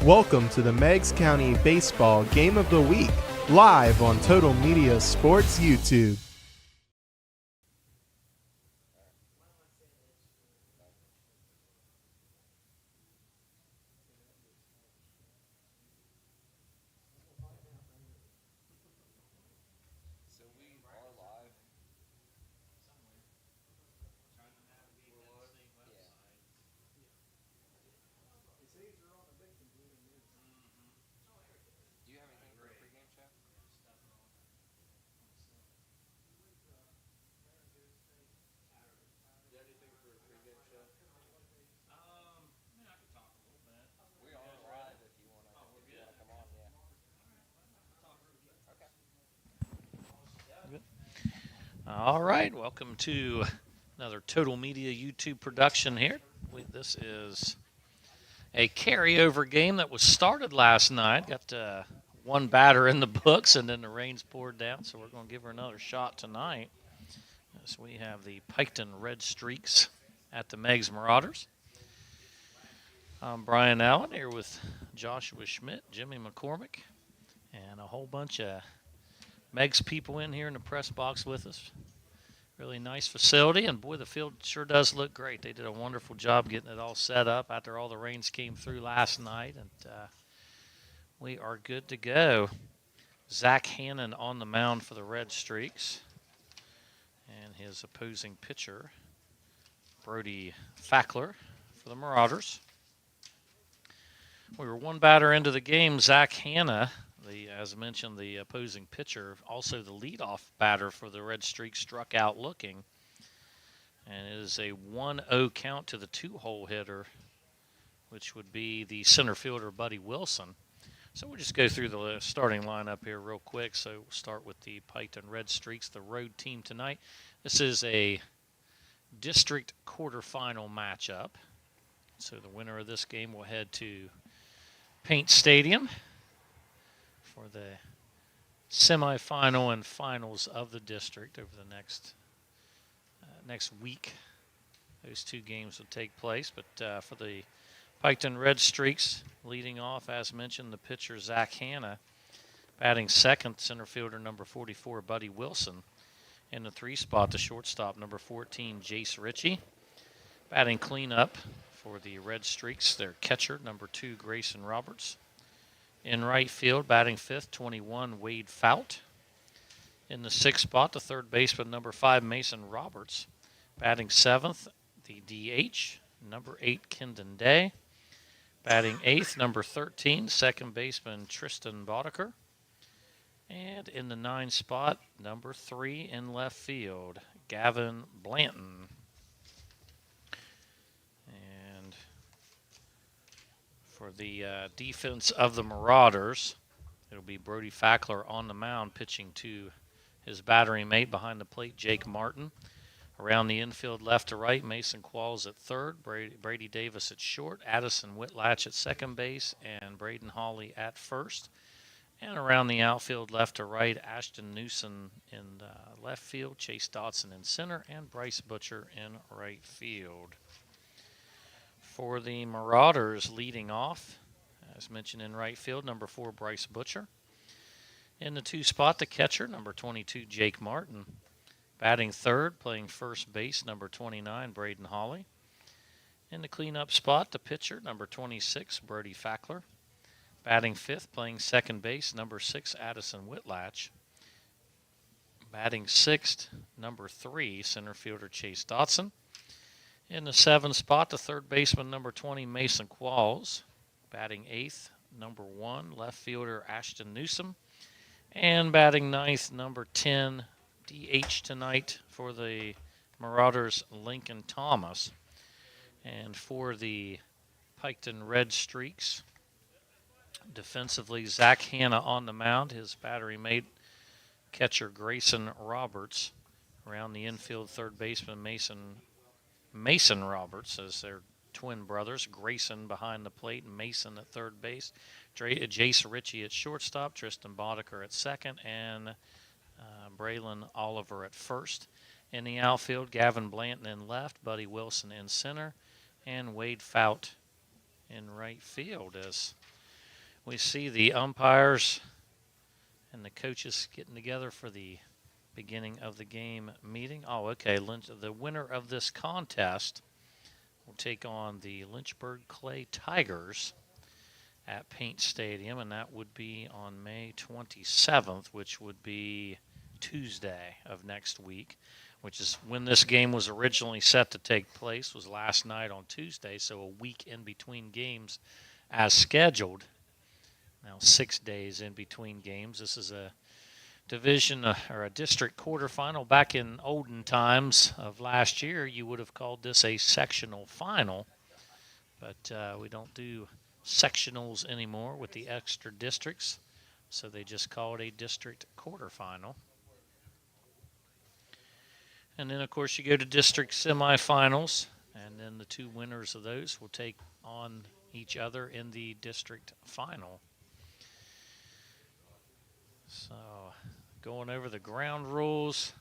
Welcome to the Meigs County Baseball Game of the Week, live on Total Media Sports YouTube. All right, welcome to another Total Media YouTube production here. This is a carryover game that was started last night. Got one batter in the books, and then the rains poured down, so we're going to give her another shot tonight. As we have the Piketon Red Streaks at the Meigs Marauders. I'm Brian Allen here with Joshua Schmidt, Jimmy McCormick, and a whole bunch of Meigs people in here in the press box with us. Really nice facility, and boy, the field sure does look great. They did a wonderful job getting it all set up after all the rains came through last night, and we are good to go. Zach Hannon on the mound for the Red Streaks, and his opposing pitcher, Brody Fackler, for the Marauders. We were one batter into the game. Zach Hanna, as mentioned, the opposing pitcher, also the leadoff batter for the Red Streak, struck out looking. And it is a 1-0 count to the two-hole hitter, which would be the center fielder, Buddy Wilson. So we'll just go through the starting lineup here real quick. So we'll start with the Piketon Red Streaks, the road team tonight. This is a district quarterfinal matchup. So the winner of this game will head to Paint Stadium for the semifinal and finals of the district over the next week. Those two games will take place. But for the Piketon Red Streaks, leading off, as mentioned, the pitcher Zach Hanna. Batting second, center fielder number 44, Buddy Wilson. In the 3 spot, the shortstop number 14, Jace Ritchie. Batting cleanup for the Red Streaks, their catcher number 2, Grayson Roberts. In right field, batting fifth, 21, Wade Fout. In the 6th spot, the third baseman, number 5, Mason Roberts. Batting seventh, the DH, number 8, Kendon Day. Batting eighth, number 13, second baseman, Tristan Boddicker. And in the 9th spot, number 3 in left field, Gavin Blanton. For the defense of the Marauders, it'll be Brody Fackler on the mound pitching to his battery mate behind the plate, Jake Martin. Around the infield left to right, Mason Qualls at third, Brady Davis at short, Addison Whitlatch at second base, and Braden Hawley at first. And around the outfield left to right, Ashton Newsom in left field, Chase Dotson in center, and Bryce Butcher in right field. For the Marauders, leading off, as mentioned in right field, number 4, Bryce Butcher. In the 2 spot, the catcher, number 22, Jake Martin. Batting third, playing first base, number 29, Braden Hawley. In the cleanup spot, the pitcher, number 26, Brody Fackler. Batting fifth, playing second base, number 6, Addison Whitlatch. Batting sixth, number 3, center fielder Chase Dotson. In the 7th spot, the third baseman, number 20, Mason Qualls. Batting eighth, number 1, left fielder Ashton Newsom. And batting ninth, number 10, DH tonight for the Marauders, Lincoln Thomas. And for the Piketon Red Streaks, defensively, Zach Hanna on the mound, his battery mate, catcher Grayson Roberts. Around the infield, third baseman Mason Roberts, as their twin brothers. Grayson behind the plate, Mason at third base. Jace Ritchie at shortstop, Tristan Boddicker at second, and Braylon Oliver at first. In the outfield, Gavin Blanton in left, Buddy Wilson in center, and Wade Fout in right field as We see the umpires and the coaches getting together for the beginning of the game meeting. Oh, okay. The winner of this contest will take on the Lynchburg Clay Tigers at Paint Stadium, and that would be on May 27th, which would be Tuesday of next week, which is when this game was originally set to take place, was last night on Tuesday, so a week in between games as scheduled. Now 6 days in between games. This is a division or a district quarterfinal. Back in olden times of last year, you would have called this a sectional final, but we don't do sectionals anymore with the extra districts, so they just call it a district quarterfinal. And then, of course, you go to district semifinals, and then the two winners of those will take on each other in the district final. So, going over the ground rules,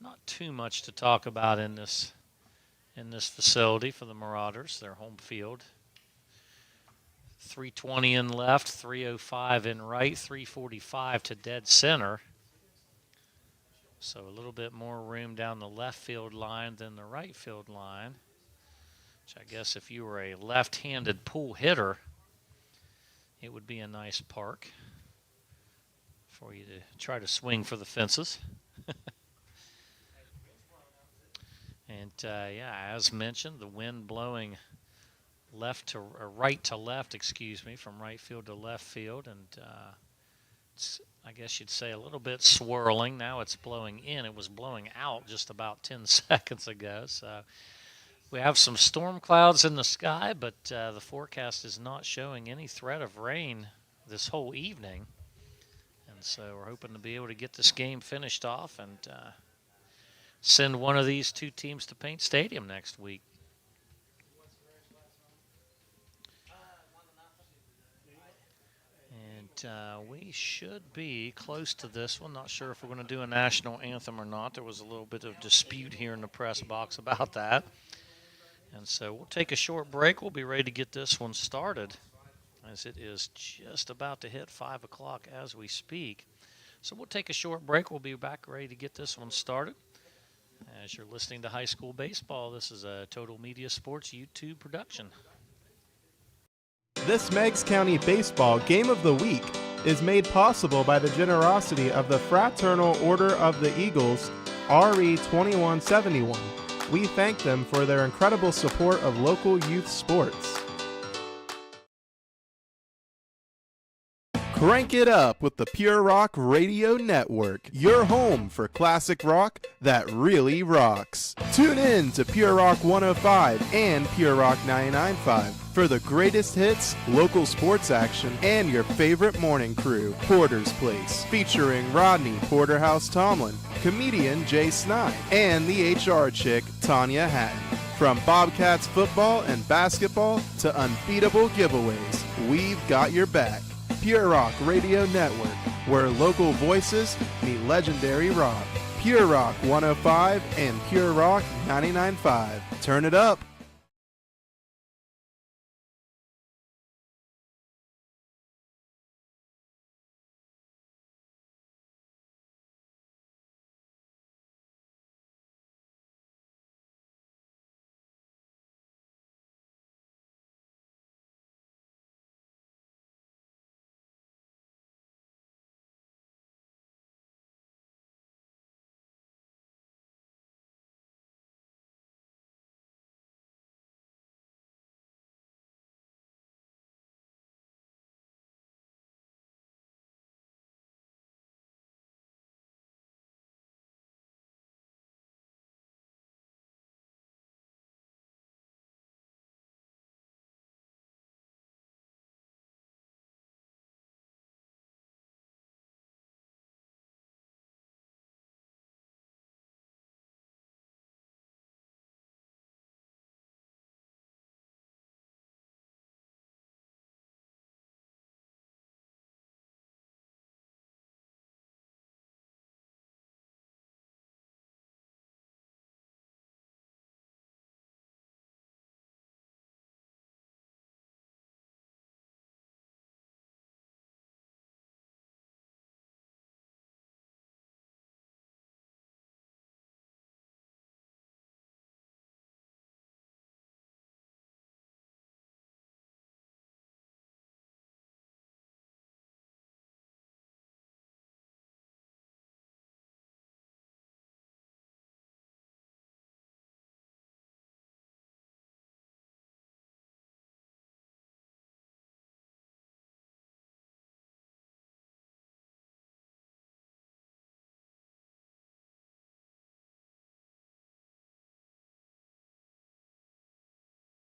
not too much to talk about in this facility for the Marauders, their home field. 320 in left, 305 in right, 345 to dead center. So a little bit more room down the left field line than the right field line, which I guess if you were a left-handed pull hitter, it would be a nice park for you to try to swing for the fences. And, yeah, as mentioned, the wind blowing right to left, from right field to left field. And it's, I guess you'd say, a little bit swirling. Now it's blowing in. It was blowing out just about 10 seconds ago. So we have some storm clouds in the sky, but the forecast is not showing any threat of rain this whole evening. And so we're hoping to be able to get this game finished off and send one of these two teams to Paint Stadium next week. And we should be close to this one. Not sure if we're going to do a national anthem or not. There was a little bit of dispute here in the press box about that. And so we'll take a short break. We'll be ready to get this one started, as it is just about to hit 5 o'clock as we speak. So we'll take a short break. We'll be back ready to get this one started. As you're listening to High School Baseball, this is a Total Media Sports YouTube production. This Meigs County Baseball Game of the Week is made possible by the generosity of the Fraternal Order of the Eagles, RE 2171. We thank them for their incredible support of local youth sports. Crank it up with the Pure Rock Radio Network, your home for classic rock that really rocks. Tune in to Pure Rock 105 and Pure Rock 99.5 for the greatest hits, local sports action, and your favorite morning crew, Porter's Place, featuring Rodney Porterhouse Tomlin, comedian Jay Snide, and the HR chick, Tanya Hatton. From Bobcats football and basketball to unbeatable giveaways, we've got your back. Pure Rock Radio Network, where local voices meet legendary rock. Pure Rock 105 and Pure Rock 99.5. Turn it up.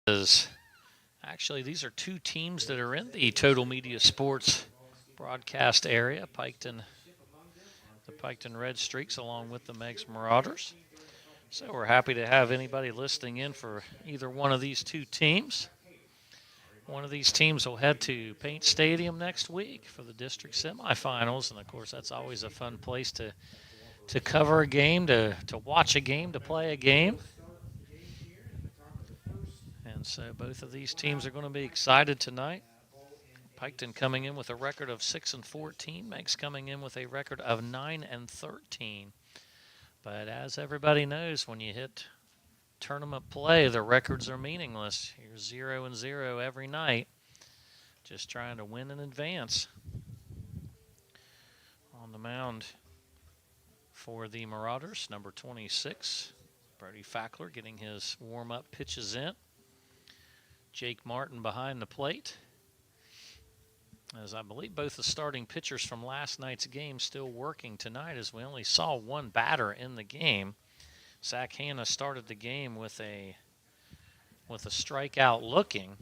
Actually, these are two teams that are in the Total Media Sports broadcast area. The Piketon Red Streaks along with the Meigs Marauders. So we're happy to have anybody listening in for either one of these two teams. One of these teams will head to Paint Stadium next week for the district semifinals, and of course that's always a fun place to cover a game, to watch a game, to play a game. And so both of these teams are going to be excited tonight. Piketon coming in with a record of 6-14. Meigs coming in with a record of 9-13. But as everybody knows, when you hit tournament play, the records are meaningless. You're 0-0 every night, just trying to win in advance. On the mound for the Marauders, number 26, Brody Fackler getting his warm-up pitches in. Jake Martin behind the plate, as I believe both the starting pitchers from last night's game still working tonight, as we only saw one batter in the game. Zach Hanna started the game with a strikeout looking,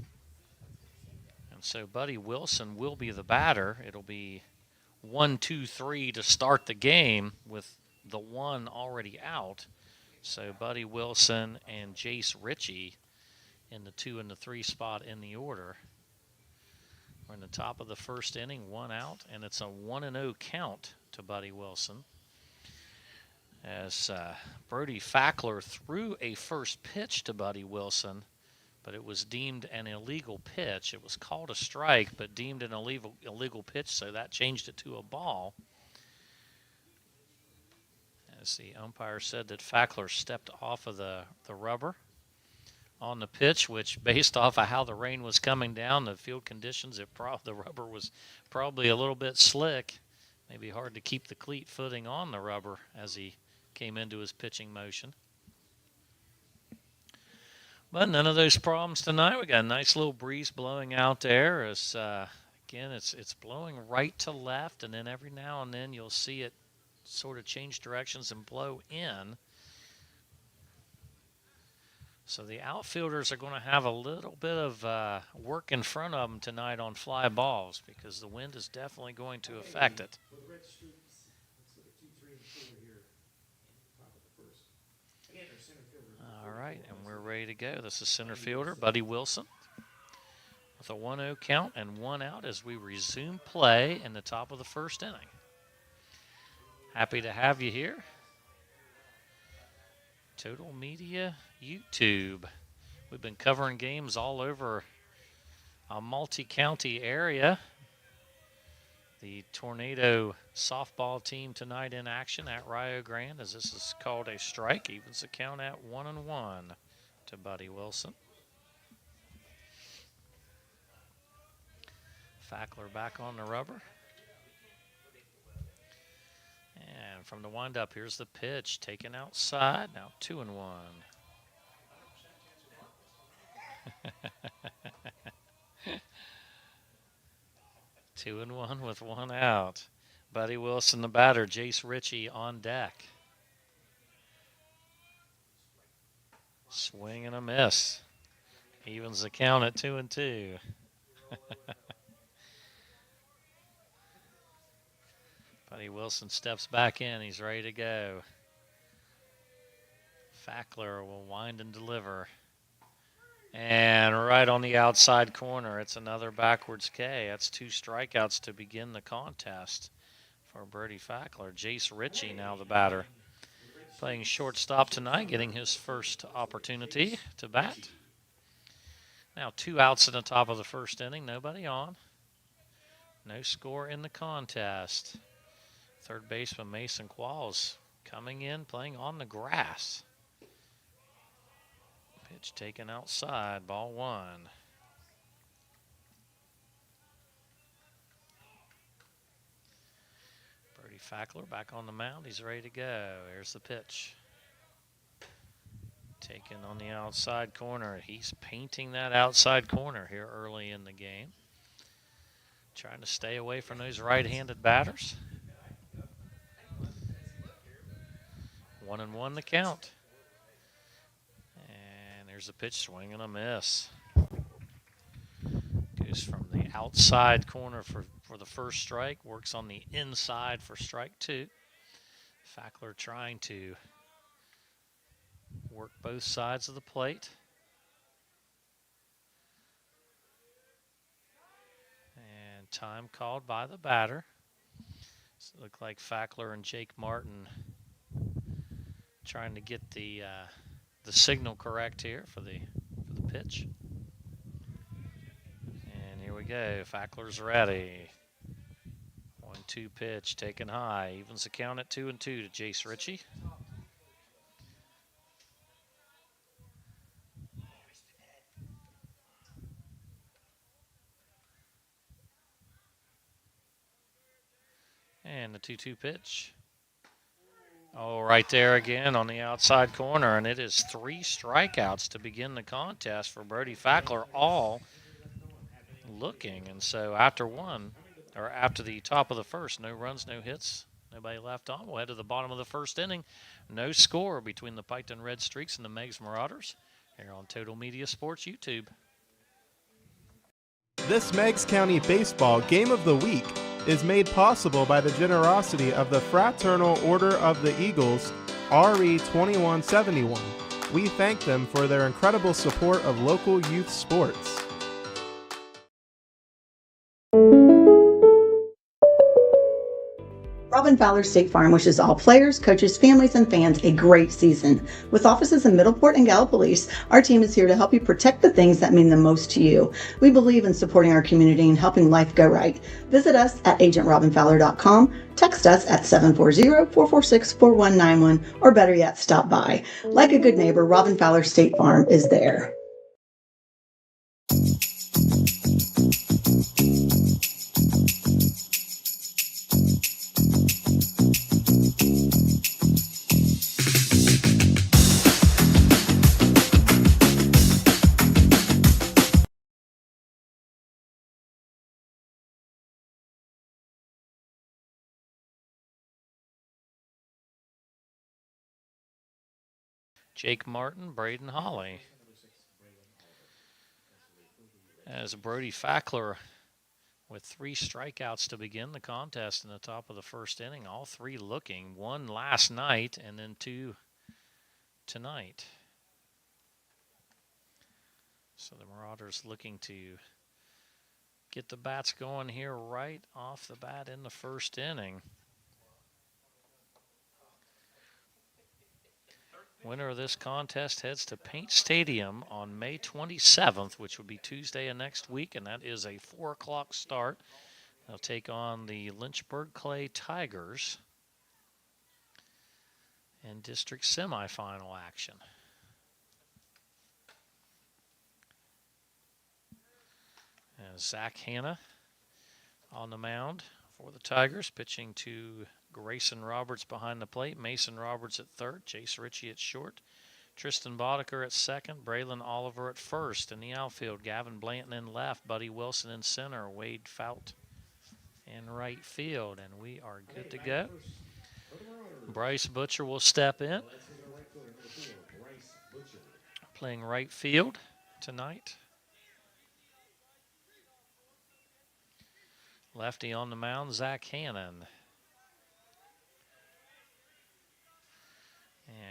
and so Buddy Wilson will be the batter. It'll be 1-2-3 to start the game with the one already out. So Buddy Wilson and Jace Ritchie in the 2 and the 3 spot in the order. We're in the top of the first inning, one out, and it's a 1-0 count to Buddy Wilson. As Brody Fackler threw a first pitch to Buddy Wilson, but it was deemed an illegal pitch. It was called a strike, but deemed an illegal pitch, so that changed it to a ball. As the umpire said that Fackler stepped off of the rubber on the pitch, which based off of how the rain was coming down, the field conditions, the rubber was probably a little bit slick. Maybe hard to keep the cleat footing on the rubber as he came into his pitching motion. But none of those problems tonight. We got a nice little breeze blowing out there. As again, it's blowing right to left, and then every now and then you'll see it sort of change directions and blow in. So the outfielders are going to have a little bit of work in front of them tonight on fly balls, because the wind is definitely going to affect it. All right, and we're ready to go. This is center fielder Buddy Wilson with a 1-0 count and one out as we resume play in the top of the first inning. Happy to have you here. Total Media YouTube. We've been covering games all over a multi-county area. The Tornado softball team tonight in action at Rio Grande, as this is called a strike. Evens the count at 1-1 to Buddy Wilson. Fackler back on the rubber. And from the windup, here's the pitch taken outside. Now 2-1. 2-1 with one out. Buddy Wilson, the batter. Jace Ritchie on deck. Swing and a miss. Evens the count at 2-2. Buddy Wilson steps back in. He's ready to go. Fackler will wind and deliver. And right on the outside corner, it's another backwards K. That's 2 strikeouts to begin the contest for Brody Fackler. Jace Ritchie now the batter. Playing shortstop tonight, getting his first opportunity to bat. Now 2 outs in the top of the first inning. Nobody on. No score in the contest. Third baseman Mason Qualls coming in, playing on the grass. Pitch taken outside, ball 1. Brody Fackler back on the mound. He's ready to go. Here's the pitch. Taken on the outside corner. He's painting that outside corner here early in the game. Trying to stay away from those right-handed batters. 1-1 the count. And here's the pitch, swing and a miss. Goes from the outside corner for the first strike, works on the inside for strike 2. Fackler trying to work both sides of the plate. And time called by the batter. So it looked like Fackler and Jake Martin trying to get the signal correct here for the pitch. And here we go. Fackler's ready. 1-2 pitch taken high. Evens the count at 2-2 to Jace Ritchie. And the 2-2 pitch. Oh, right there again on the outside corner, and it is 3 strikeouts to begin the contest for Brody Fackler, all looking. And so after the top of the first, no runs, no hits, nobody left on. We'll head to the bottom of the first inning. No score between the Piketon Red Streaks and the Meigs Marauders here on Total Media Sports YouTube. This Meigs County Baseball Game of the Week is made possible by the generosity of the Fraternal Order of the Eagles, RE 2171. We thank them for their incredible support of local youth sports. Robin Fowler State Farm wishes all players, coaches, families, and fans a great season. With offices in Middleport and Gallipolis, our team is here to help you protect the things that mean the most to you. We believe in supporting our community and helping life go right. Visit us at agentrobinfowler.com, text us at 740-446-4191, or better yet, stop by. Like a good neighbor, Robin Fowler State Farm is there. Jake Martin, Braden Holly. As Brody Fackler with 3 strikeouts to begin the contest in the top of the first inning, all 3 looking. 1 last night and then 2 tonight. So the Marauders looking to get the bats going here right off the bat in the first inning. Winner of this contest heads to Paint Stadium on May 27th, which would be Tuesday of next week, and that is a 4 o'clock start. They'll take on the Lynchburg Clay Tigers in district semifinal action. And Zach Hanna on the mound for the Tigers, pitching to Grayson Roberts behind the plate, Mason Roberts at third, Jace Ritchie at short, Tristan Boddicker at second, Braylon Oliver at first. In the outfield, Gavin Blanton in left, Buddy Wilson in center, Wade Fout in right field, and we are good to go. Bryce Butcher will step in, playing right field tonight. Lefty on the mound, Zach Hannon.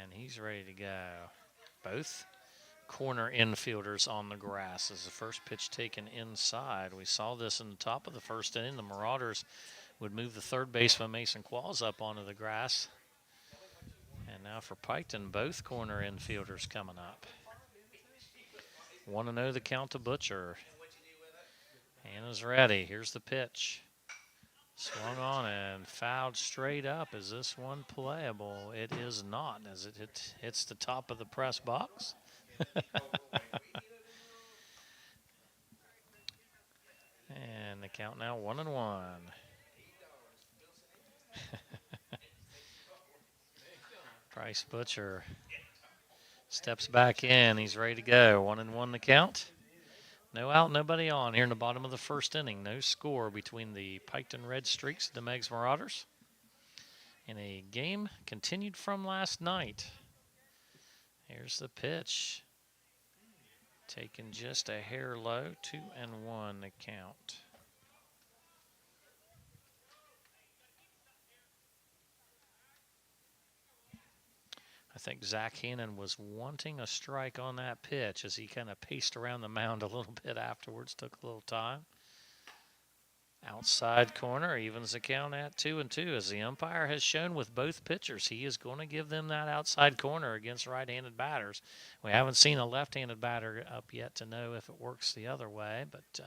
And he's ready to go. Both corner infielders on the grass as the first pitch taken inside. We saw this in the top of the first inning. The Marauders would move the third baseman Mason Qualls up onto the grass. And now for Piketon, both corner infielders coming up. 1-0 the count to Butcher. Hannah's ready. Here's the pitch. Swung on and fouled straight up. Is this one playable? It is not, as it hits the top of the press box. And the count now 1-1. Bryce Butcher steps back in. He's ready to go. 1-1 the count. No out, nobody on here in the bottom of the first inning. No score between the Piketon Red Streaks and the Meigs Marauders. In a game continued from last night. Here's the pitch. Taken just a hair low, 2-1 the count. I think Zach Hannon was wanting a strike on that pitch as he kind of paced around the mound a little bit afterwards, took a little time. Outside corner evens the count at 2-2. As the umpire has shown with both pitchers, he is going to give them that outside corner against right-handed batters. We haven't seen a left-handed batter up yet to know if it works the other way, but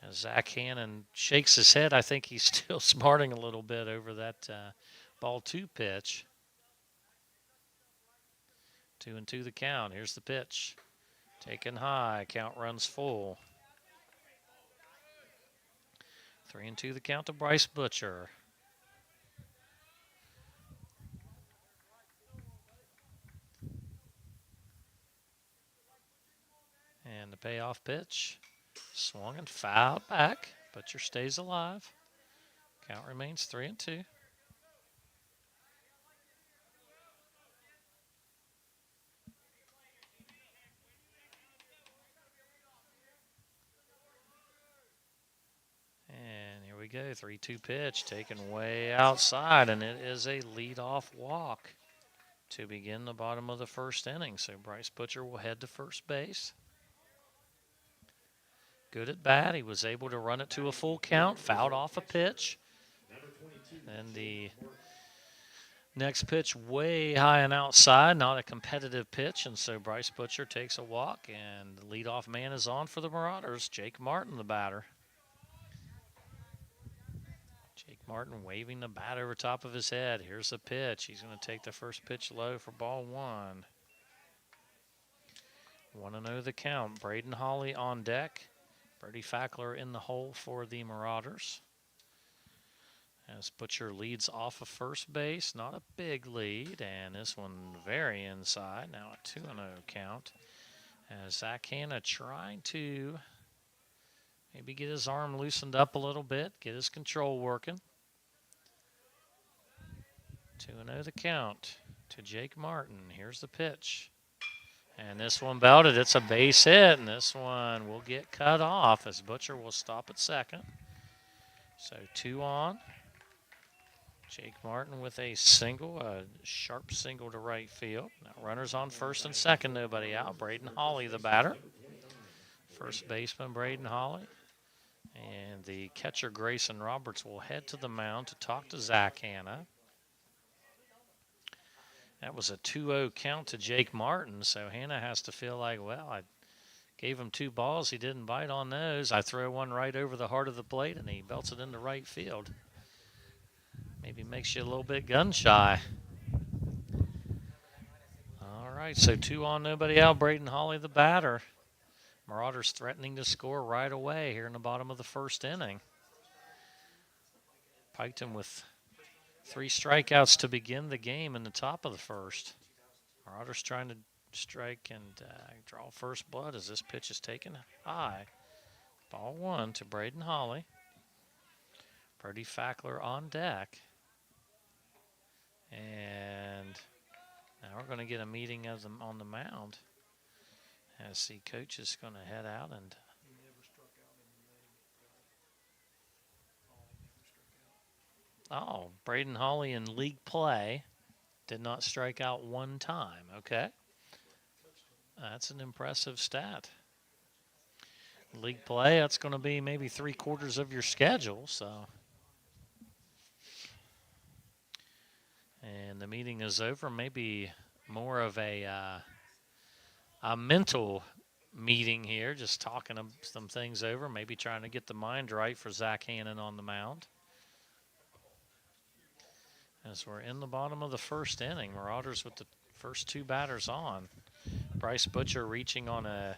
as Zach Hannon shakes his head, I think he's still smarting a little bit over that ball 2 pitch. 2-2 the count. Here's the pitch. Taken high. Count runs full. 3-2 the count to Bryce Butcher. And the payoff pitch. Swung and fouled back. Butcher stays alive. Count remains 3-2. And here we go, 3-2 pitch taken way outside, and it is a leadoff walk to begin the bottom of the first inning. So Bryce Butcher will head to first base. Good at bat. He was able to run it to a full count, fouled off a pitch. And the next pitch way high and outside, not a competitive pitch, and so Bryce Butcher takes a walk, and the leadoff man is on for the Marauders, Jake Martin, the batter. Jake Martin waving the bat over top of his head. Here's the pitch. He's going to take the first pitch low for ball 1. 1-0 the count. Braden Hawley on deck. Brady Fackler in the hole for the Marauders. As Butcher leads off of first base, not a big lead, and this one very inside. Now a 2-0 count. As Zach Hanna trying to maybe get his arm loosened up a little bit, get his control working. 2-0 the count to Jake Martin. Here's the pitch. And this one belted. It's a base hit, and this one will get cut off as Butcher will stop at second. So 2 on. Jake Martin with a single, a sharp single to right field. Now runners on first and second, nobody out. Braden Hawley, the batter. First baseman Braden Hawley. And the catcher Grayson Roberts will head to the mound to talk to Zach Hanna. That was a 2-0 count to Jake Martin, so Hanna has to feel like, well, I gave him 2 balls. He didn't bite on those. I throw one right over the heart of the plate, and he belts it into right field. Maybe makes you a little bit gun-shy. All right, so 2 on, nobody out. Braden Hawley, the batter. Marauders threatening to score right away here in the bottom of the first inning. Piketon with 3 strikeouts to begin the game in the top of the first. Marauders trying to strike and draw first blood as this pitch is taken high. Ball 1 to Braden Hawley. Brady Fackler on deck. And now we're going to get a meeting of them on the mound as the coach is going to head out and Braden Hawley in league play did not strike out 1 time. Okay. That's an impressive stat. League play, that's going to be maybe 3/4 of your schedule, so. And the meeting is over. Maybe more of a mental meeting here, just talking some things over, maybe trying to get the mind right for Zach Hannon on the mound. As we're in the bottom of the first inning, Marauders with the first 2 batters on. Bryce Butcher reaching on a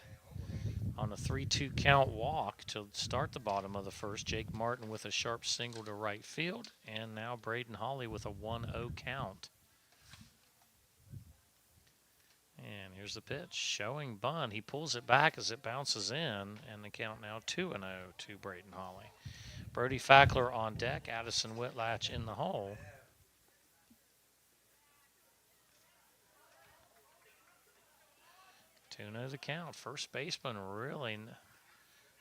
3-2 count walk to start the bottom of the first. Jake Martin with a sharp single to right field. And now Braden Hawley with a 1-0 count. And here's the pitch. Showing bunt. He pulls it back as it bounces in. And the count now 2-0 to Braden Hawley. Brody Fackler on deck. Addison Whitlatch in the hole. 2-0 the count. First baseman really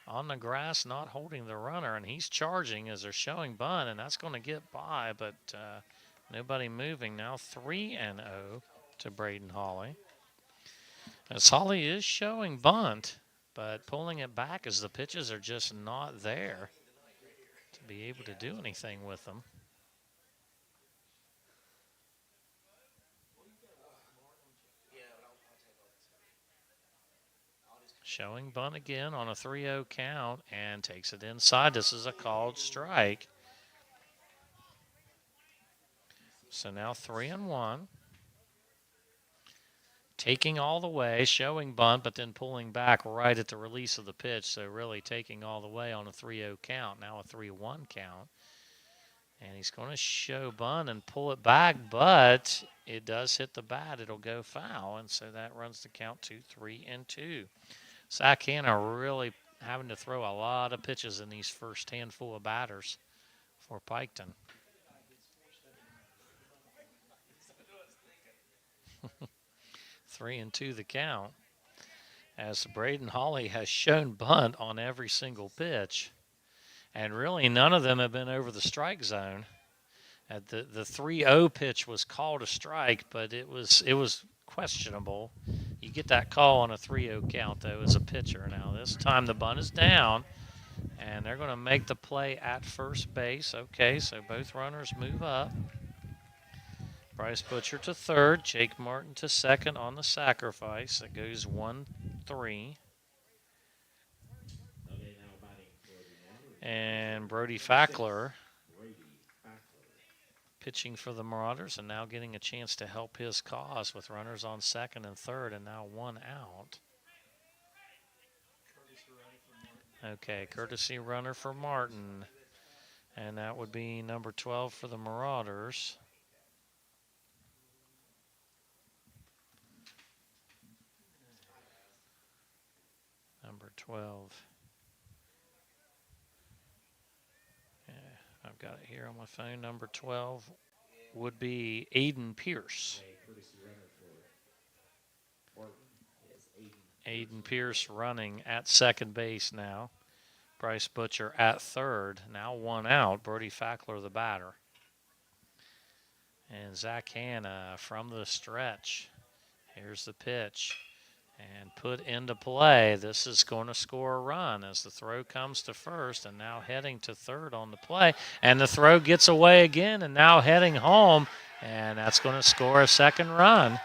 on the grass, not holding the runner, and he's charging as they're showing bunt, and that's going to get by, but nobody moving. Now 3-0 to Braden Hawley. As Hawley is showing bunt, but pulling it back as the pitches are just not there to be able to do anything with them. Showing bunt again on a 3-0 count and takes it inside. This is a called strike. So now 3-1. Taking all the way, showing bunt, but then pulling back right at the release of the pitch. So really taking all the way on a 3-0 count. Now a 3-1 count. And he's going to show bunt and pull it back, but it does hit the bat. It'll go foul, and so that runs the count to 3-2. Zach Hanna really having to throw a lot of pitches in these first handful of batters for Piketon. 3-2 the count, as Braden Hawley has shown bunt on every single pitch, and really none of them have been over the strike zone. The 3-0 pitch was called a strike, but it was questionable. You get that call on a 3-0 count, though, as a pitcher. Now this time the bunt is down, and they're going to make the play at first base. Okay, so both runners move up. Bryce Butcher to third, Jake Martin to second on the sacrifice. It goes 1-3. And Brody Fackler pitching for the Marauders and now getting a chance to help his cause with runners on second and third and now one out. Okay, courtesy runner for Martin. And that would be number 12 for the Marauders. Number 12. Yeah, I've got it here on my phone. Number 12 would be Aiden Pierce. Aiden Pierce running at second base now. Bryce Butcher at third. Now one out. Brody Fackler, the batter. And Zach Hanna from the stretch. Here's the pitch. And put into play. This is going to score a run as the throw comes to first and now heading to third on the play. And the throw gets away again and now heading home. And that's going to score a second run.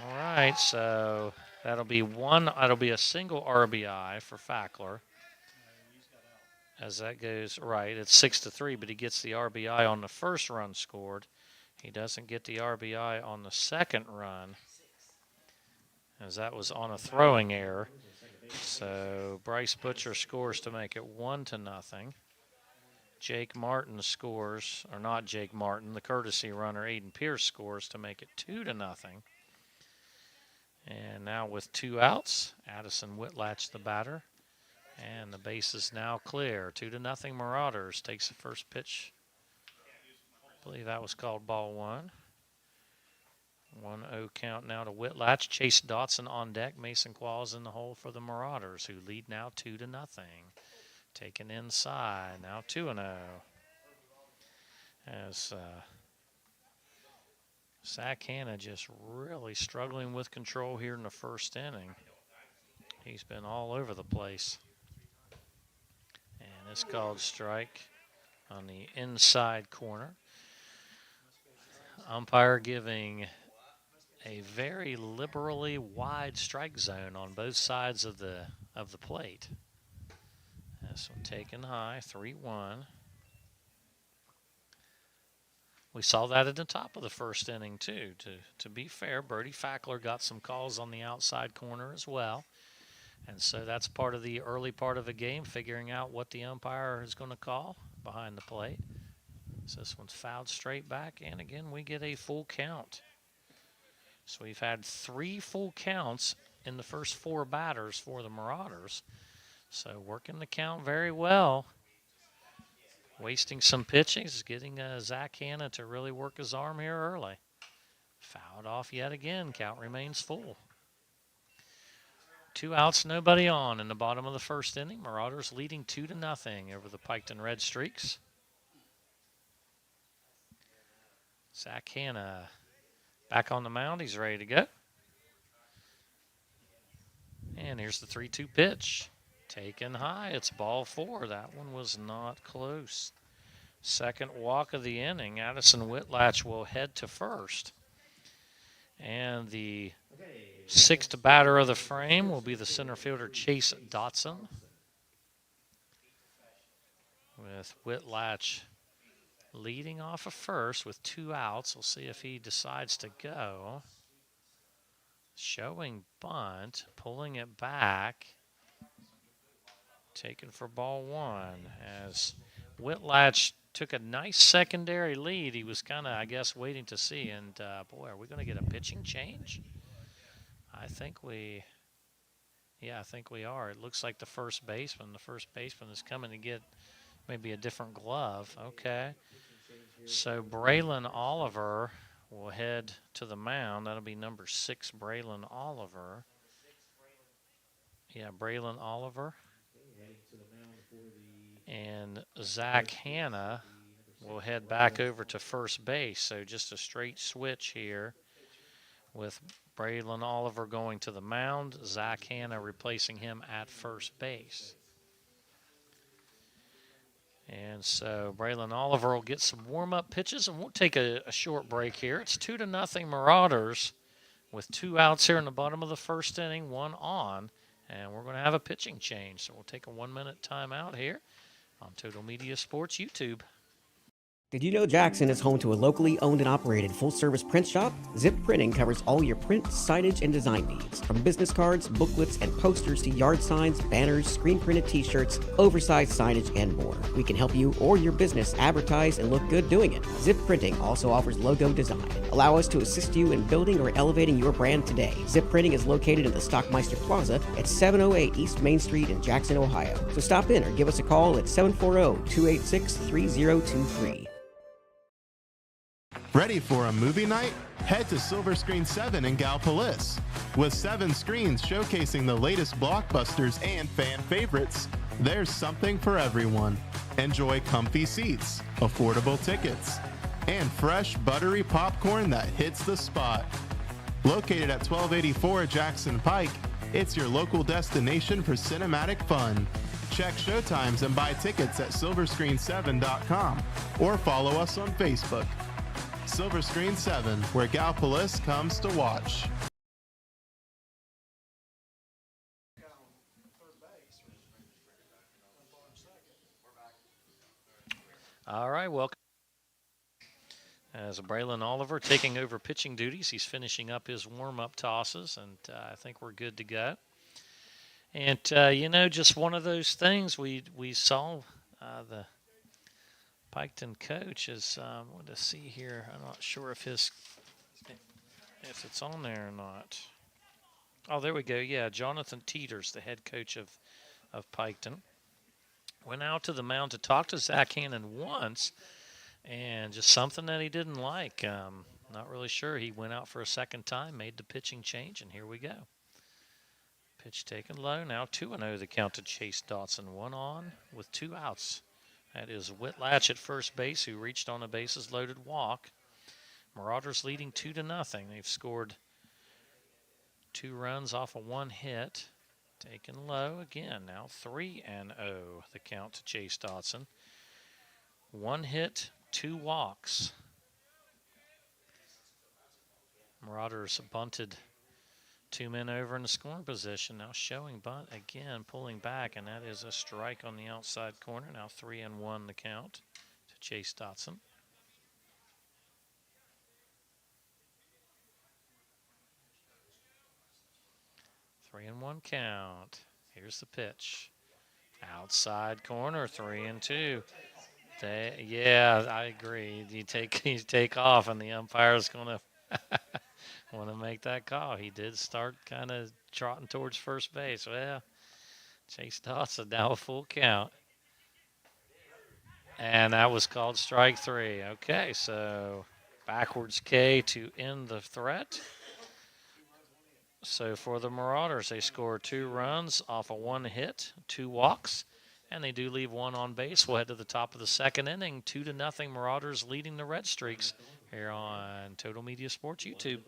All right, so that'll be a single RBI for Fackler. As that goes right, it's 6-3, but he gets the RBI on the first run scored. He doesn't get the RBI on the second run, as that was on a throwing error. So Bryce Butcher scores to make it 1-0. Jake Martin scores, or not Jake Martin, the courtesy runner Aiden Pierce scores to make it 2-0. And now with two outs, Addison Whitlatch the batter. And the base is now clear. 2-0 Marauders. Takes the first pitch. I believe that was called ball one. 1-0 count now to Whitlatch. Chase Dotson on deck. Mason Qualls in the hole for the Marauders, who lead now 2-0. Taken inside. Now 2-0. As Zach Hanna just really struggling with control here in the first inning. He's been all over the place. And it's called strike on the inside corner. Umpire giving a very liberally wide strike zone on both sides of the plate. This one taken high, 3-1. We saw that at the top of the first inning, too. To be fair, Brody Fackler got some calls on the outside corner as well. And so that's part of the early part of the game, figuring out what the umpire is going to call behind the plate. So this one's fouled straight back, and again, we get a full count. So we've had 3 full counts in the first 4 batters for the Marauders. So working the count very well. Wasting some pitchings, getting Zach Hanna to really work his arm here early. Fouled off yet again. Count remains full. 2 outs, nobody on in the bottom of the first inning. Marauders leading 2-0 over the Piketon Red Streaks. Zach Hanna back on the mound. He's ready to go. And here's the 3-2 pitch. Taken high. It's ball 4. That one was not close. Second walk of the inning. Addison Whitlatch will head to first. And the sixth batter of the frame will be the center fielder Chase Dotson. With Whitlatch leading off of first with 2 outs. We'll see if he decides to go. Showing bunt, pulling it back. Taken for ball 1 as Whitlatch took a nice secondary lead. He was kind of, I guess, waiting to see. And, boy, are we going to get a pitching change? I think we are. It looks like the first baseman is coming to get maybe a different glove. Okay. So Braylon Oliver will head to the mound. That'll be number 6, Braylon Oliver. Yeah, Braylon Oliver. And Zach Hanna will head back over to first base. So just a straight switch here with Braylon Oliver going to the mound, Zach Hanna replacing him at first base. And so Braylon Oliver will get some warm-up pitches, and we'll take a short break here. It's 2-0 Marauders with 2 outs here in the bottom of the first inning, 1 on, and we're going to have a pitching change. So we'll take a 1-minute timeout here on Total Media Sports YouTube. Did you know Jackson is home to a locally owned and operated full-service print shop? Zip Printing covers all your print, signage, and design needs. From business cards, booklets, and posters to yard signs, banners, screen-printed t-shirts, oversized signage, and more. We can help you or your business advertise and look good doing it. Zip Printing also offers logo design. Allow us to assist you in building or elevating your brand today. Zip Printing is located in the Stockmeister Plaza at 708 East Main Street in Jackson, Ohio. So stop in or give us a call at 740-286-3023. Ready for a movie night? Head to Silver Screen 7 in Gallipolis. With 7 screens showcasing the latest blockbusters and fan favorites, there's something for everyone. Enjoy comfy seats, affordable tickets, and fresh, buttery popcorn that hits the spot. Located at 1284 Jackson Pike, it's your local destination for cinematic fun. Check showtimes and buy tickets at silverscreen7.com or follow us on Facebook. Silver Screen 7, where Gallipolis comes to watch. All right, welcome. As Braylon Oliver taking over pitching duties, he's finishing up his warm-up tosses, and I think we're good to go. And, just one of those things we saw the Piketon coach is, I want to see here. I'm not sure if it's on there or not. Oh, there we go. Yeah, Jonathan Teeters, the head coach of Piketon, went out to the mound to talk to Zach Hannon once, and just something that he didn't like. Not really sure. He went out for a second time, made the pitching change, and here we go. Pitch taken low. Now 2-0 the count to Chase Dotson. 1 on with 2 outs. That is Whitlatch at first base, who reached on a bases-loaded walk. Marauders leading 2-0. They've scored 2 runs off of 1 hit. Taken low again. Now 3-0 the count to Chase Dotson. 1 hit, 2 walks. Marauders bunted 2 men over in the scoring position. Now showing bunt again, pulling back, and that is a strike on the outside corner. Now 3-1 the count to Chase Dotson. Three and 1 count. Here's the pitch. Outside corner, 3-2. Yeah, I agree. You take off, and the umpire's going to want to make that call. He did start kind of trotting towards first base. Well, Chase Dotson now a full count. And that was called strike 3. Okay, so backwards K to end the threat. So for the Marauders, they score 2 runs off of 1 hit, 2 walks, and they do leave 1 on base. We'll head to the top of the second inning. 2-0 Marauders leading the Red Streaks here on Total Media Sports YouTube.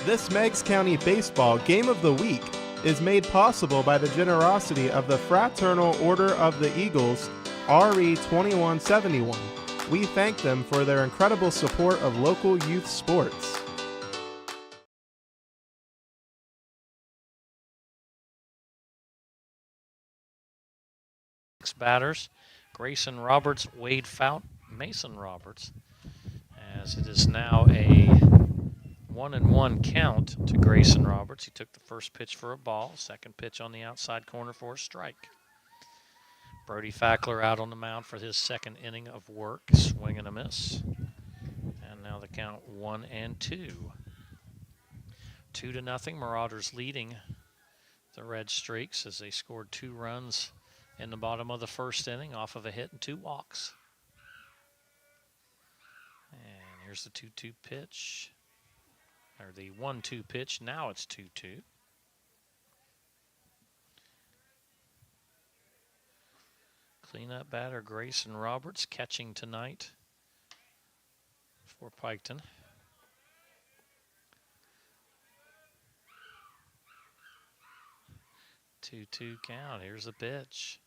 This Meigs County Baseball Game of the Week is made possible by the generosity of the Fraternal Order of the Eagles, RE 2171. We thank them for their incredible support of local youth sports. Batters, Grayson Roberts, Wade Fout, Mason Roberts, as it is now a 1-1 count to Grayson Roberts. He took the first pitch for a ball, second pitch on the outside corner for a strike. Brody Fackler out on the mound for his second inning of work, swing and a miss. And now the count 1-2. 2-0, Marauders leading the Red Streaks as they scored 2 runs in the bottom of the first inning off of a hit and 2 walks. And here's the 2-2 pitch, or the 1-2 pitch. Now it's 2-2. Cleanup batter Grayson Roberts catching tonight for Piketon. Two-two count. Here's the pitch.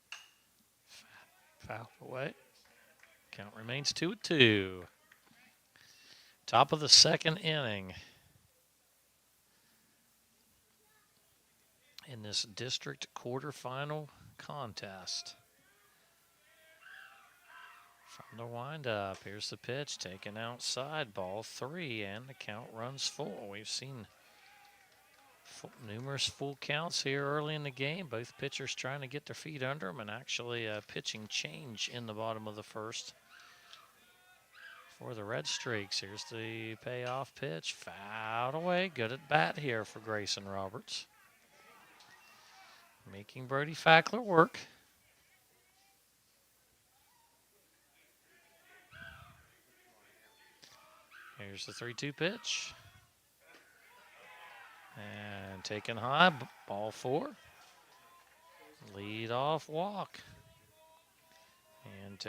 Foul away. Count remains 2-2. Top of the second inning in this district quarterfinal contest. From the windup, here's the pitch taken outside, ball 3, and the count runs full. We've seen numerous full counts here early in the game. Both pitchers trying to get their feet under them, and actually a pitching change in the bottom of the first for the Red Streaks. Here's the payoff pitch, fouled away. Good at bat here for Grayson Roberts, making Brody Fackler work. Here's the 3-2 pitch. And taken high, ball 4. Lead off walk. And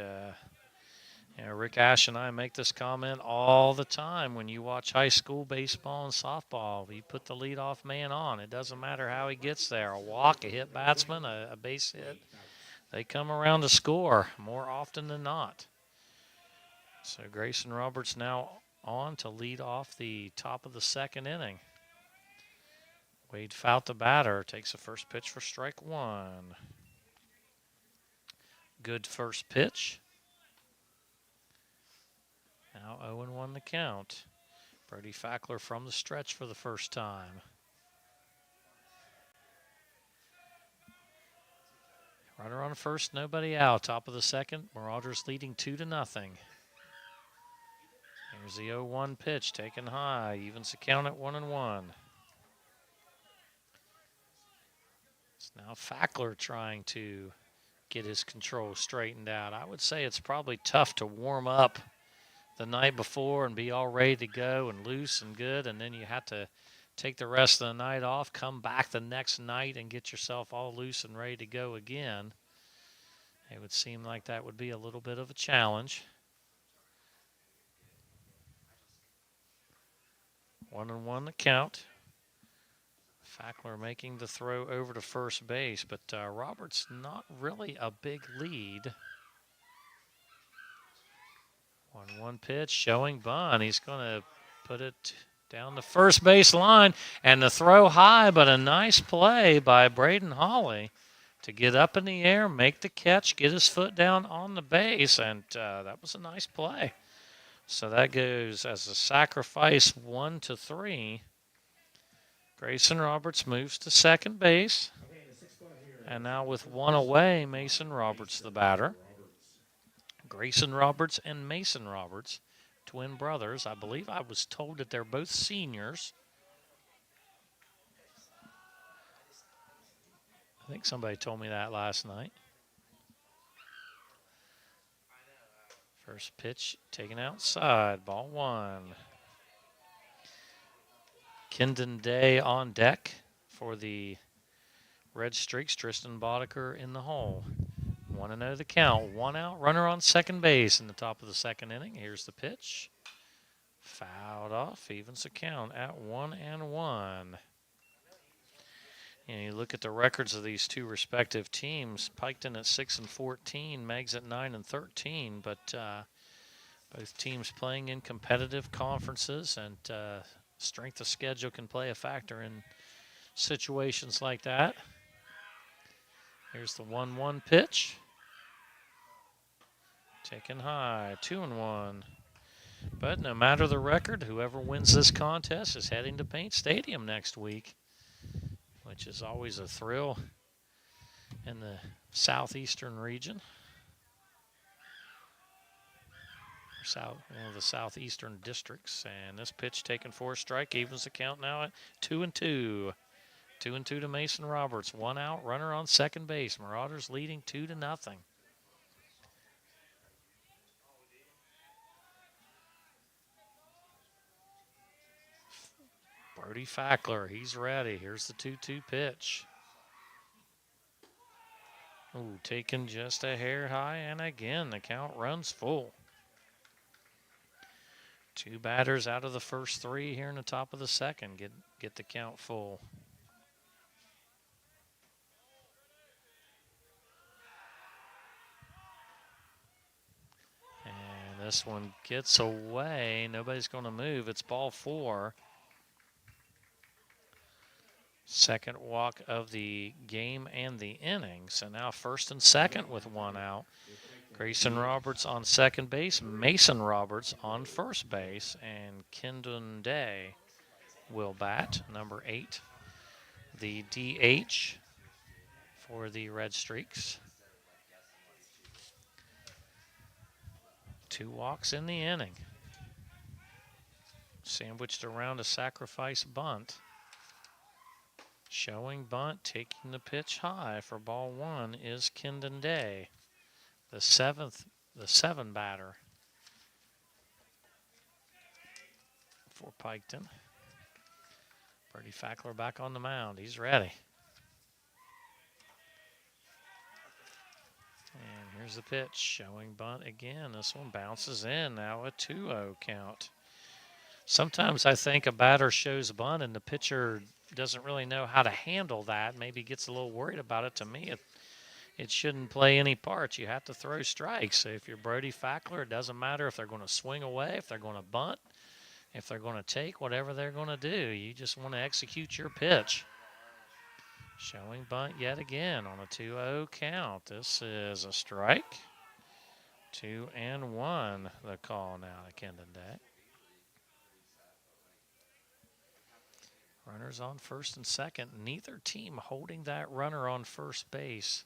Rick Ash and I make this comment all the time. When you watch high school baseball and softball, you put the leadoff man on. It doesn't matter how he gets there. A walk, a hit batsman, a base hit. They come around to score more often than not. So Grayson Roberts now on to lead off the top of the second inning. Wade Fout, the batter, takes the first pitch for strike 1. Good first pitch. Now 0-1 the count. Brody Fackler from the stretch for the first time. Runner on first, nobody out. Top of the second, Marauders leading 2-0. Here's the 0-1 pitch taken high. Evens the count at 1-1. It's now Fackler trying to get his control straightened out. I would say it's probably tough to warm up the night before and be all ready to go and loose and good, and then you have to take the rest of the night off, come back the next night and get yourself all loose and ready to go again. It would seem like that would be a little bit of a challenge. 1-1 the count. Fackler making the throw over to first base, but Roberts not really a big lead. 1-1 pitch showing bunt. He's going to put it down the first base line, and the throw high, but a nice play by Braden Hawley to get up in the air, make the catch, get his foot down on the base, and that was a nice play. So that goes as a sacrifice 1-3. Grayson Roberts moves to second base. And now with one away, Mason Roberts the batter. Grayson Roberts and Mason Roberts, twin brothers. I believe I was told that they're both seniors. I think somebody told me that last night. First pitch taken outside, ball one. Kendon Day on deck for the Red Streaks. Tristan Boddicker in the hole. 1-0 the count. One out, runner on second base in the top of the second inning. Here's the pitch. Fouled off, evens the count at 1-1. And you look at the records of these two respective teams. Piketon at 6-14, Meigs at 9-13, but both teams playing in competitive conferences, and strength of schedule can play a factor in situations like that. Here's the 1-1 pitch. Taken high, 2-1. But no matter the record, whoever wins this contest is heading to Paint Stadium next week, which is always a thrill in the southeastern region. One of the southeastern districts. And this pitch taken for a strike, evens the count now at 2-2. 2-2 to Mason Roberts. One out, runner on second base. Marauders leading 2-0. Brody Fackler, he's ready. Here's the 2-2 pitch. Ooh, taken just a hair high, and again, the count runs full. Two batters out of the first three here in the top of the second get the count full. And this one gets away. Nobody's going to move. It's ball four. Second walk of the game and the inning. So now first and second with one out. Grayson Roberts on second base, Mason Roberts on first base, and Kendon Day will bat, number 8, the DH for the Red Streaks. 2 walks in the inning. Sandwiched around a sacrifice bunt. Showing bunt, taking the pitch high for ball one is Kendon Day, the 7 batter for Piketon. Brody Fackler back on the mound. He's ready. And here's the pitch, showing bunt again. This one bounces in, now a 2-0 count. Sometimes I think a batter shows bunt and the pitcher doesn't really know how to handle that, maybe gets a little worried about it. To me, it shouldn't play any part. You have to throw strikes. So if you're Brody Fackler, it doesn't matter if they're going to swing away, if they're going to bunt, if they're going to take, whatever they're going to do. You just want to execute your pitch. Showing bunt yet again on a 2-0 count. This is a strike. 2-1 the call now to Kendon Day. Runners on first and second. Neither team holding that runner on first base.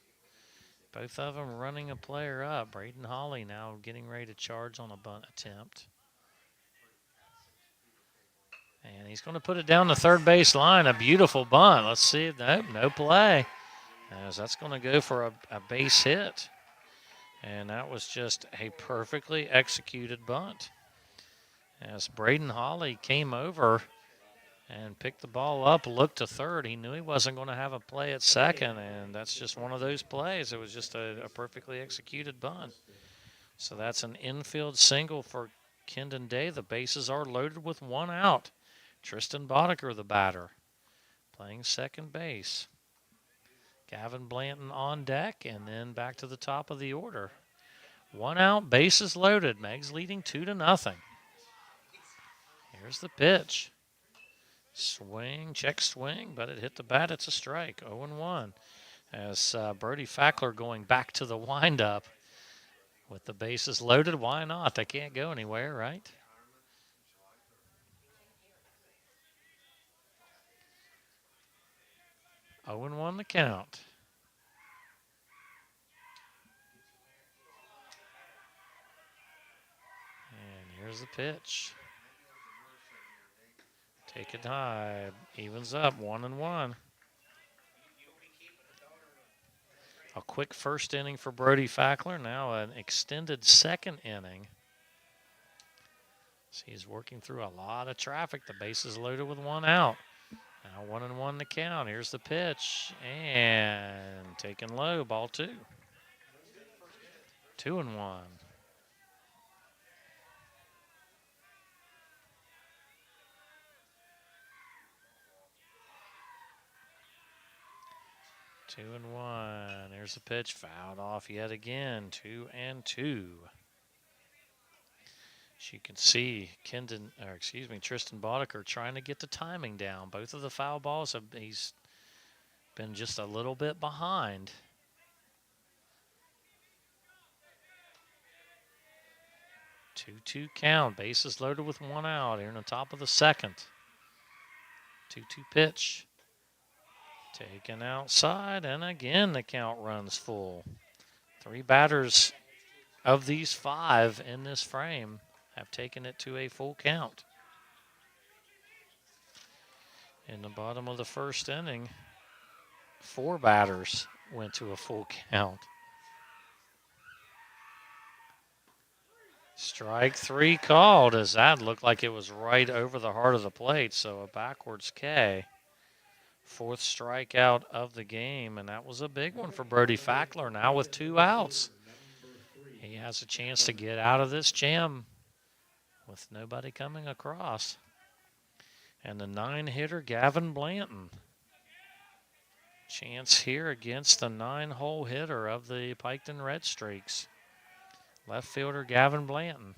Both of them running a player up. Braden Hawley now getting ready to charge on a bunt attempt. And he's going to put it down the third base line. A beautiful bunt. Let's see. Nope, no play. As that's going to go for a base hit. And that was just a perfectly executed bunt. As Braden Hawley came over and picked the ball up, looked to third. He knew he wasn't going to have a play at second, and that's just one of those plays. It was just a perfectly executed bunt. So that's an infield single for Kendon Day. The bases are loaded with one out. Tristan Boddicker, the batter, playing second base. Gavin Blanton on deck, and then back to the top of the order. One out, bases loaded. Meigs leading 2-0. Here's the pitch. Swing, check swing, but it hit the bat. It's a strike, 0-1. As Brody Fackler going back to the windup. With the bases loaded, why not? They can't go anywhere, right? Oh, 0-1 the count. And here's the pitch. Take it high, evens up, 1-1. A quick first inning for Brody Fackler. Now an extended second inning. So he's working through a lot of traffic. The bases loaded with one out. Now 1-1 the count. Here's the pitch. And taken low, ball 2. 2-1. 2-1. There's the pitch, fouled off yet again. 2-2. As you can see, Tristan Boddicker trying to get the timing down. Both of the foul balls, he's been just a little bit behind. 2-2 count. Bases loaded with one out here in the top of the second. 2-2 pitch. Taken outside, and again the count runs full. 3 batters of these 5 in this frame have taken it to a full count. In the bottom of the first inning, 4 batters went to a full count. Strike 3 called, as that looked like it was right over the heart of the plate, so a backwards K. 4th strikeout of the game, and that was a big one for Brody Fackler. Now with 2 outs, he has a chance to get out of this jam with nobody coming across. And the 9-hitter, Gavin Blanton. Chance here against the 9-hole hitter of the Piketon Red Streaks. Left fielder, Gavin Blanton.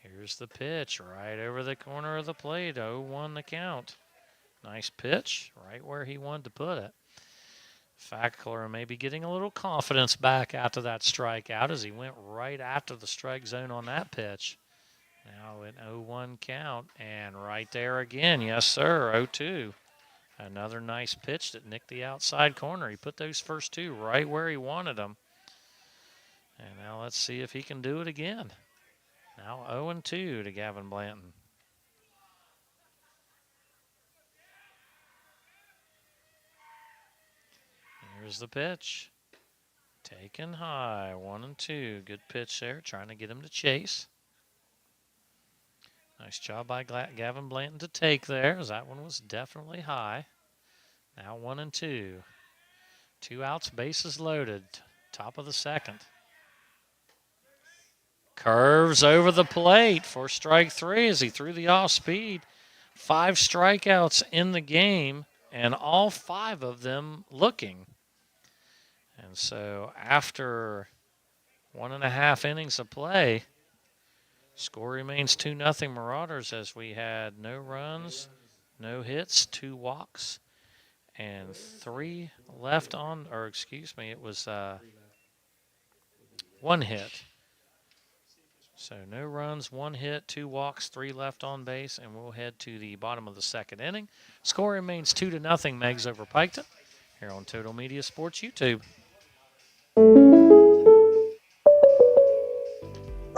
Here's the pitch, right over the corner of the plate, 0-1 the count. Nice pitch, right where he wanted to put it. Fackler may be getting a little confidence back after that strikeout as he went right after the strike zone on that pitch. Now an 0-1 count, and right there again, yes sir, 0-2. Another nice pitch that nicked the outside corner. He put those first 2 right where he wanted them. And now let's see if he can do it again. Now 0-2 to Gavin Blanton. Here's the pitch. Taken high, 1-2. Good pitch there, trying to get him to chase. Nice job by Gavin Blanton to take there, as that one was definitely high. Now 1-2. 2 outs, bases loaded. Top of the second. Curves over the plate for strike 3 as he threw the off speed. 5 strikeouts in the game, and all 5 of them looking. And so after 1.5 innings of play, score remains 2-0 Marauders, as we had no runs, no hits, 2 walks, and 3 left on, it was 1 hit. So no runs, 1 hit, 2 walks, 3 left on base, and we'll head to the bottom of the second inning. Score remains 2-0 Meigs over Piketon here on Total Media Sports YouTube.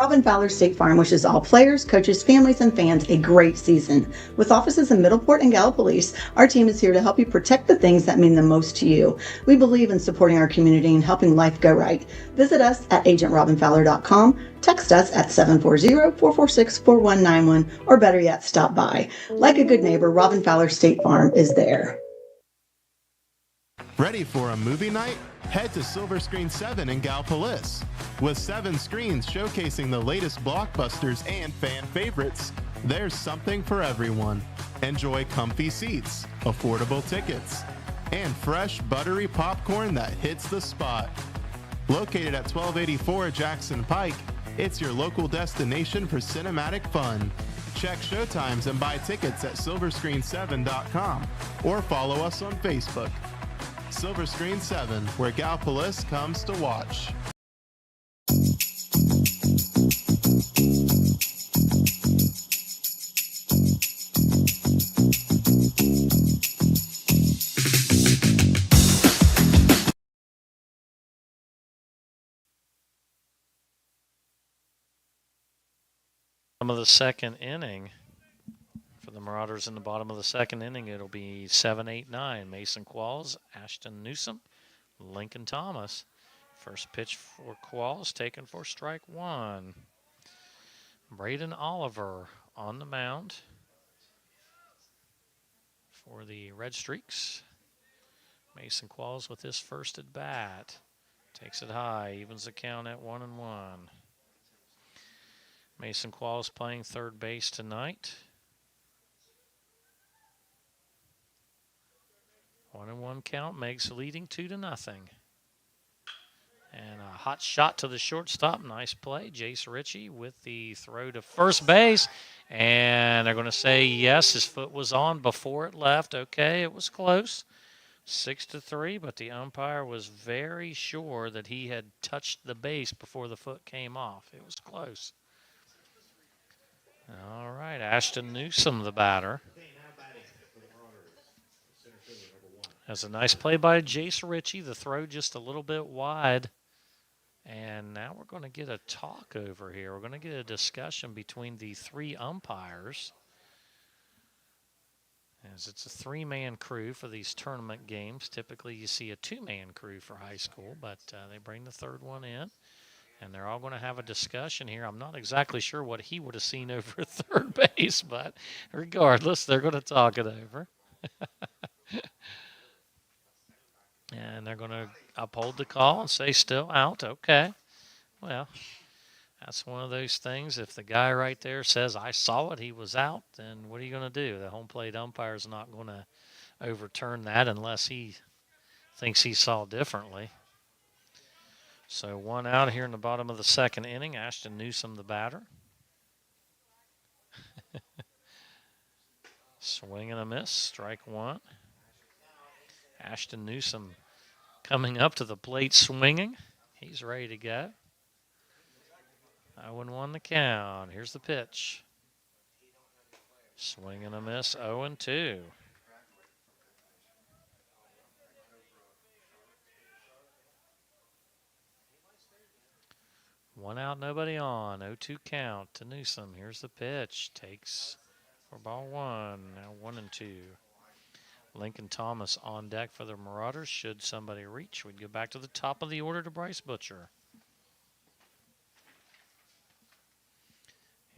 Robin Fowler State Farm wishes all players, coaches, families, and fans a great season. With offices in Middleport and Gallipolis, our team is here to help you protect the things that mean the most to you. We believe in supporting our community and helping life go right. Visit us at agentrobinfowler.com, text us at 740-446-4191, or better yet, stop by. Like a good neighbor, Robin Fowler State Farm is there. Ready for a movie night? Head to Silver Screen 7 in Gallipolis. With 7 screens showcasing the latest blockbusters and fan favorites, there's something for everyone. Enjoy comfy seats, affordable tickets, and fresh, buttery popcorn that hits the spot. Located at 1284 Jackson Pike, it's your local destination for cinematic fun. Check showtimes and buy tickets at silverscreen7.com or follow us on Facebook. Silver Screen 7, where Gallipolis comes to watch. Of the second inning. For the Marauders in the bottom of the second inning, it'll be 7-8-9. Mason Qualls, Ashton Newsom, Lincoln Thomas. First pitch for Qualls taken for strike one. Braden Oliver on the mound for the Red Streaks. Mason Qualls with his first at bat. Takes it high, evens the count at 1-1. Mason Qualls playing third base tonight. 1-1 count. Meigs leading 2-0. And a hot shot to the shortstop. Nice play. Jace Ritchie with the throw to first base. And they're going to say yes, his foot was on before it left. Okay, it was close. 6-3, but the umpire was very sure that he had touched the base before the foot came off. It was close. All right, Ashton Newsom, the batter. That's a nice play by Jace Ritchie. The throw just a little bit wide. And now we're going to get a talk over here. We're going to get a discussion between the three umpires. As it's a three-man crew for these tournament games. Typically you see a two-man crew for high school, but they bring the third one in. And they're all going to have a discussion here. I'm not exactly sure what he would have seen over at third base, but regardless, they're going to talk it over. And they're going to uphold the call and say still out. Okay. Well, that's one of those things. If the guy right there says, I saw it, he was out, then what are you going to do? The home plate umpire is not going to overturn that unless he thinks he saw differently. So one out here in the bottom of the second inning. Ashton Newsom, the batter. Swing and a miss. Strike one. Ashton Newsom coming up to the plate swinging. He's ready to go. 0-1 the count. Here's the pitch. Swing and a miss. 0-2. One out, nobody on. 0-2 count to Newsom. Here's the pitch. Takes for ball one. Now 1-2. Lincoln Thomas on deck for the Marauders. Should somebody reach, we'd go back to the top of the order to Bryce Butcher.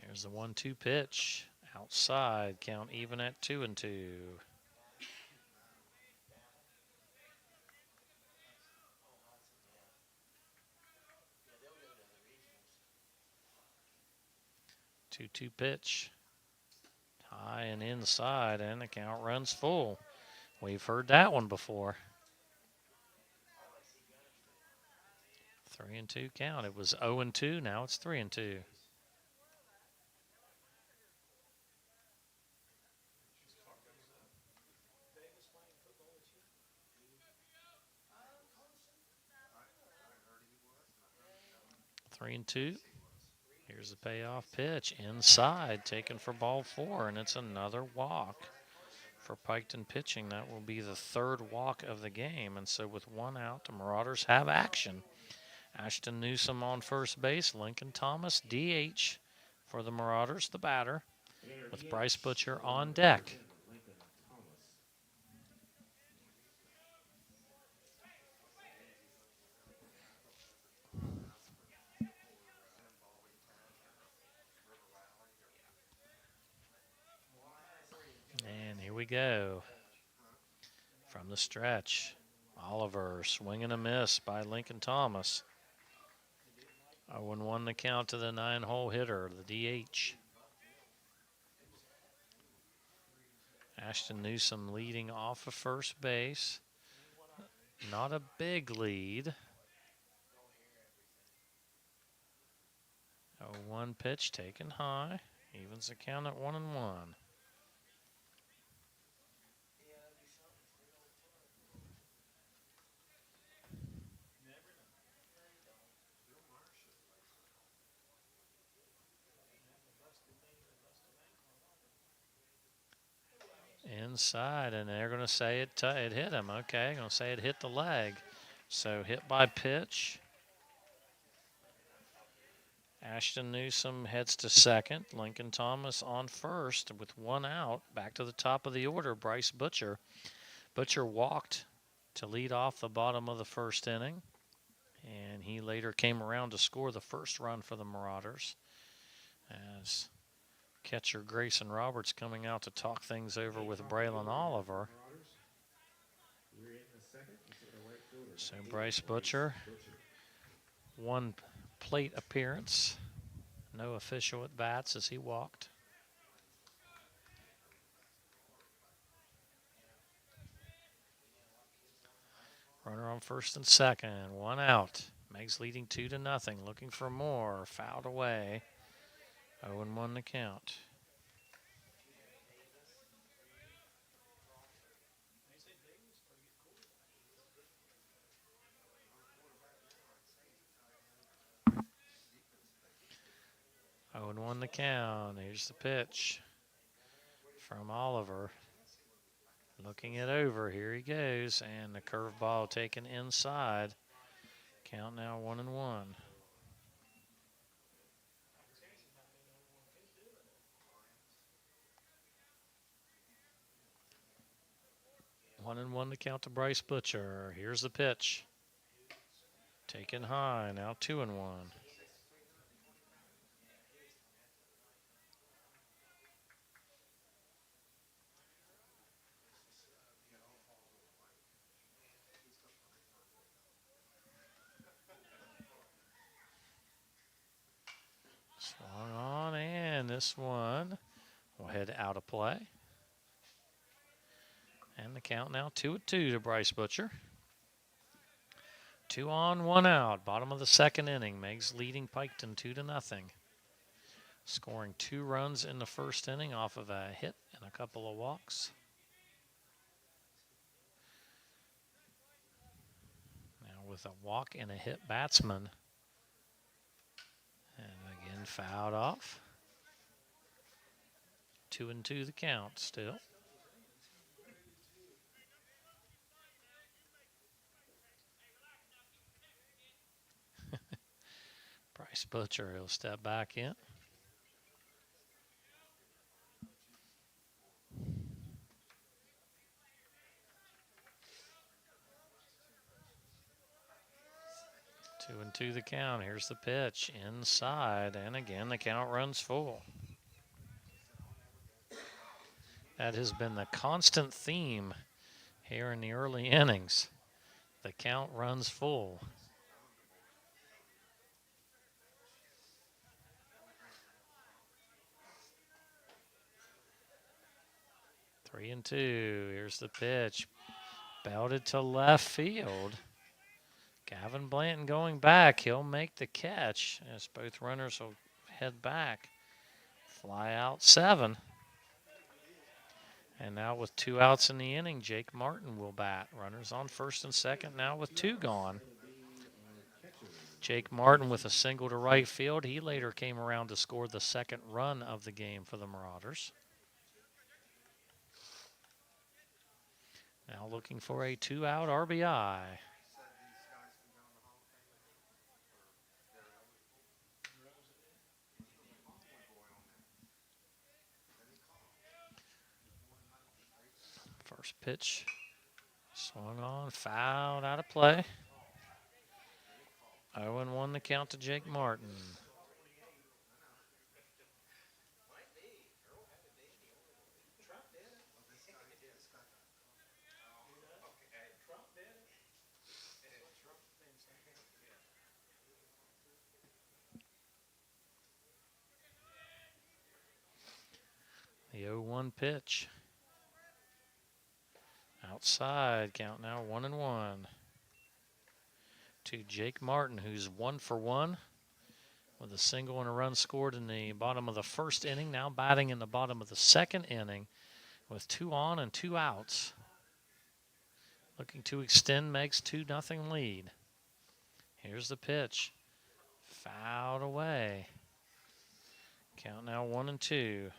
Here's the 1-2 pitch. Outside. Count even at 2-2. Two-two pitch. High and inside, and the count runs full. We've heard that one before. 3-2 count. It was 0-2. Now it's 3-2. Three and two. Here's the payoff pitch. Inside, taken for ball four, and it's another walk for Piketon pitching. That will be the third walk of the game. And so with one out, the Marauders have action Ashton Newsom on first base. Lincoln Thomas, DH for the Marauders, the batter, with Bryce Butcher on deck. And here we go. From the stretch, Oliver swing and a miss by Lincoln Thomas. 0-1 the count to the 9-hole hitter, the DH. Ashton Newsom leading off of first base. Not a big lead. 0-1 pitch taken high. Evens the count at 1-1. Inside, and they're going to say it hit him. Okay, going to say it hit the leg. So hit by pitch. Ashton Newsom heads to second. Lincoln Thomas on first with one out. Back to the top of the order, Bryce Butcher. Butcher walked to lead off the bottom of the first inning, and he later came around to score the first run for the Marauders. As catcher Grayson Roberts coming out to talk things over with Braylon Oliver. So Bryce Butcher, one plate appearance, no official at bats as he walked. Runner on first and second, one out. Meigs leading 2-0, looking for more, fouled away. 0-1 the count. Oh, and 1 the count. Here's the pitch from Oliver. Looking it over. Here he goes. And the curveball taken inside. Count now 1-1. 1-1 to count to Bryce Butcher. Here's the pitch. Taken high. Now 2-1. Swung on, and this one will head out of play. And the count now 2-2 to Bryce Butcher. 2 on, 1 out. Bottom of the second inning. Meigs leading Piketon 2-0. Scoring 2 runs in the first inning off of a hit and a couple of walks. Now with a walk and a hit batsman. And again fouled off. 2-2 the count still. Bryce Butcher, he'll step back in. Two and two the count. Here's the pitch inside, and again the count runs full. That has been the constant theme here in the early innings. The count runs full. Three and two. Here's the pitch. Belted to left field. Gavin Blanton going back. He'll make the catch as both runners will head back. Fly out 7. And now with 2 outs in the inning, Jake Martin will bat. Runners on first and second now with 2 gone. Jake Martin with a single to right field. He later came around to score the second run of the game for the Marauders. Now looking for a 2-out RBI. First pitch swung on, fouled, out of play. 0-1 the count to Jake Martin. The 0-1 pitch. Outside, count now 1-1. To Jake Martin, who's 1 for 1 with a single and a run scored in the bottom of the first inning. Now batting in the bottom of the second inning with 2 on and 2 outs. Looking to extend Meigs' 2-0 lead. Here's the pitch. Fouled away. Count now 1-2.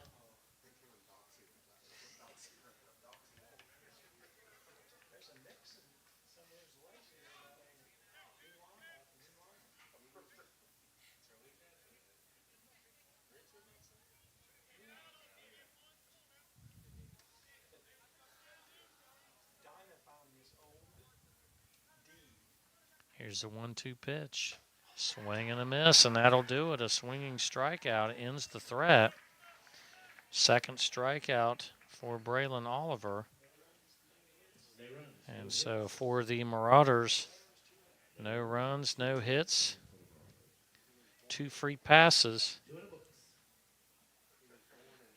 Here's the 1-2 pitch. Swing and a miss, and that'll do it. A swinging strikeout ends the threat. Second strikeout for Braylon Oliver. And so for the Marauders, no runs, no hits, 2 free passes,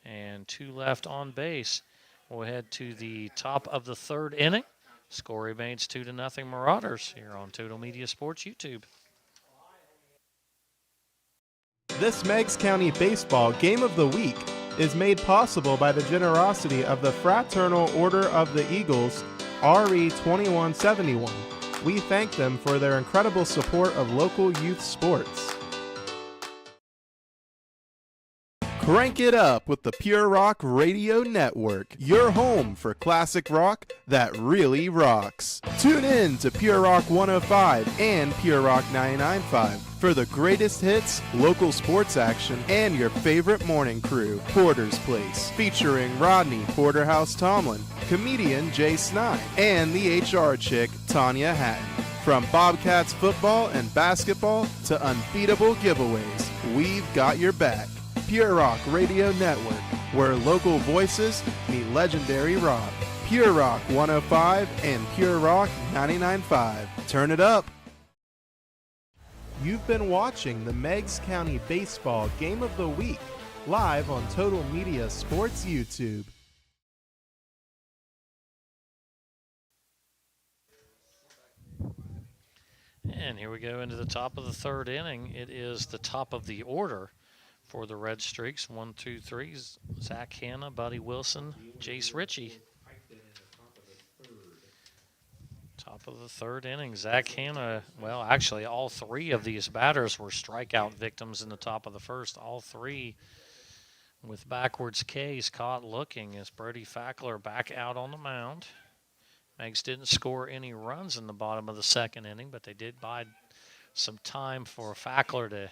and 2 left on base. We'll head to the top of the third inning. Score remains 2-0 Marauders here on Total Media Sports YouTube. This Meigs County Baseball Game of the Week is made possible by the generosity of the Fraternal Order of the Eagles, RE 2171. We thank them for their incredible support of local youth sports. Crank it up with the Pure Rock Radio Network, your home for classic rock that really rocks. Tune in to Pure Rock 105 and Pure Rock 99.5 for the greatest hits, local sports action, and your favorite morning crew, Porter's Place, featuring Rodney Porterhouse Tomlin, comedian Jay Snide, and the HR chick, Tanya Hatton. From Bobcats football and basketball to unbeatable giveaways, we've got your back. Pure Rock Radio Network, where local voices meet legendary rock. Pure Rock 105 and Pure Rock 99.5. Turn it up. You've been watching the Meigs County Baseball Game of the Week, live on Total Media Sports YouTube. And here we go into the top of the third inning. It is the top of the order for the Red Streaks. 1, 2, 3. Zach Hanna, Buddy Wilson, Jace Ritchie. Top of the third inning. Zach Hanna, well, actually, all 3 of these batters were strikeout victims in the top of the first. All 3 with backwards Ks caught looking as Brody Fackler back out on the mound. Meigs didn't score any runs in the bottom of the second inning, but they did buy some time for Fackler to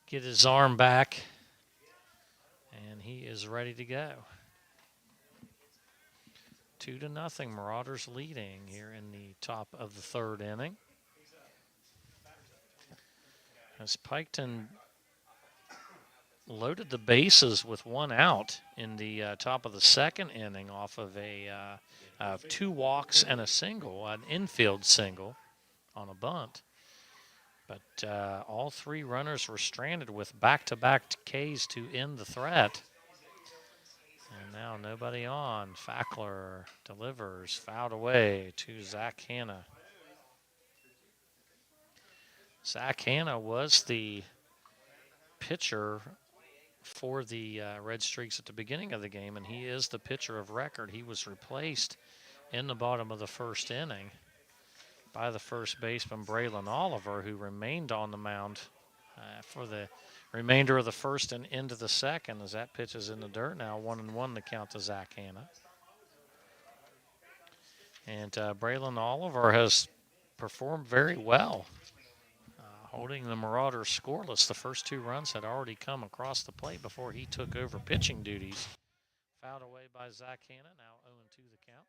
get his arm back, and he is ready to go. 2-0, Marauders leading here in the top of the third inning. As Piketon loaded the bases with 1 out in the top of the second inning off of 2 walks and a single, an infield single on a bunt. But all 3 runners were stranded with back-to-back Ks to end the threat. And now nobody on. Fackler delivers, fouled away to Zach Hanna. Zach Hanna was the pitcher for the Red Streaks at the beginning of the game, and he is the pitcher of record. He was replaced in the bottom of the first inning by the first baseman, Braylon Oliver, who remained on the mound for the remainder of the first and into the second as that pitch is in the dirt now. 1-1 the count to Zach Hanna. And Braylon Oliver has performed very well, holding the Marauders scoreless. The first 2 runs had already come across the plate before he took over pitching duties Fouled away by Zach Hanna. Now 0-2 the count.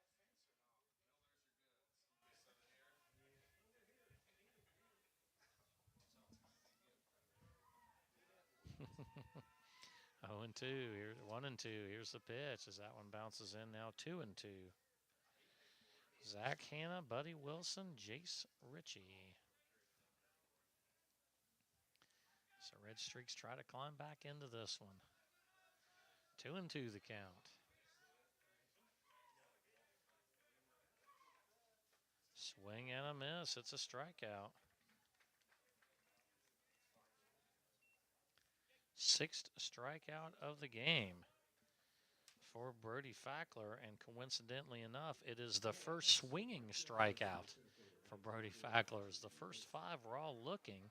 Oh and 2. Here's 1 and 2. Here's the pitch as that one bounces in. Now 2 and 2. Zach Hanna, Buddy Wilson, Jace Ritchie. So Red Streaks try to climb back into this one. 2 and 2 the count. Swing and a miss. It's a strikeout. 6th strikeout of the game for Brody Fackler, and coincidentally enough, it is the first swinging strikeout for Brody Fackler. As the first 5 were all looking,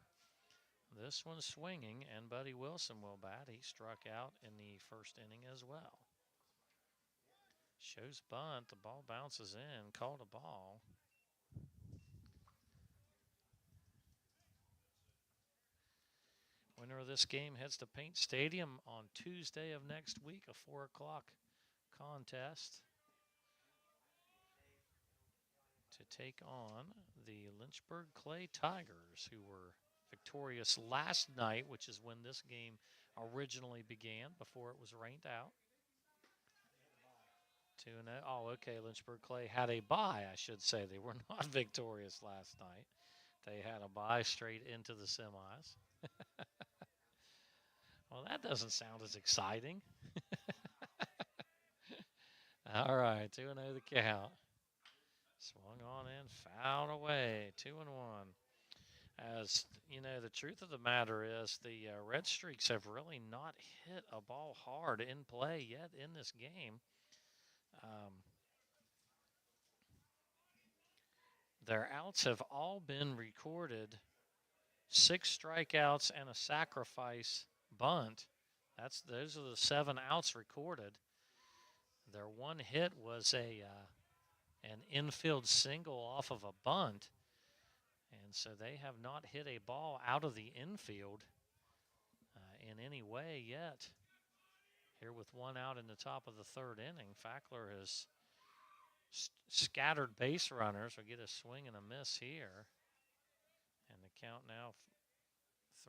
this one's swinging, and Buddy Wilson will bat. He struck out in the first inning as well. Shows bunt. The ball bounces in. Called a ball. Winner of this game heads to Paint Stadium on Tuesday of next week, a 4 o'clock contest to take on the Lynchburg Clay Tigers, who were victorious last night, which is when this game originally began, before it was rained out. 2-0. Oh, okay, Lynchburg Clay had a bye, I should say. They were not victorious last night. They had a bye straight into the semis. Well, that doesn't sound as exciting. All right, 2-0 the count. Swung on in, fouled away, 2-1. As you know, the truth of the matter is the Red Streaks have really not hit a ball hard in play yet in this game. Their outs have all been recorded. 6 strikeouts and a sacrifice bunt. Those are the 7 outs recorded. Their one hit was an infield single off of a bunt. And so they have not hit a ball out of the infield in any way yet. Here with 1 out in the top of the 3rd inning, Fackler has scattered base runners. We'll get a swing and a miss here. And the count now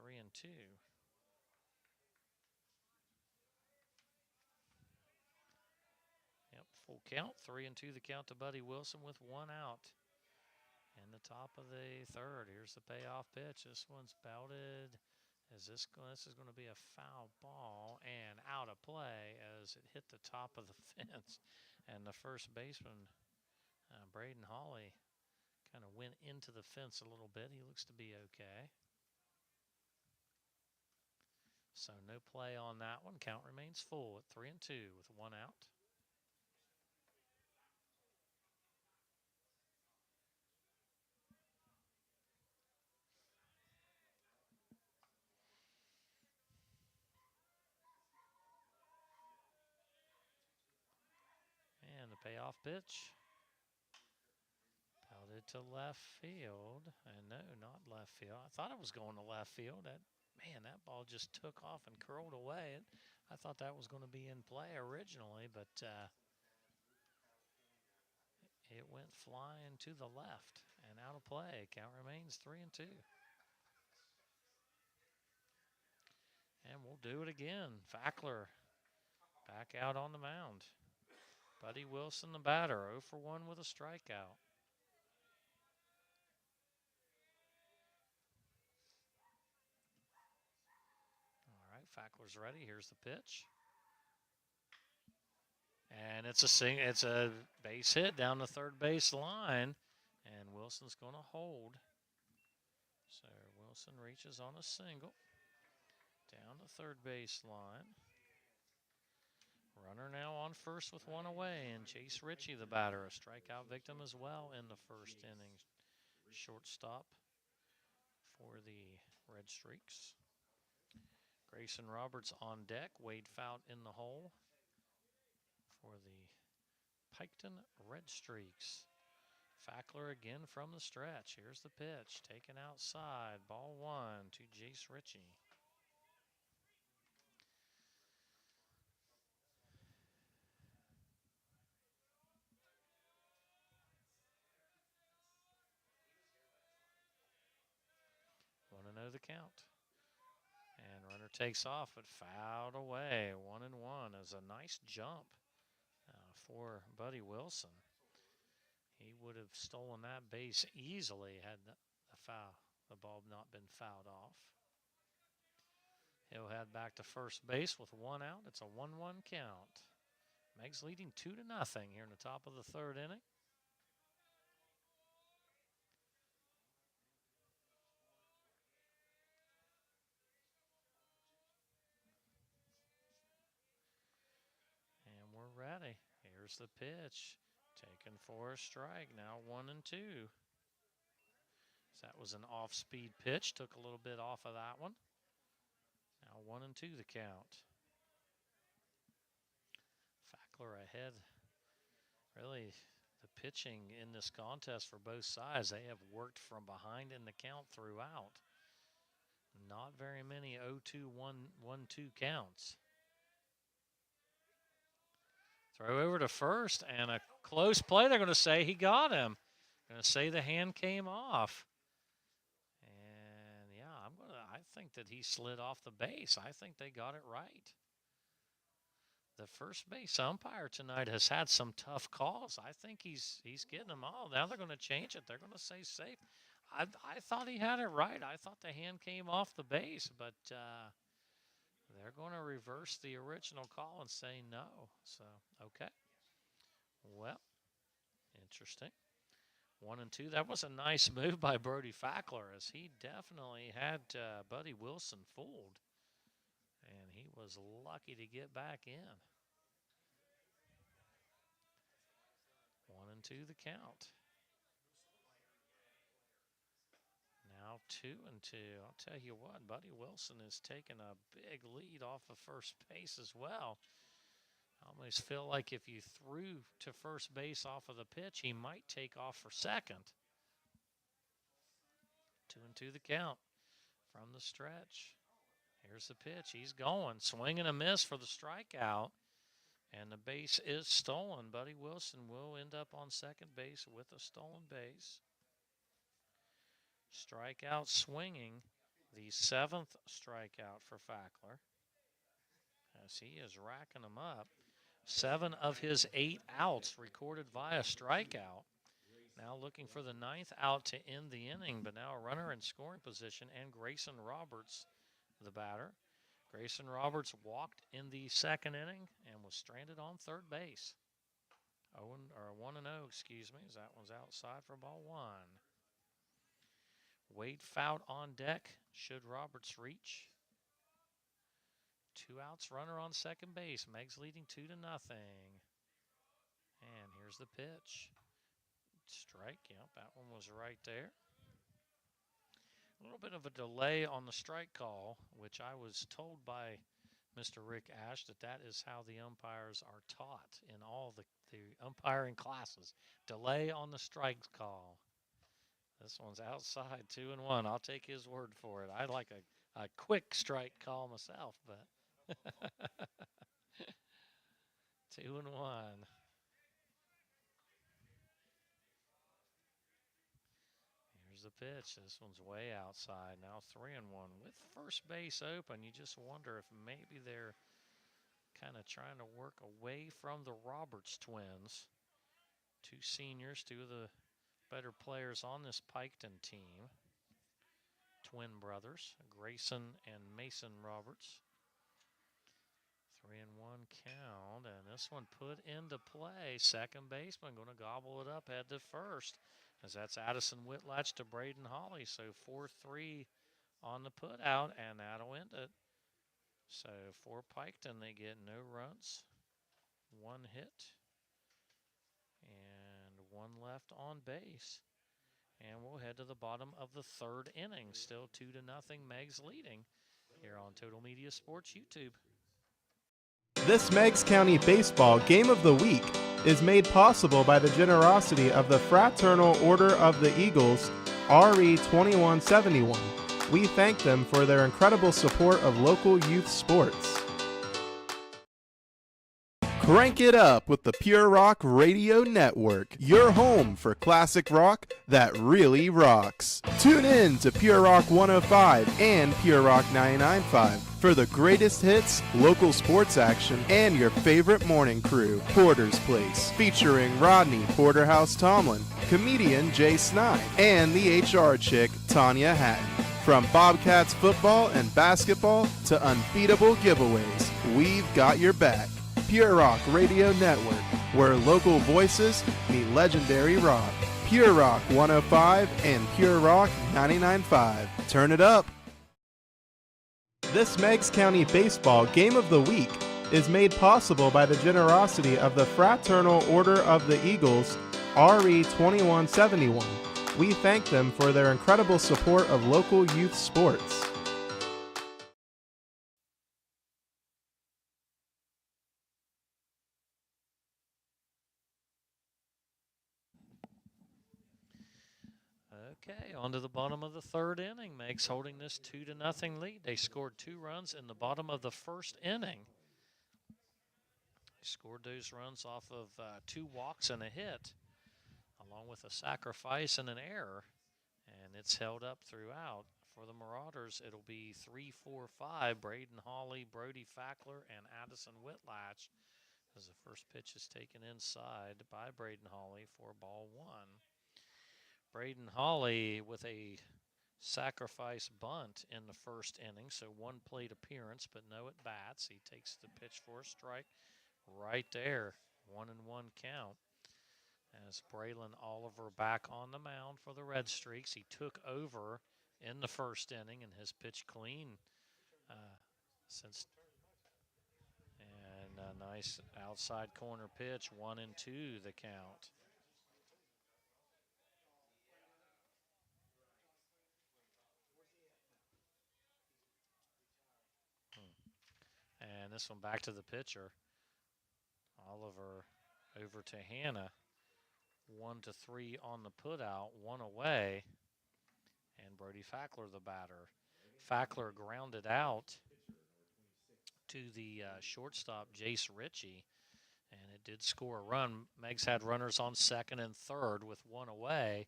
3-2. Yep, full count. 3-2 the count to Buddy Wilson with 1 out. In the top of the 3rd, here's the payoff pitch. This one's belted. This is going to be a foul ball and out of play as it hit the top of the fence. And the first baseman, Braden Hawley, kind of went into the fence a little bit. He looks to be okay. So no play on that one. Count remains full at 3-2 with 1 out. And the payoff pitch. Pelted to left field. And no, not left field. I thought it was going to left field. That ball just took off and curled away. I thought that was going to be in play originally, but it went flying to the left and out of play. Count remains 3-2. And we'll do it again. Fackler back out on the mound. Buddy Wilson, the batter, 0 for 1 with a strikeout. All right, Fackler's ready. Here's the pitch. And it's a base hit down the 3rd base line, and Wilson's going to hold. So Wilson reaches on a single down the 3rd base line. Runner now on first with 1 away, and Chase Ritchie, the batter, a strikeout victim as well in the 1st inning. Shortstop for the Red Streaks. Grayson Roberts on deck. Wade Fout in the hole for the Piketon Red Streaks. Fackler again from the stretch. Here's the pitch. Taken outside. Ball 1 to Jace 1-0 the count. And runner takes off, but fouled away. 1-1 is a nice jump for Buddy Wilson. He would have stolen that base easily had the ball not been fouled off. He'll head back to first base with 1 out. It's a 1-1 count. Meigs leading 2-0 here in the top of the third inning. And we're ready. Here's the pitch. Taken for a strike. Now 1-2. So that was an off-speed pitch. Took a little bit off of that one. Now 1-2 the count. Fackler ahead. Really, the pitching in this contest for both sides, they have worked from behind in the count throughout. Not very many 0-2, 1-2 counts. Throw over to first, and a close play. They're going to say he got him. Going to say the hand came off. And yeah, I think that he slid off the base. I think they got it right. The first base umpire tonight has had some tough calls. I think he's getting them all. Now they're going to change it. They're going to say safe. I thought he had it right. I thought the hand came off the base, but they're going to reverse the original call and say no. So, okay. Well, interesting. 1-2. That was a nice move by Brody Fackler, as he definitely had Buddy Wilson fooled. And he was lucky to get back in. 1-2 the count. Now 2-2. I'll tell you what, Buddy Wilson is taking a big lead off of first base as well. I almost feel like if you threw to first base off of the pitch, he might take off for second. 2-2 the count from the stretch. Here's the pitch. He's going. Swing and a miss for the strikeout. And the base is stolen. Buddy Wilson will end up on second base with a stolen base. Strikeout swinging. The 7th strikeout for Fackler, as he is racking them up. 7 of his 8 outs recorded via strikeout. Now looking for the 9th out to end the inning, but now a runner in scoring position, and Grayson Roberts, the batter. Grayson Roberts walked in the second inning and was stranded on third base. 1-0, excuse me, as that one's outside for ball 1. Wade Fout on deck, should Roberts reach. 2 outs, runner on second base. Meigs leading 2-0. And here's the pitch. Strike, yep, that one was right there. A little bit of a delay on the strike call, which I was told by Mr. Rick Ash that is how the umpires are taught in all the umpiring classes. Delay on the strike call. This one's outside, 2-1. I'll take his word for it. I like a quick strike call myself, but 2-1. Here's the pitch. This one's way outside. Now 3-1. With first base open, you just wonder if maybe they're kind of trying to work away from the Roberts twins. 2 seniors, 2 of the better players on this Piketon team. Twin brothers, Grayson and Mason Roberts. 3-1 count, and this one put into play. Second baseman going to gobble it up, head to first, as that's Addison Whitlatch to Braden Hawley. So 4-3 on the put out, and that'll end it. So for Piketon, they get no runs, 1 hit, and 1 left on base. And we'll head to the bottom of the third inning. Still 2-0, Meigs leading here on Total Media Sports YouTube. This Meigs County Baseball Game of the Week is made possible by the generosity of the Fraternal Order of the Eagles, RE 2171. We thank them for their incredible support of local youth sports. Crank it up with the Pure Rock Radio Network, your home for classic rock that really rocks. Tune in to Pure Rock 105 and Pure Rock 99.5 for the greatest hits, local sports action, and your favorite morning crew, Porter's Place, featuring Rodney Porterhouse Tomlin, comedian Jay Snide, and the HR chick, Tanya Hatton. From Bobcats football and basketball to unbeatable giveaways, we've got your back. Pure Rock Radio Network, where local voices meet legendary rock. Pure Rock 105 and Pure Rock 99.5. Turn it up. This Meigs County Baseball Game of the Week is made possible by the generosity of the Fraternal Order of the Eagles, RE 2171. We thank them for their incredible support of local youth sports. Okay, on to the bottom of the third inning. Meigs holding this 2-0 lead. They scored 2 runs in the bottom of the first inning. They scored those runs off of 2 walks and a hit, along with a sacrifice and an error, and it's held up throughout. For the Marauders, it'll be 3-4-5. Braden Hawley, Brody Fackler, and Addison Whitlatch, as the first pitch is taken inside by Braden Hawley for ball 1. Braden Hawley with a sacrifice bunt in the first inning, so 1 plate appearance but no at bats. He takes the pitch for a strike right there, 1-1 count. As Braylon Oliver back on the mound for the Red Streaks. He took over in the first inning and has pitched clean since. And a nice outside corner pitch, 1-2 the count. And this one back to the pitcher. Oliver over to Hannah. 1-3 on the putout, 1 away. And Brody Fackler, the batter. Fackler grounded out to the shortstop, Jace Ritchie, and it did score a run. Meigs had runners on second and third with 1 away,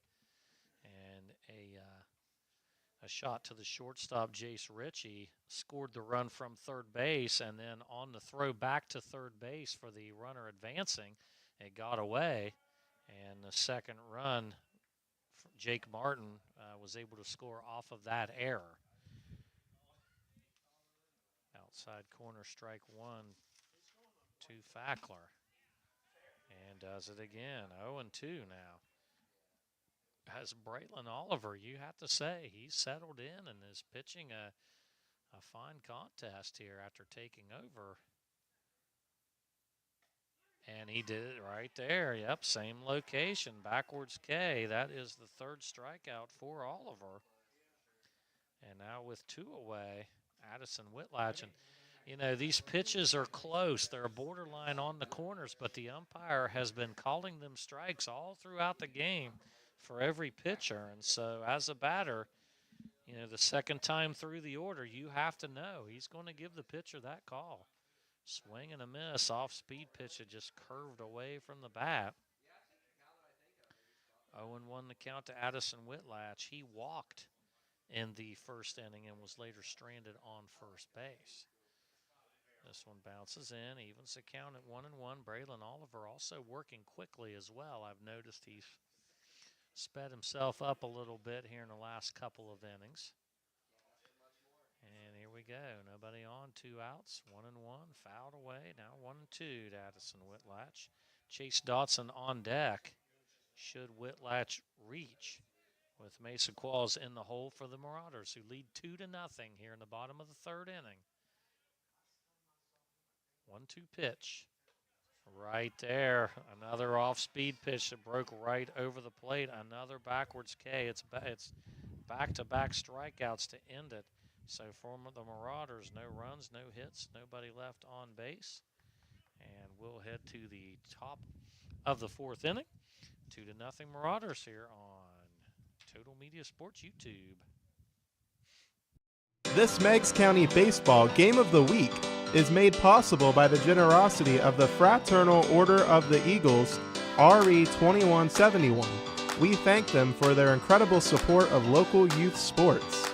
and a shot to the shortstop, Jace Ritchie, scored the run from third base, and then on the throw back to third base for the runner advancing, it got away, and the second run, Jake Martin was able to score off of that error. Outside corner, strike 1 to Fackler. And does it again, 0-2 now. As Braylon Oliver, you have to say, he's settled in and is pitching a fine contest here after taking over. And he did it right there. Yep, same location, backwards K. That is the third strikeout for Oliver. And now with 2 away, Addison Whitlatch. And, you know, these pitches are close. They're borderline on the corners, but the umpire has been calling them strikes all throughout the game for every pitcher. And so as a batter, you know, the second time through the order, you have to know he's going to give the pitcher that call. Swing and a miss, off-speed pitch that just curved away from the bat. 0-1 the count to Addison Whitlatch. He walked in the first inning and was later stranded on first base. This one bounces in, evens the count at 1-1. Braylon Oliver also working quickly as well. I've noticed he's sped himself up a little bit here in the last couple of innings. And here we go. Nobody on, 2 outs, 1-1, fouled away. Now 1-2 to Addison Whitlatch. Chase Dotson on deck. Should Whitlatch reach, with Mesa Qualls in the hole for the Marauders, who lead 2-0 here in the bottom of the third inning. 1-2 pitch. Right there. Another off-speed pitch that broke right over the plate. Another backwards K. It's back-to-back strikeouts to end it. So for the Marauders, no runs, no hits, nobody left on base. And we'll head to the top of the fourth inning. 2-0 Marauders here on Total Media Sports YouTube. This Meigs County Baseball Game of the Week is made possible by the generosity of the Fraternal Order of the Eagles, RE 2171. We thank them for their incredible support of local youth sports.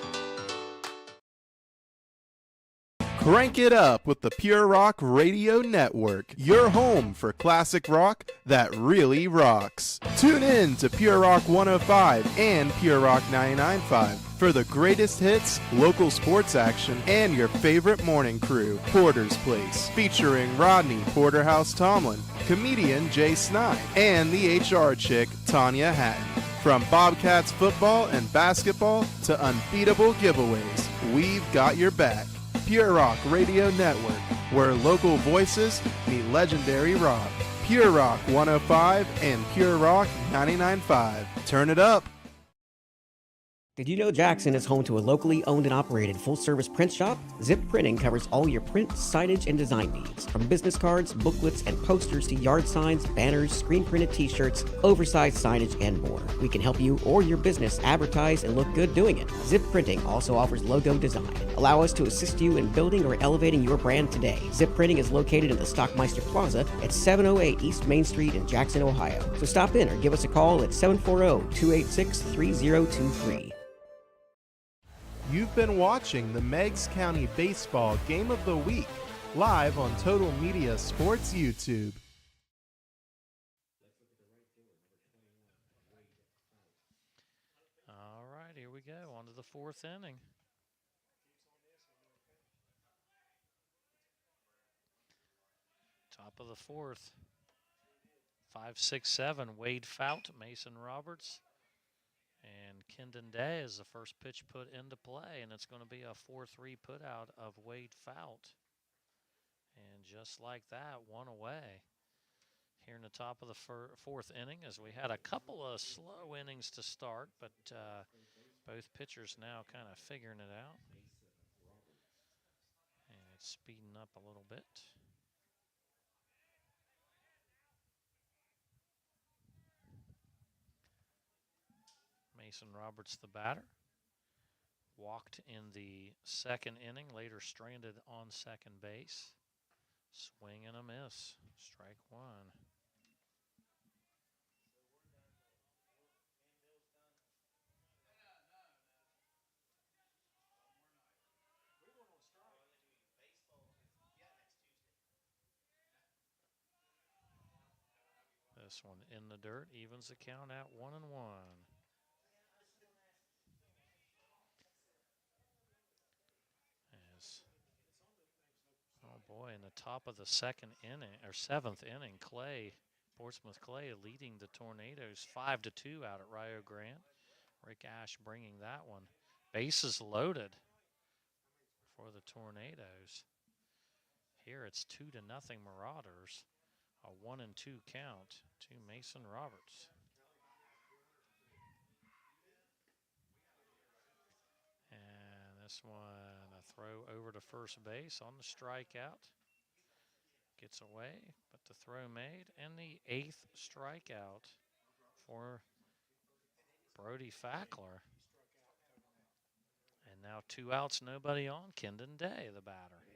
Crank it up with the Pure Rock Radio Network, your home for classic rock that really rocks. Tune in to Pure Rock 105 and Pure Rock 99.5 for the greatest hits, local sports action, and your favorite morning crew, Porter's Place, featuring Rodney Porterhouse Tomlin, comedian Jay Snide, and the HR chick, Tanya Hatton. From Bobcats football and basketball to unbeatable giveaways, we've got your back. Pure Rock Radio Network, where local voices meet legendary rock. Pure Rock 105 and Pure Rock 99.5. Turn it up. Did you know Jackson is home to a locally owned and operated full-service print shop? Zip Printing covers all your print, signage, and design needs. From business cards, booklets, and posters to yard signs, banners, screen-printed t-shirts, oversized signage, and more. We can help you or your business advertise and look good doing it. Zip Printing also offers logo design. Allow us to assist you in building or elevating your brand today. Zip Printing is located in the Stockmeister Plaza at 708 East Main Street in Jackson, Ohio. So stop in or give us a call at 740-286-3023. You've been watching the Meigs County Baseball Game of the Week, live on Total Media Sports YouTube. All right, here we go. On to the fourth inning. Top of the fourth. 5-6-7. Wade Fout, Mason Roberts, and Kendon Day is the first pitch put into play, and it's going to be a 4-3 put out of Wade Fout. And just like that, one away here in the top of the fourth inning, as we had a couple of slow innings to start, but both pitchers now kind of figuring it out. And it's speeding up a little bit. Mason Roberts, the batter, walked in the second inning, later stranded on second base. Swing and a miss. Strike one. This one in the dirt, evens the count at 1-1. As, oh boy, in the top of the second inning, or seventh inning, Portsmouth Clay leading the Tornadoes 5-2 out at Rio Grande. Rick Ash bringing that one. Bases loaded for the Tornadoes. Here it's 2-0 Marauders. A 1-2 count to Mason Roberts. And this one, a throw over to first base on the strikeout. Gets away, but the throw made. And the 8th strikeout for Brody Fackler. And now 2 outs, nobody on. Kendon Day, the batter.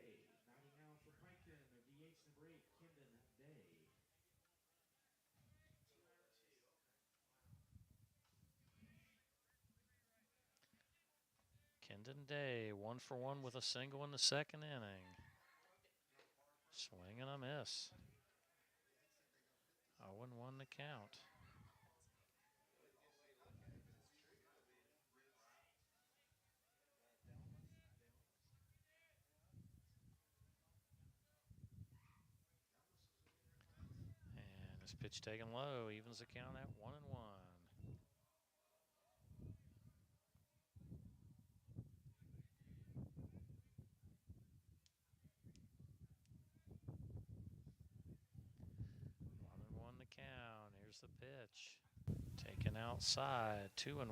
Kendon Day, 1 for 1 with a single in the second inning. Swing and a miss. 0-1 the count. And this pitch taken low, evens the count at 1-1. The count. Here's the pitch. Taken outside. 2-1.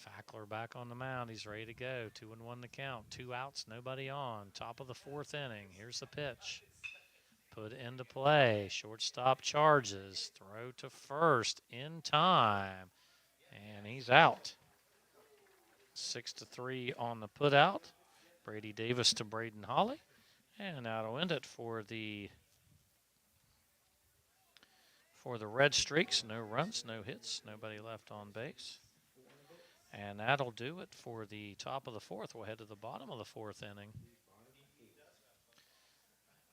Fackler back on the mound. He's ready to go. 2-1 the count. 2 outs, nobody on. Top of the fourth inning. Here's the pitch. put into play. Shortstop charges. Throw to first in time. And he's out. 6-3 on the put out. Brady Davis to Braden Holly. And that'll end it for the Red Streaks. No runs, no hits, nobody left on base. And that'll do it for the top of the fourth. We'll head to the bottom of the fourth inning.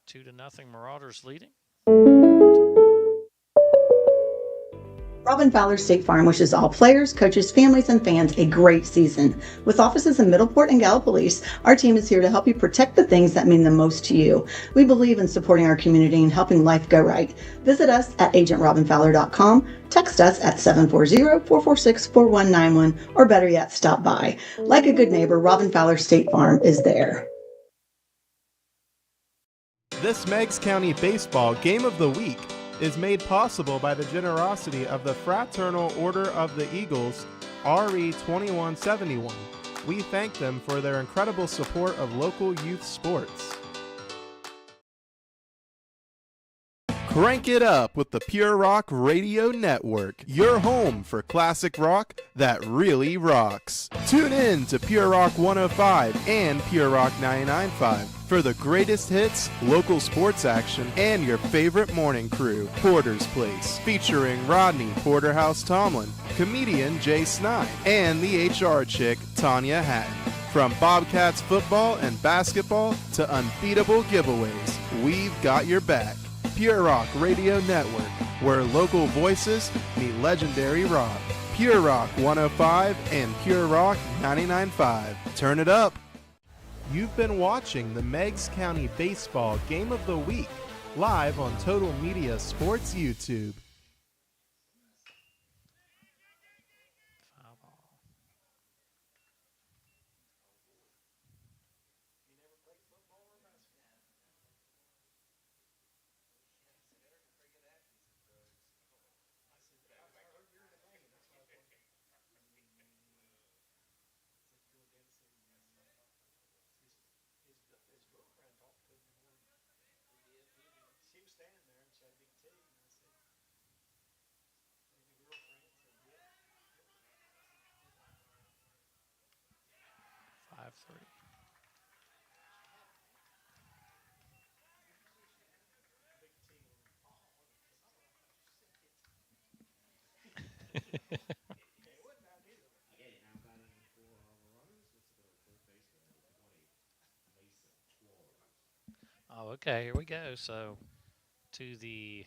2-0 Marauders leading. Robin Fowler State Farm wishes all players, coaches, families, and fans a great season. With offices in Middleport and Gallipolis, our team is here to help you protect the things that mean the most to you. We believe in supporting our community and helping life go right. Visit us at agentrobinfowler.com, text us at 740-446-4191, or better yet, stop by. Like a good neighbor, Robin Fowler State Farm is there. This Meigs County Baseball Game of the Week is made possible by the generosity of the Fraternal Order of the Eagles, RE 2171. We thank them for their incredible support of local youth sports. Crank it up with the Pure Rock Radio Network, your home for classic rock that really rocks. Tune in to Pure Rock 105 and Pure Rock 99.5 for the greatest hits, local sports action, and your favorite morning crew, Porter's Place, featuring Rodney Porterhouse Tomlin, comedian Jay Snide, and the HR chick, Tanya Hatton. From Bobcats football and basketball to unbeatable giveaways, we've got your back. Pure Rock Radio Network, where local voices meet legendary rock. Pure Rock 105 and Pure Rock 99.5. Turn it up. You've been watching the Meigs County Baseball Game of the Week, live on Total Media Sports YouTube. Oh, okay, here we go. So to the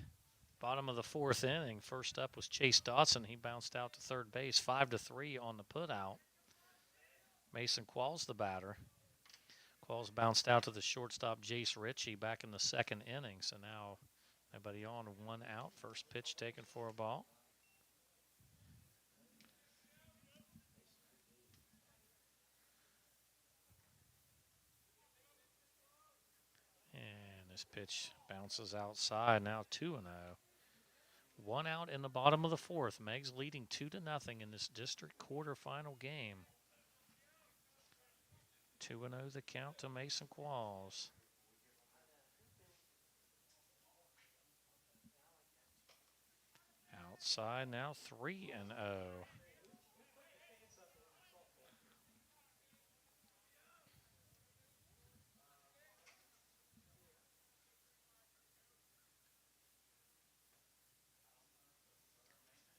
bottom of the fourth inning. First up was Chase Dotson. He bounced out to third base, 5-3 on the putout. Mason Qualls the batter. Qualls bounced out to the shortstop, Jace Ritchie, back in the second inning. So now nobody on, 1 out. First pitch taken for a ball. And this pitch bounces outside. Now 2-0. 1 out in the bottom of the fourth. Meigs leading 2-0 in this district quarterfinal game. 2-0 the count to Mason Qualls. Outside now 3-0.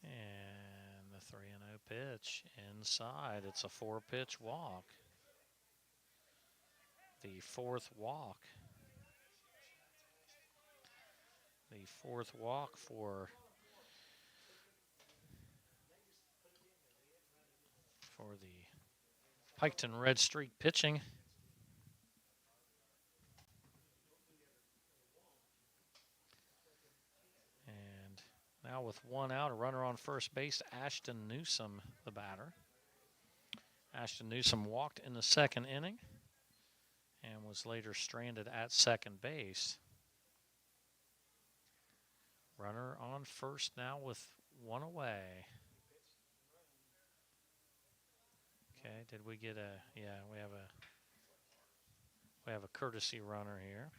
And the 3-0 pitch inside. It's a 4-pitch walk. The fourth walk. The fourth walk for the Piketon Red Streak pitching. And now with 1 out, a runner on first base, Ashton Newsom, the batter. Ashton Newsom walked in the second inning and was later stranded at second base. Runner on first now with 1 away. Okay, did we get a, yeah, we have a courtesy runner here.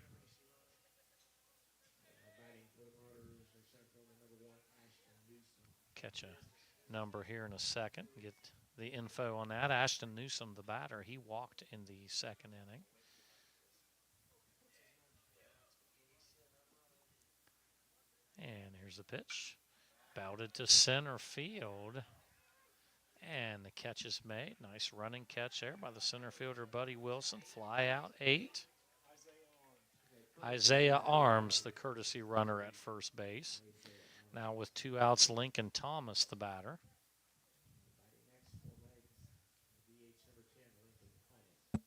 catch a number here in a second. Get the info on that. Ashton Newsom, the batter, he walked in the second inning. And here's the pitch. Bouted to center field. And the catch is made. Nice running catch there by the center fielder, Buddy Wilson. Fly out 8. Isaiah Arms, the courtesy runner at first base. Now with 2 outs, Lincoln Thomas, the batter.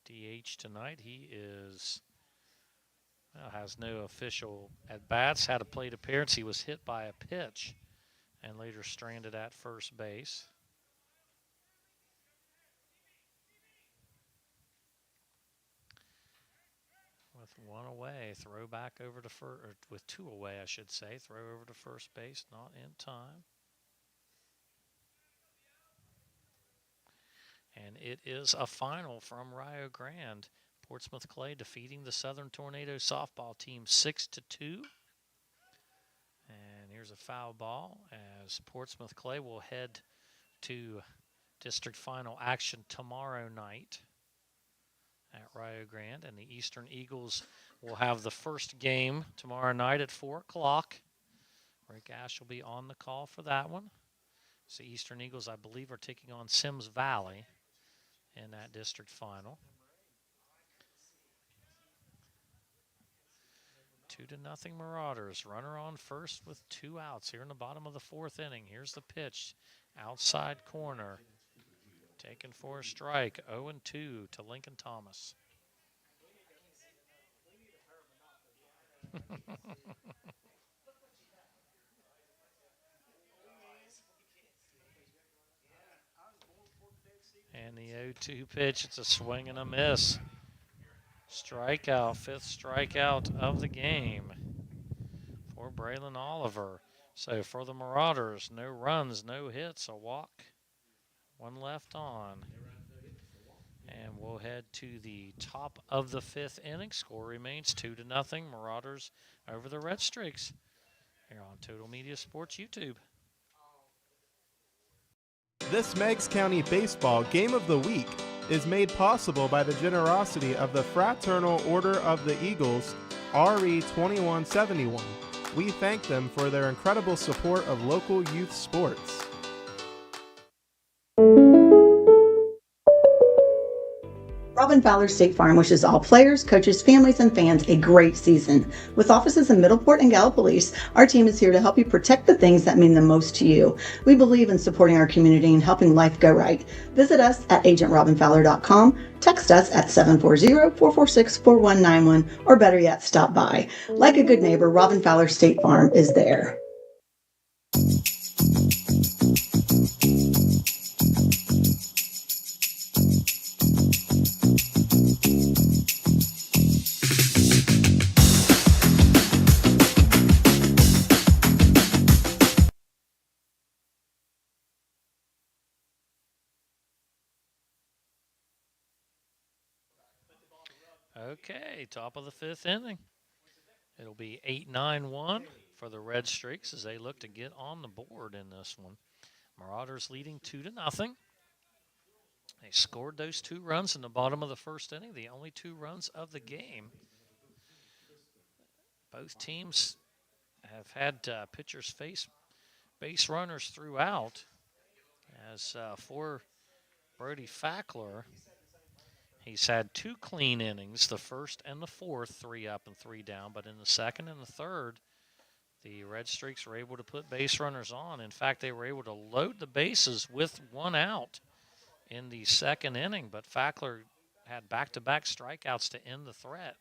DH tonight, he has no official at-bats, had a plate appearance. He was hit by a pitch and later stranded at first base. With 1 away, throw back over to first, or with 2 away, I should say. Throw over to first base, not in time. And it is a final from Rio Grande. Portsmouth Clay defeating the Southern Tornado softball team 6-2. And here's a foul ball as Portsmouth Clay will head to district final action tomorrow night at Rio Grande. And the Eastern Eagles will have the first game tomorrow night at 4 o'clock. Rick Ash will be on the call for that one. So Eastern Eagles, I believe, are taking on Sims Valley in that district final. 2-0 Marauders. Runner on first with 2 outs here in the bottom of the 4th inning. Here's the pitch. Outside corner. Taken for a strike. 0-2 to Lincoln Thomas. And the 0-2 pitch, it's a swing and a miss. Strikeout, 5th strikeout of the game for Braylon Oliver. So for the Marauders, no runs, no hits, a walk, 1 left on. And we'll head to the top of the 5th inning. Score remains 2-0 Marauders over the Red Streaks here on Total Media Sports YouTube. This Meigs County Baseball Game of the Week is made possible by the generosity of the Fraternal Order of the Eagles, RE 2171. We thank them for their incredible support of local youth sports. Robin Fowler State Farm wishes all players, coaches, families, and fans a great season. With offices in Middleport and Gallipolis, our team is here to help you protect the things that mean the most to you. We believe in supporting our community and helping life go right. Visit us at agentrobinfowler.com, text us at 740-446-4191, or better yet, stop by. Like a good neighbor, Robin Fowler State Farm is there. Okay, top of the 5th inning. It'll be 8-9-1 for the Red Streaks as they look to get on the board in this one. Marauders leading 2-0. They scored those 2 runs in the bottom of the 1st inning, the only 2 runs of the game. Both teams have had pitchers face base runners throughout. As for Brody Fackler, he's had 2 clean innings, the 1st and the 4th, 3 up and 3 down. But in the 2nd and the 3rd, the Red Streaks were able to put base runners on. In fact, they were able to load the bases with 1 out in the 2nd inning. But Fackler had back-to-back strikeouts to end the threat.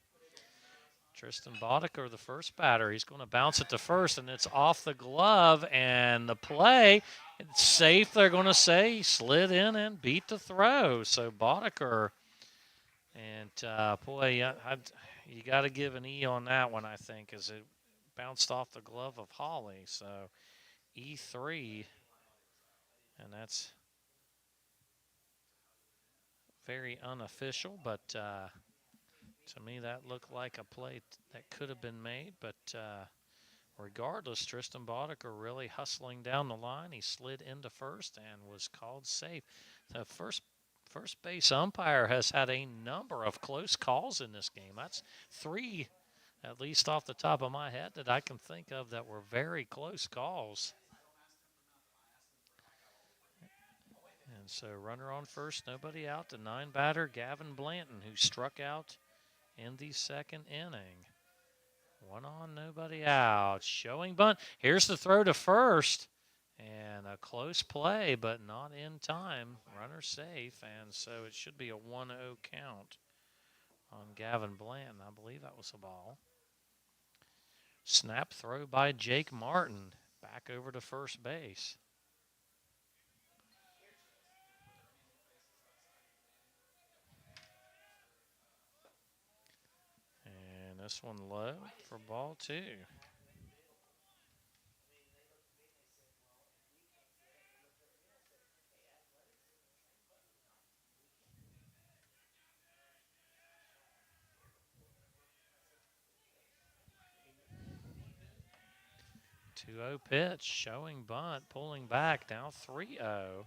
Tristan Boddicker, the first batter, he's going to bounce it to first, and it's off the glove, and the play, it's safe, they're going to say. He slid in and beat the throw. So Boddicker, and boy, you got to give an E on that one, I think, as it bounced off the glove of Holly. So E3, and that's very unofficial, but to me that looked like a play that could have been made, but regardless, Tristan Boddicker really hustling down the line. He slid into first and was called safe. The first base umpire has had a number of close calls in this game. That's 3, at least off the top of my head, that I can think of that were very close calls. And so runner on first, nobody out. The 9 batter, Gavin Blanton, who struck out in the second inning. 1 on, nobody out. Showing bunt. Here's the throw to first. And a close play, but not in time. Runner safe, and so it should be a 1-0 count on Gavin Blanton. I believe that was a ball. Snap throw by Jake Martin. Back over to first base. And this one low for ball 2. Two-0 pitch, showing bunt, pulling back, now 3-0.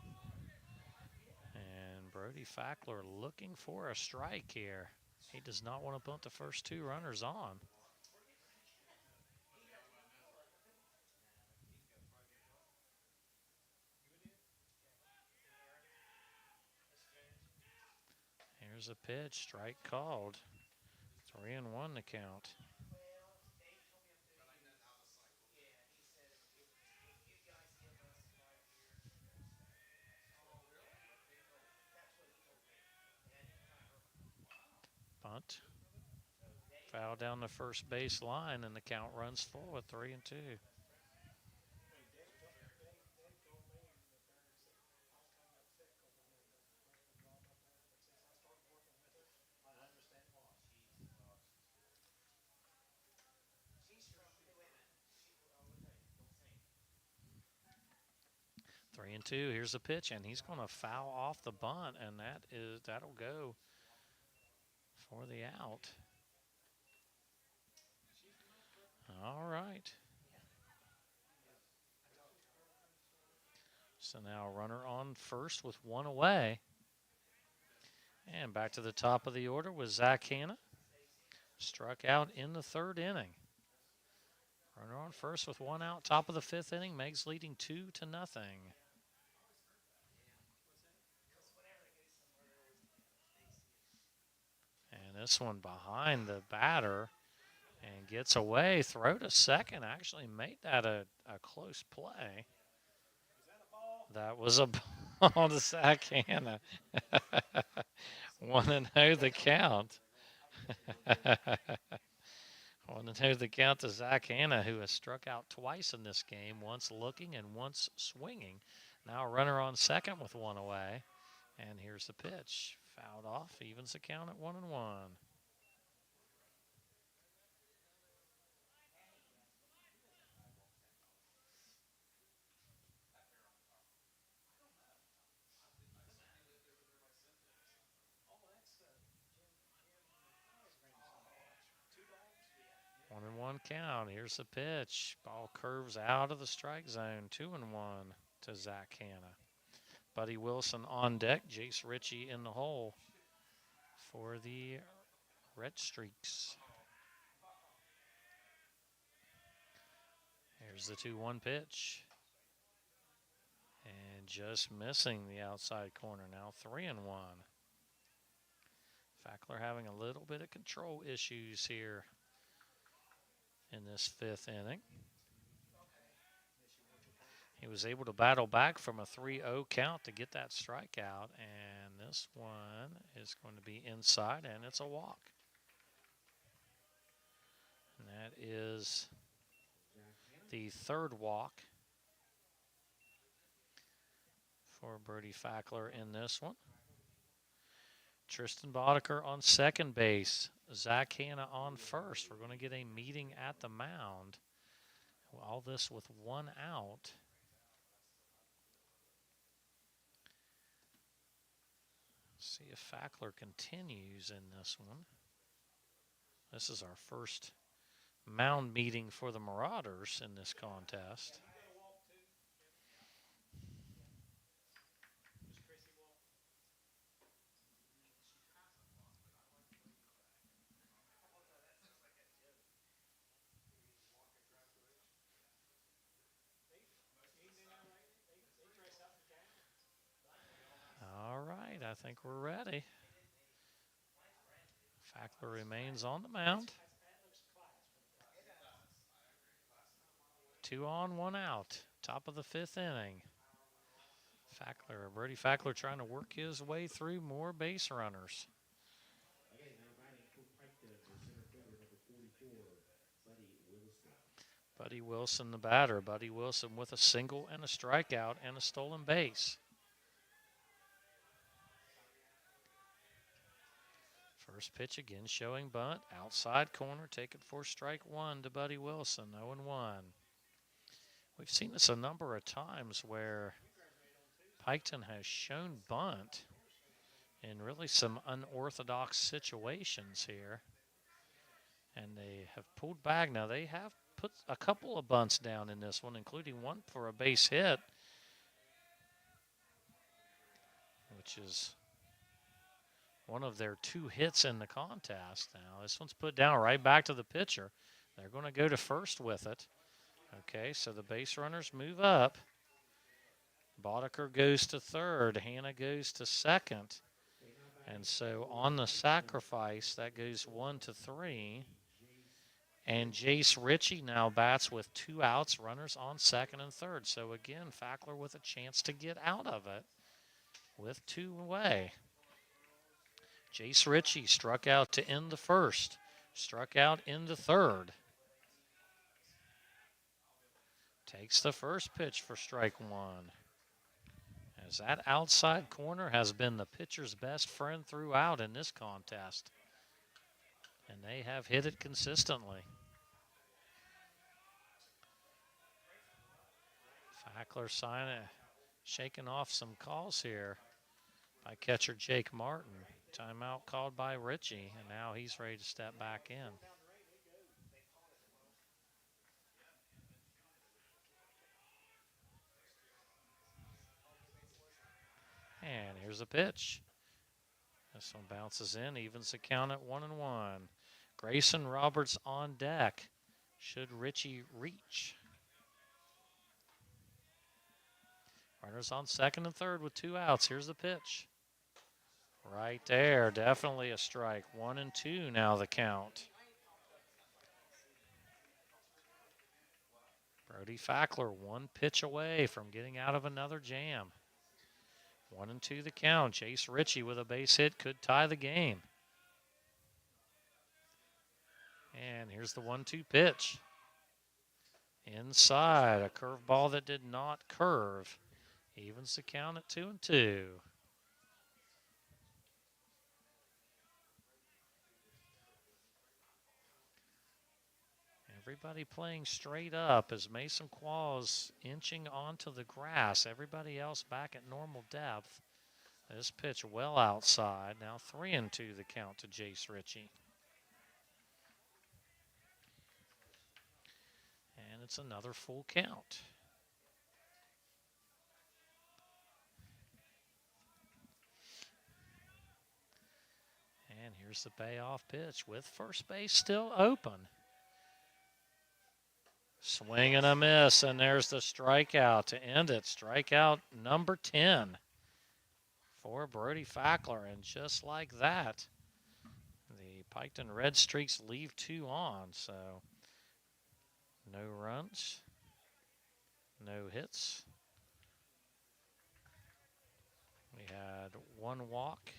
And Brody Fackler looking for a strike here. He does not want to bunt the first 2 runners on. Here's a pitch, strike called. 3-1 to count. Bunt. Foul down the first base line, and the count runs forward, 3-2. Three and two. Here's a pitch, and he's going to foul off the bunt, and that'll go for the out. All right. So now runner on first with 1 away. And back to the top of the order was Zach Hanna. Struck out in the 3rd inning. Runner on first with 1 out. Top of the 5th inning. Meigs leading 2-0. And this one behind the batter and gets away. Throw to second. Actually made that a close play. That was a ball to Zach Hanna. 1-0 the count. 1-0 the count to Zach Hanna, who has struck out twice in this game, once looking and once swinging. Now a runner on second with 1 away. And here's the pitch. Fouled off, evens the count at 1-1. One and one count. Here's the pitch. Ball curves out of the strike zone. 2-1 to Zach Hanna. Buddy Wilson on deck. Jace Ritchie in the hole for the Red Streaks. Here's the 2-1 pitch. And just missing the outside corner. Now 3-1. Fackler having a little bit of control issues here in this 5th inning. He was able to battle back from a 3-0 count to get that strikeout, and this one is going to be inside, and it's a walk. And that is the 3rd walk for Brody Fackler in this one. Tristan Boddicker on second base. Zach Hanna on first. We're going to get a meeting at the mound. All this with 1 out. See if Fackler continues in this one. This is our first mound meeting for the Marauders in this contest. All right, I think we're ready. Fackler remains on the mound. 2 on, 1 out. Top of the 5th inning. Brody Fackler trying to work his way through more base runners. Buddy Wilson, the batter. Buddy Wilson with a single and a strikeout and a stolen base. First pitch again showing bunt. Outside corner, taken for strike 1 to Buddy Wilson, 0-1. We've seen this a number of times where Piketon has shown bunt in really some unorthodox situations here. And they have pulled back. Now, they have put a couple of bunts down in this one, including one for a base hit, which is one of their 2 hits in the contest. Now, this one's put down right back to the pitcher. They're going to go to first with it. Okay, so the base runners move up. Boddicker goes to third. Hannah goes to second. And so on the sacrifice, that goes 1-3. And Jace Ritchie now bats with 2 outs, runners on second and third. So again, Fackler with a chance to get out of it with 2 away. Jace Ritchie struck out to end the first, struck out in the third. Takes the first pitch for strike 1. As that outside corner has been the pitcher's best friend throughout in this contest. And they have hit it consistently. Fackler shaking off some calls here by catcher Jake Martin. Timeout called by Ritchie, and now he's ready to step back in. And here's a pitch. This one bounces in, evens the count at 1-1. Grayson Roberts on deck. Should Ritchie reach? Runners on second and third with 2 outs. Here's the pitch. Right there, definitely a strike. 1-2 now the count. Brody Fackler 1 pitch away from getting out of another jam. 1-2 the count. Jace Ritchie with a base hit could tie the game. And here's the 1-2 pitch. Inside, a curveball that did not curve. Evens the count at 2-2. Everybody playing straight up as Mason Qualls inching onto the grass. Everybody else back at normal depth. This pitch well outside. Now 3-2 the count to Jace Ritchie. And it's another full count. And here's the payoff pitch with first base still open. Swing and a miss, and there's the strikeout to end it. Strikeout number 10 for Brody Fackler. And just like that, the Piketon Red Streaks leave 2 on. So no runs, no hits. We had 1 walk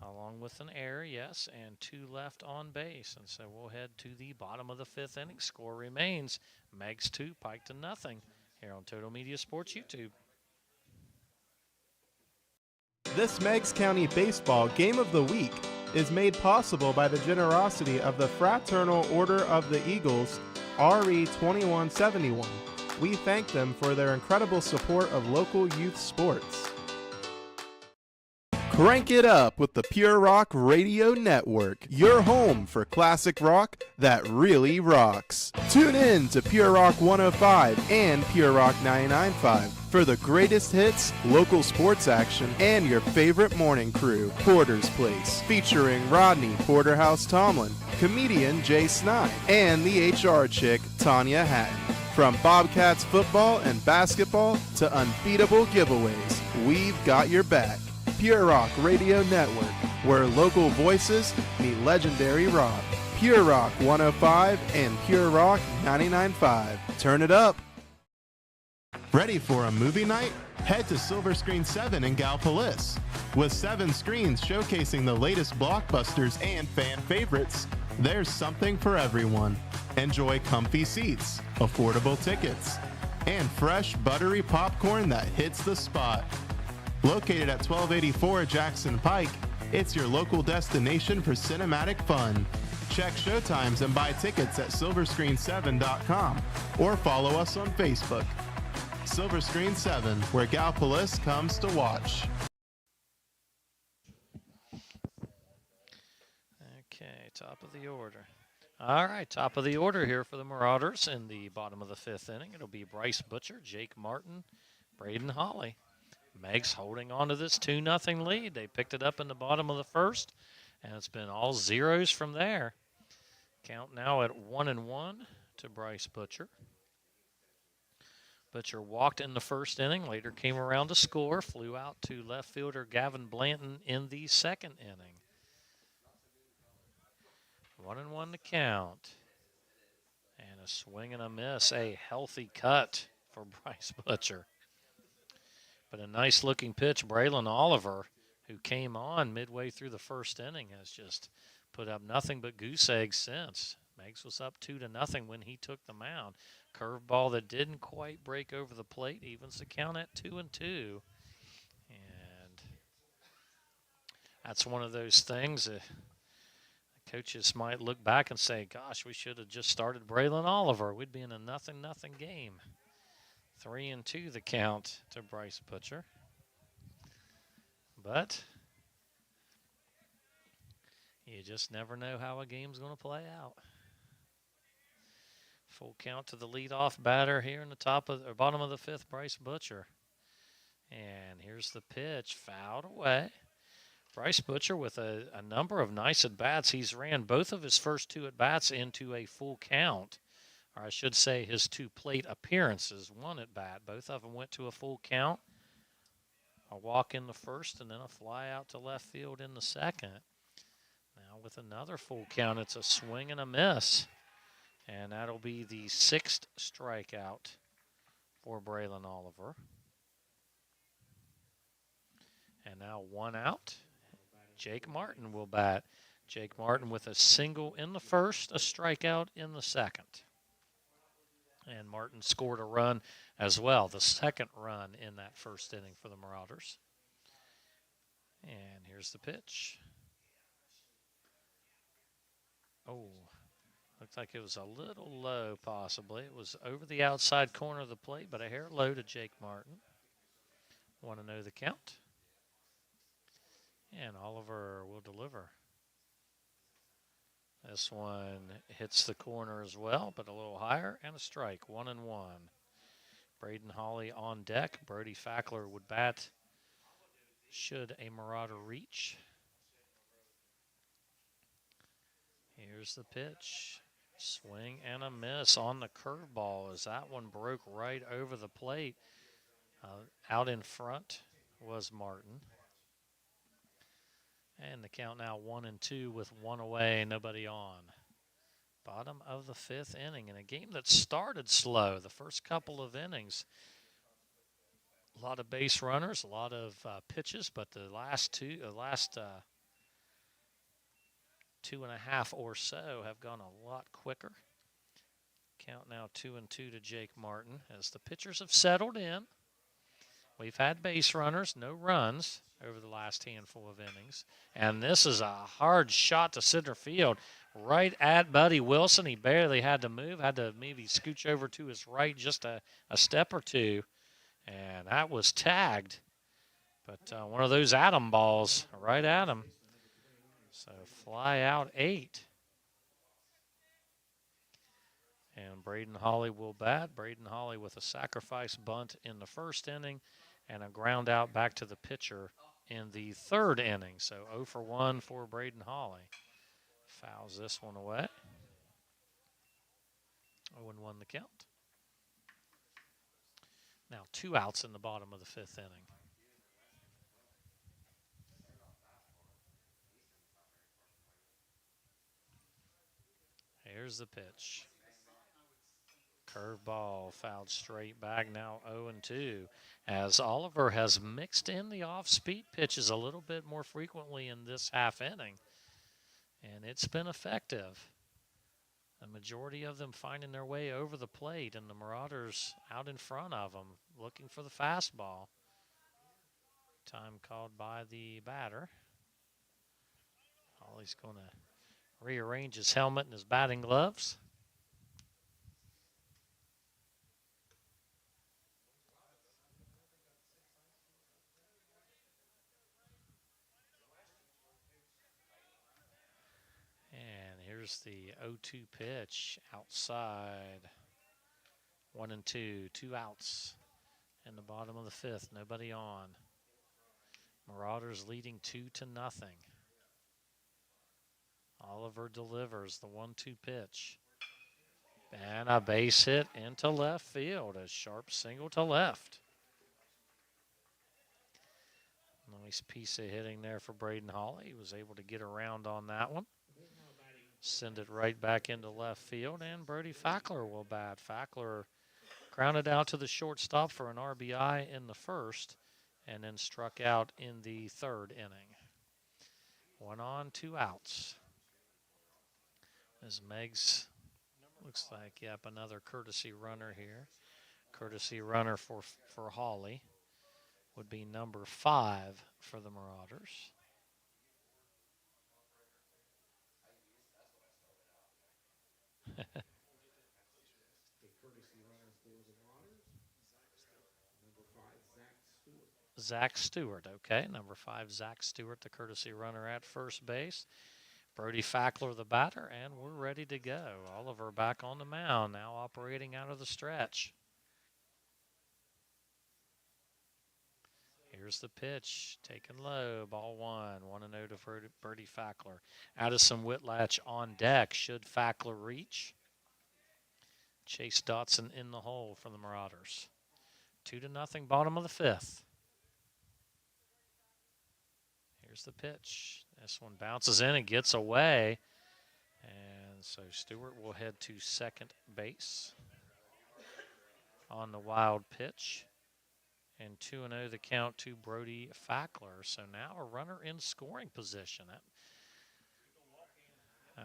along with an error, yes, and 2 left on base. And so we'll head to the bottom of the 5th inning. Score remains Meigs 2, Piketon 0 here on Total Media Sports YouTube. This Meigs County Baseball Game of the Week is made possible by the generosity of the Fraternal Order of the Eagles, RE 2171. We thank them for their incredible support of local youth sports. Crank it up with the Pure Rock Radio Network, your home for classic rock that really rocks. Tune in to Pure Rock 105 and Pure Rock 99.5 for the greatest hits, local sports action, and your favorite morning crew, Porter's Place, featuring Rodney Porterhouse Tomlin, comedian Jay Snide, and the HR chick, Tanya Hatton. From Bobcats football and basketball to unbeatable giveaways, we've got your back. Pure Rock Radio Network, where local voices meet legendary rock. Pure Rock 105 and Pure Rock 99.5. Turn it up. Ready for a movie night? Head to Silver Screen 7 in Gallipolis. With 7 screens showcasing the latest blockbusters and fan favorites, there's something for everyone. Enjoy comfy seats, affordable tickets, and fresh, buttery popcorn that hits the spot. Located at 1284 Jackson Pike, it's your local destination for cinematic fun. Check showtimes and buy tickets at silverscreen7.com or follow us on Facebook. Silver Screen 7, where Gallipolis comes to watch. Okay, top of the order. All right, top of the order here for the Marauders in the bottom of the 5th inning. It'll be Bryce Butcher, Jake Martin, Braden Holly. Meigs holding on to this 2-0 lead. They picked it up in the bottom of the 1st, and it's been all zeros from there. Count now at 1-1 to Bryce Butcher. Butcher walked in the 1st inning, later came around to score, flew out to left fielder Gavin Blanton in the 2nd inning. 1-1 to count. And a swing and a miss, a healthy cut for Bryce Butcher. But a nice-looking pitch, Braylon Oliver, who came on midway through the 1st inning, has just put up nothing but goose eggs since. Meigs was up 2-0 when he took the mound. Curveball that didn't quite break over the plate, evens the count at 2-2. And that's one of those things that coaches might look back and say, gosh, we should have just started Braylon Oliver. We'd be in a 0-0 game. 3-2 the count to Bryce Butcher. But you just never know how a game's going to play out. Full count to the leadoff batter here in the bottom of the 5th, Bryce Butcher. And here's the pitch, fouled away. Bryce Butcher with a number of nice at-bats. He's ran both of his first 2 at-bats into a full count. Or I should say his 2 plate appearances, 1 at-bat. Both of them went to a full count. A walk in the 1st and then a fly out to left field in the 2nd. Now with another full count, it's a swing and a miss. And that'll be the 6th strikeout for Braylon Oliver. And now 1 out. Jake Martin will bat. Jake Martin with a single in the 1st, a strikeout in the 2nd. And Martin scored a run as well, the 2nd run in that 1st inning for the Marauders. And here's the pitch. Oh, looked like it was a little low possibly. It was over the outside corner of the plate, but a hair low to Jake Martin. Want to know the count? And Oliver will deliver. This one hits the corner as well, but a little higher, and a strike, 1-1. Braden Holly on deck. Brody Fackler would bat should a Marauder reach. Here's the pitch. Swing and a miss on the curveball as that one broke right over the plate. Out in front was Martin. And the count now 1-2 with 1 away, nobody on. Bottom of the 5th inning in a game that started slow. The first couple of innings, a lot of base runners, a lot of pitches, but the last 2.5 or so have gone a lot quicker. Count now 2-2 to Jake Martin as the pitchers have settled in. We've had base runners, no runs over the last handful of innings. And this is a hard shot to center field right at Buddy Wilson. He barely had to move, had to maybe scooch over to his right just a step or two. And that was tagged. But one of those atom balls right at him. So fly out 8. And Braden Hawley will bat. Braden Hawley with a sacrifice bunt in the first inning and a ground out back to the pitcher in the third inning. So 0 for 1 for Braden Hawley. Fouls this one away. 0-1 the count. Now 2 outs in the bottom of the 5th inning. Here's the pitch. Curveball fouled straight back, now 0-2. As Oliver has mixed in the off-speed pitches a little bit more frequently in this half inning. And it's been effective. The majority of them finding their way over the plate, and the Marauders out in front of them, looking for the fastball. Time called by the batter. Hawley's going to rearrange his helmet and his batting gloves. And here's the 0-2 pitch outside. 1-2, 2 outs in the bottom of the 5th. Nobody on. Marauders leading 2-0. Oliver delivers the 1-2 pitch. And a base hit into left field. A sharp single to left. Nice piece of hitting there for Braden Hawley. He was able to get around on that one. Send it right back into left field, and Brody Fackler will bat. Fackler grounded out to the shortstop for an RBI in the first, and then struck out in the third inning. 1 on, 2 outs. As Meigs looks like, yep, another courtesy runner here. Courtesy runner for Hawley would be number 5 for the Marauders. Zach Stewart, okay. Number 5, Zach Stewart, the courtesy runner at first base. Brody Fackler, the batter, and we're ready to go. Oliver back on the mound, now operating out of the stretch. Here's the pitch, taken low, ball 1, 1-0 to Brody Fackler. Addison Whitlatch on deck, should Fackler reach. Chase Dotson in the hole for the Marauders. 2-0, bottom of the 5th. Here's the pitch. This one bounces in and gets away. And so Stewart will head to second base on the wild pitch. And 2-0 the count to Brody Fackler. So now a runner in scoring position.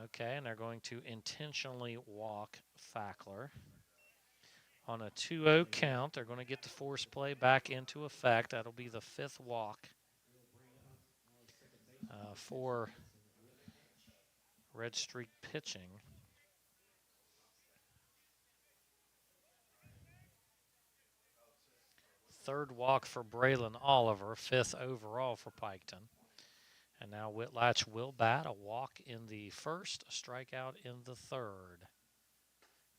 Okay, and they're going to intentionally walk Fackler. On a 2-0 count, they're going to get the force play back into effect. That'll be the 5th walk for Red Streak pitching. Third walk for Braylon Oliver, 5th overall for Piketon. And now Whitlatch will bat, a walk in the first, a strikeout in the third.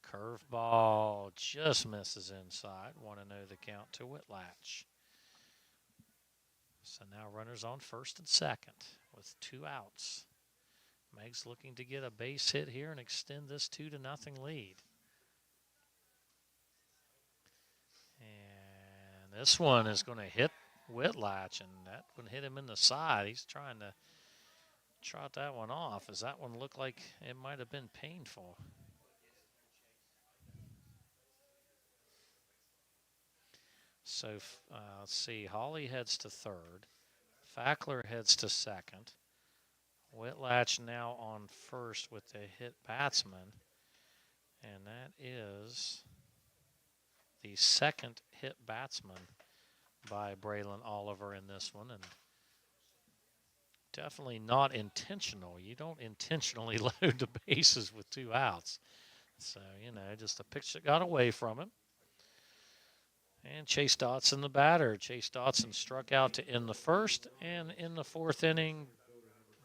Curveball just misses inside. 1-0 the count to Whitlatch. So now runners on first and second with 2 outs. Meigs looking to get a base hit here and extend this 2-0 lead. And this one is going to hit Whitlatch, and that one hit him in the side. He's trying to trot that one off, as that one looked like it might have been painful. So let's see, Hawley heads to third. Fackler heads to second. Whitlatch now on first with the hit batsman. And that is the second hit batsman by Braylon Oliver in this one. And definitely not intentional. You don't intentionally load the bases with 2 outs. So, just a pitch that got away from him. And Chase Dotson, the batter. Chase Dotson struck out to end the first, and in the fourth inning,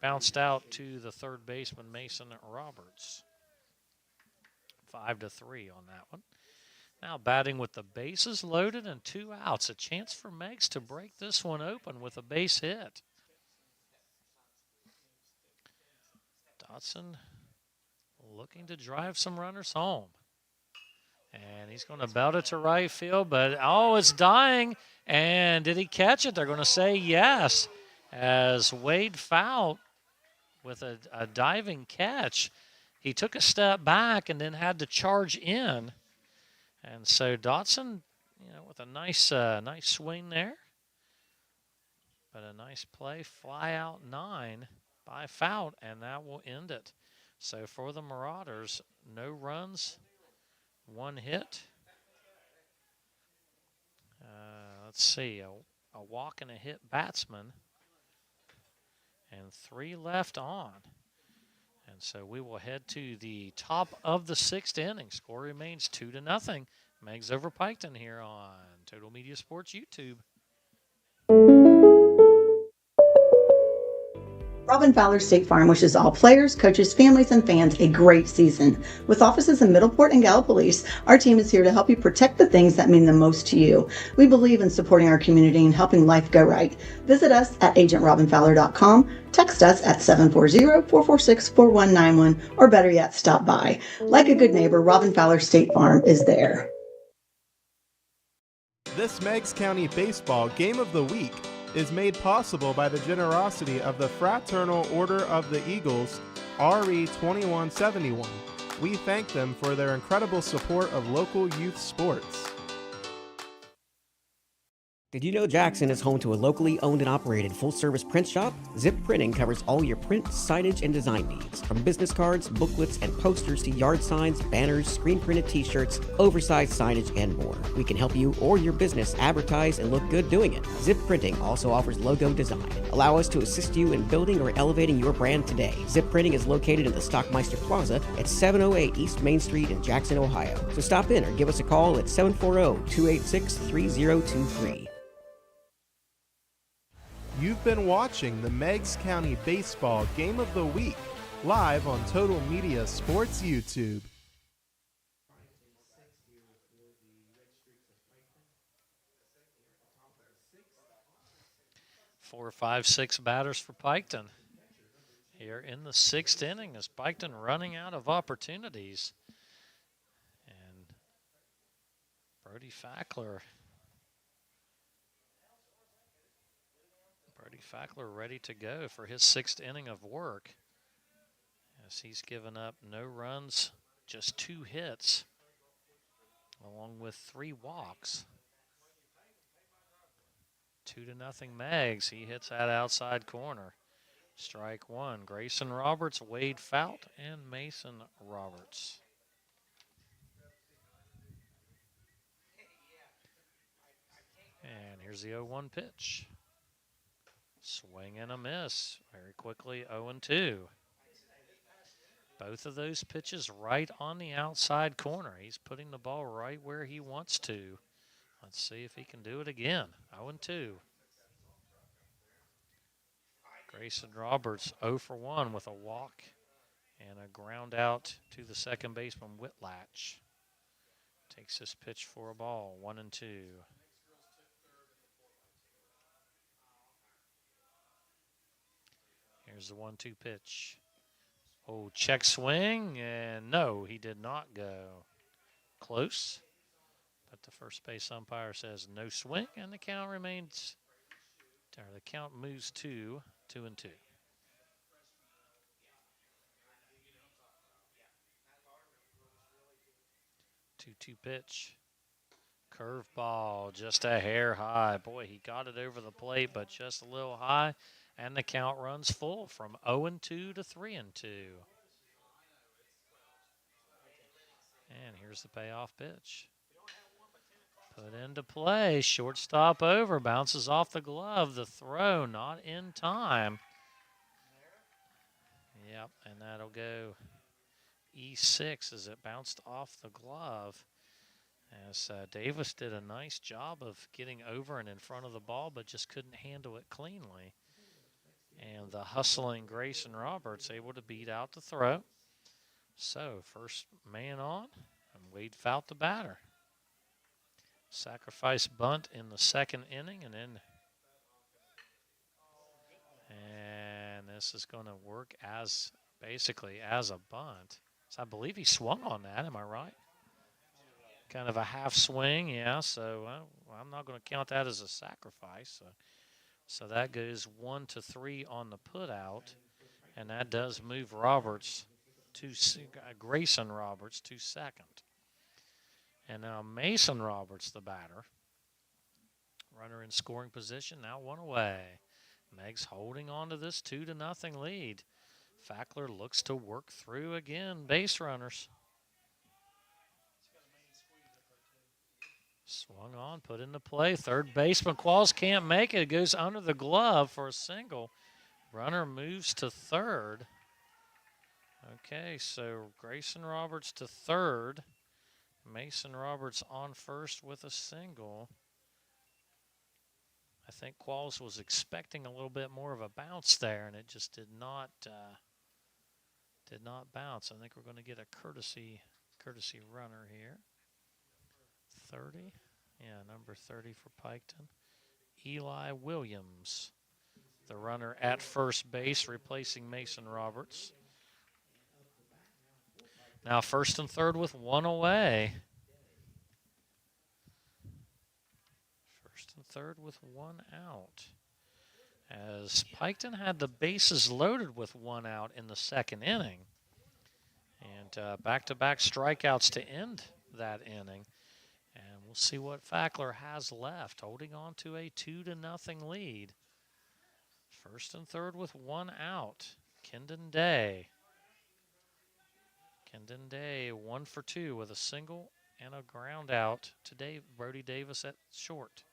bounced out to the third baseman, Mason Roberts. 5-3 on that one. Now batting with the bases loaded and 2 outs. A chance for Meigs to break this one open with a base hit. Dotson looking to drive some runners home. And he's going to belt it to right field, but it's dying. And did he catch it? They're going to say yes, as Wade Fout with a diving catch. He took a step back and then had to charge in. And so Dotson, with a nice swing there. But a nice play, fly out 9 by Fout, and that will end it. So for the Marauders, no runs, 1 hit. Let's see, a walk and a hit batsman, and 3 left on. And so we will head to the top of the 6th inning. Score remains 2-0. Meigs over Piketon here on Total Media Sports YouTube. Robin Fowler State Farm wishes all players, coaches, families, and fans a great season. With offices in Middleport and Gallipolis, our team is here to help you protect the things that mean the most to you. We believe in supporting our community and helping life go right. Visit us at agentrobinfowler.com, text us at 740-446-4191, or better yet, stop by. Like a good neighbor, Robin Fowler State Farm is there. This Meigs County Baseball Game of the Week is made possible by the generosity of the Fraternal Order of the Eagles, RE 2171. We thank them for their incredible support of local youth sports. Did you know Jackson is home to a locally owned and operated full-service print shop? Zip Printing covers all your print, signage, and design needs. From business cards, booklets, and posters to yard signs, banners, screen-printed t-shirts, oversized signage, and more. We can help you or your business advertise and look good doing it. Zip Printing also offers logo design. Allow us to assist you in building or elevating your brand today. Zip Printing is located in the Stockmeister Plaza at 708 East Main Street in Jackson, Ohio. So stop in or give us a call at 740-286-3023. You've been watching the Meigs County Baseball Game of the Week, live on Total Media Sports YouTube. 4, 5, 6 batters for Piketon here in the 6th inning as Piketon running out of opportunities. And Brody Fackler ready to go for his 6th inning of work, as he's given up no runs, just 2 hits, along with 3 walks. 2-0 Meigs. He hits that outside corner. Strike 1. Grayson Roberts, Wade Fout, and Mason Roberts. And here's the 0-1 pitch. Swing and a miss. Very quickly, 0-2. Both of those pitches right on the outside corner. He's putting the ball right where he wants to. Let's see if he can do it again. 0-2. Grayson Roberts 0 for 1 with a walk and a ground out to the second baseman, Whitlatch. Takes this pitch for a ball. 1-2. Here's the 1-2 pitch. Oh, check swing, and no, he did not go. Close, but the first base umpire says no swing, and the count remains, or the count moves to 2-2. 2-2 pitch. Curveball, just a hair high. Boy, he got it over the plate, but just a little high. And the count runs full from 0-2 to 3-2. And here's the payoff pitch. Put into play. Shortstop over. Bounces off the glove. The throw not in time. Yep, and that'll go E6 as it bounced off the glove. As Davis did a nice job of getting over and in front of the ball, but just couldn't handle it cleanly. And the hustling Grayson Roberts able to beat out the throw. So first man on, and Wade Fout the batter. Sacrifice bunt in the second inning, and this is going to work as basically as a bunt. So I believe he swung on that. Am I right? Kind of a half swing, yeah. So I'm not going to count that as a sacrifice. So that goes 1-3 on the put out, and that does move Roberts to Grayson Roberts to second. And now Mason Roberts, the batter. Runner in scoring position, now one away. Meigs holding on to this 2-0 lead. Fackler looks to work through again base runners. Swung on, put into play. Third baseman Qualls can't make it. It goes under the glove for a single. Runner moves to third. Okay, so Grayson Roberts to third. Mason Roberts on first with a single. I think Qualls was expecting a little bit more of a bounce there, and it just did not bounce. I think we're going to get a courtesy runner here. 30, yeah, number 30 for Piketon. Eli Williams, the runner at first base, replacing Mason Roberts. Now first and third with one away. First and third with one out. As Piketon had the bases loaded with one out in the second inning. And back-to-back strikeouts to end that inning. And we'll see what Fackler has left, holding on to a 2-0 lead. First and third with one out. Kendon Day. Kendon Day, 1 for 2 with a single and a ground out to Brody Davis at short.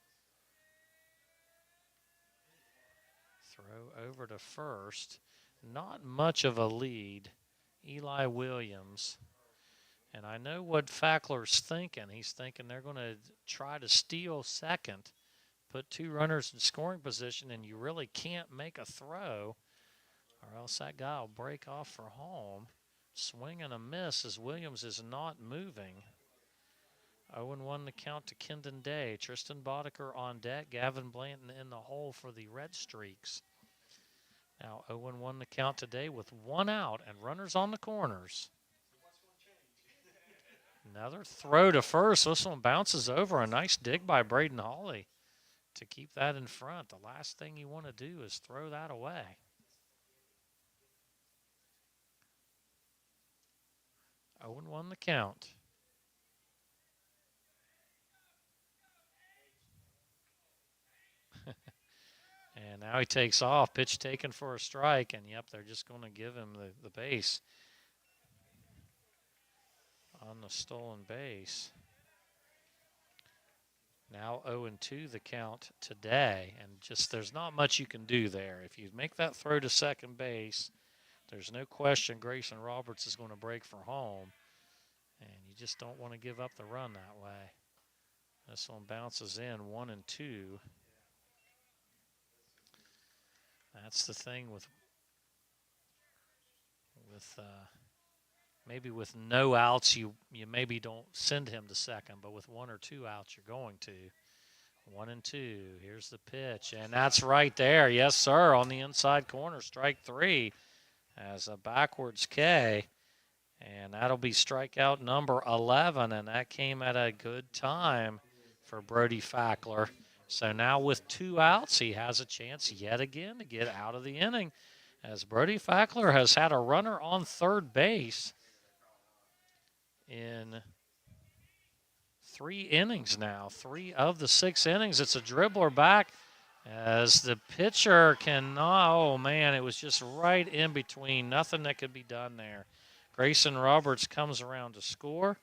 Throw over to first. Not much of a lead. Eli Williams. And I know what Fackler's thinking. He's thinking they're going to try to steal second, put two runners in scoring position, and you really can't make a throw, or else that guy will break off for home. Swing and a miss as Williams is not moving. 0-1 the count to Kendon Day. Tristan Boddicker on deck. Gavin Blanton in the hole for the Red Streaks. Now 0-1 the count today with one out and runners on the corners. Another throw to first. This one bounces over. A nice dig by Braden Hawley to keep that in front. The last thing you want to do is throw that away. 0-1 the count. And now he takes off. Pitch taken for a strike. And, yep, they're just going to give him the base on the stolen base. Now 0-2 the count today. And just there's not much you can do there. If you make that throw to second base, there's no question Grayson Roberts is going to break for home. And you just don't want to give up the run that way. This one bounces in 1-2. That's the thing with maybe with no outs, you maybe don't send him to second, but with 1 or 2 outs, you're going to. 1-2. Here's the pitch, and that's right there. Yes, sir, on the inside corner, strike 3 as a backwards K. And that'll be strikeout number 11, and that came at a good time for Brody Fackler. So now with 2 outs, he has a chance yet again to get out of the inning, as Brody Fackler has had a runner on third base in 3 innings now. 3 of the 6 innings. It's a dribbler back as the pitcher cannot. Oh, man, it was just right in between. Nothing that could be done there. Grayson Roberts comes around to score.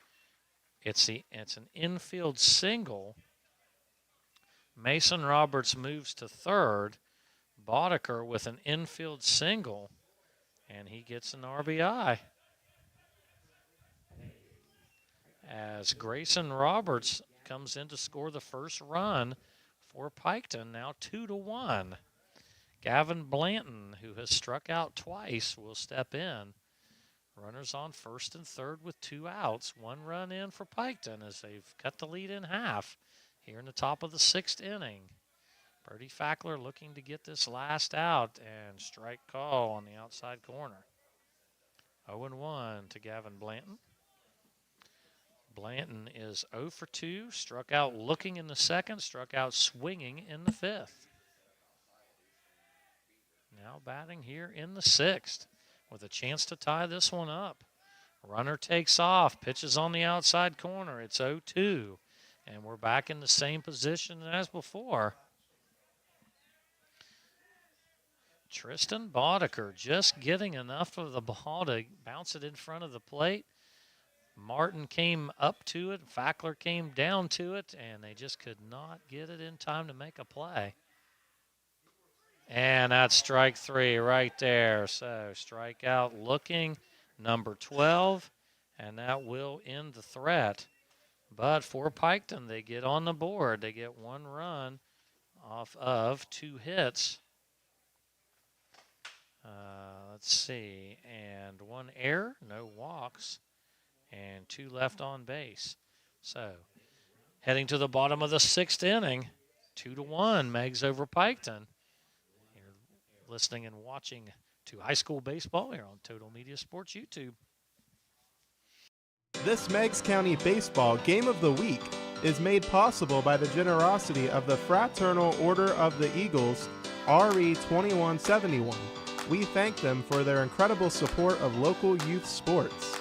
It's an infield single. Mason Roberts moves to third. Boddicker with an infield single, and he gets an RBI. as Grayson Roberts comes in to score the first run for Piketon, now 2-1. Gavin Blanton, who has struck out twice, will step in. Runners on first and third with 2 outs. 1 run in for Piketon as they've cut the lead in half here in the top of the 6th inning. Birdie Fackler looking to get this last out, and strike call on the outside corner. 0-1 to Gavin Blanton. Blanton is 0 for 2, struck out looking in the 2nd, struck out swinging in the 5th. Now batting here in the 6th with a chance to tie this one up. Runner takes off, pitches on the outside corner. It's 0-2, and we're back in the same position as before. Tristan Boddicker just getting enough of the ball to bounce it in front of the plate. Martin came up to it, Fackler came down to it, and they just could not get it in time to make a play. And that's strike 3 right there. So strikeout looking, number 12, and that will end the threat. But for Piketon, they get on the board. They get 1 run off of 2 hits. Let's see, and 1 error, no walks, and 2 left on base. So heading to the bottom of the 6th inning, 2-1, Meigs over Piketon. You're listening and watching to high school baseball here on Total Media Sports YouTube. This Meigs County Baseball Game of the Week is made possible by the generosity of the Fraternal Order of the Eagles, RE 2171. We thank them for their incredible support of local youth sports.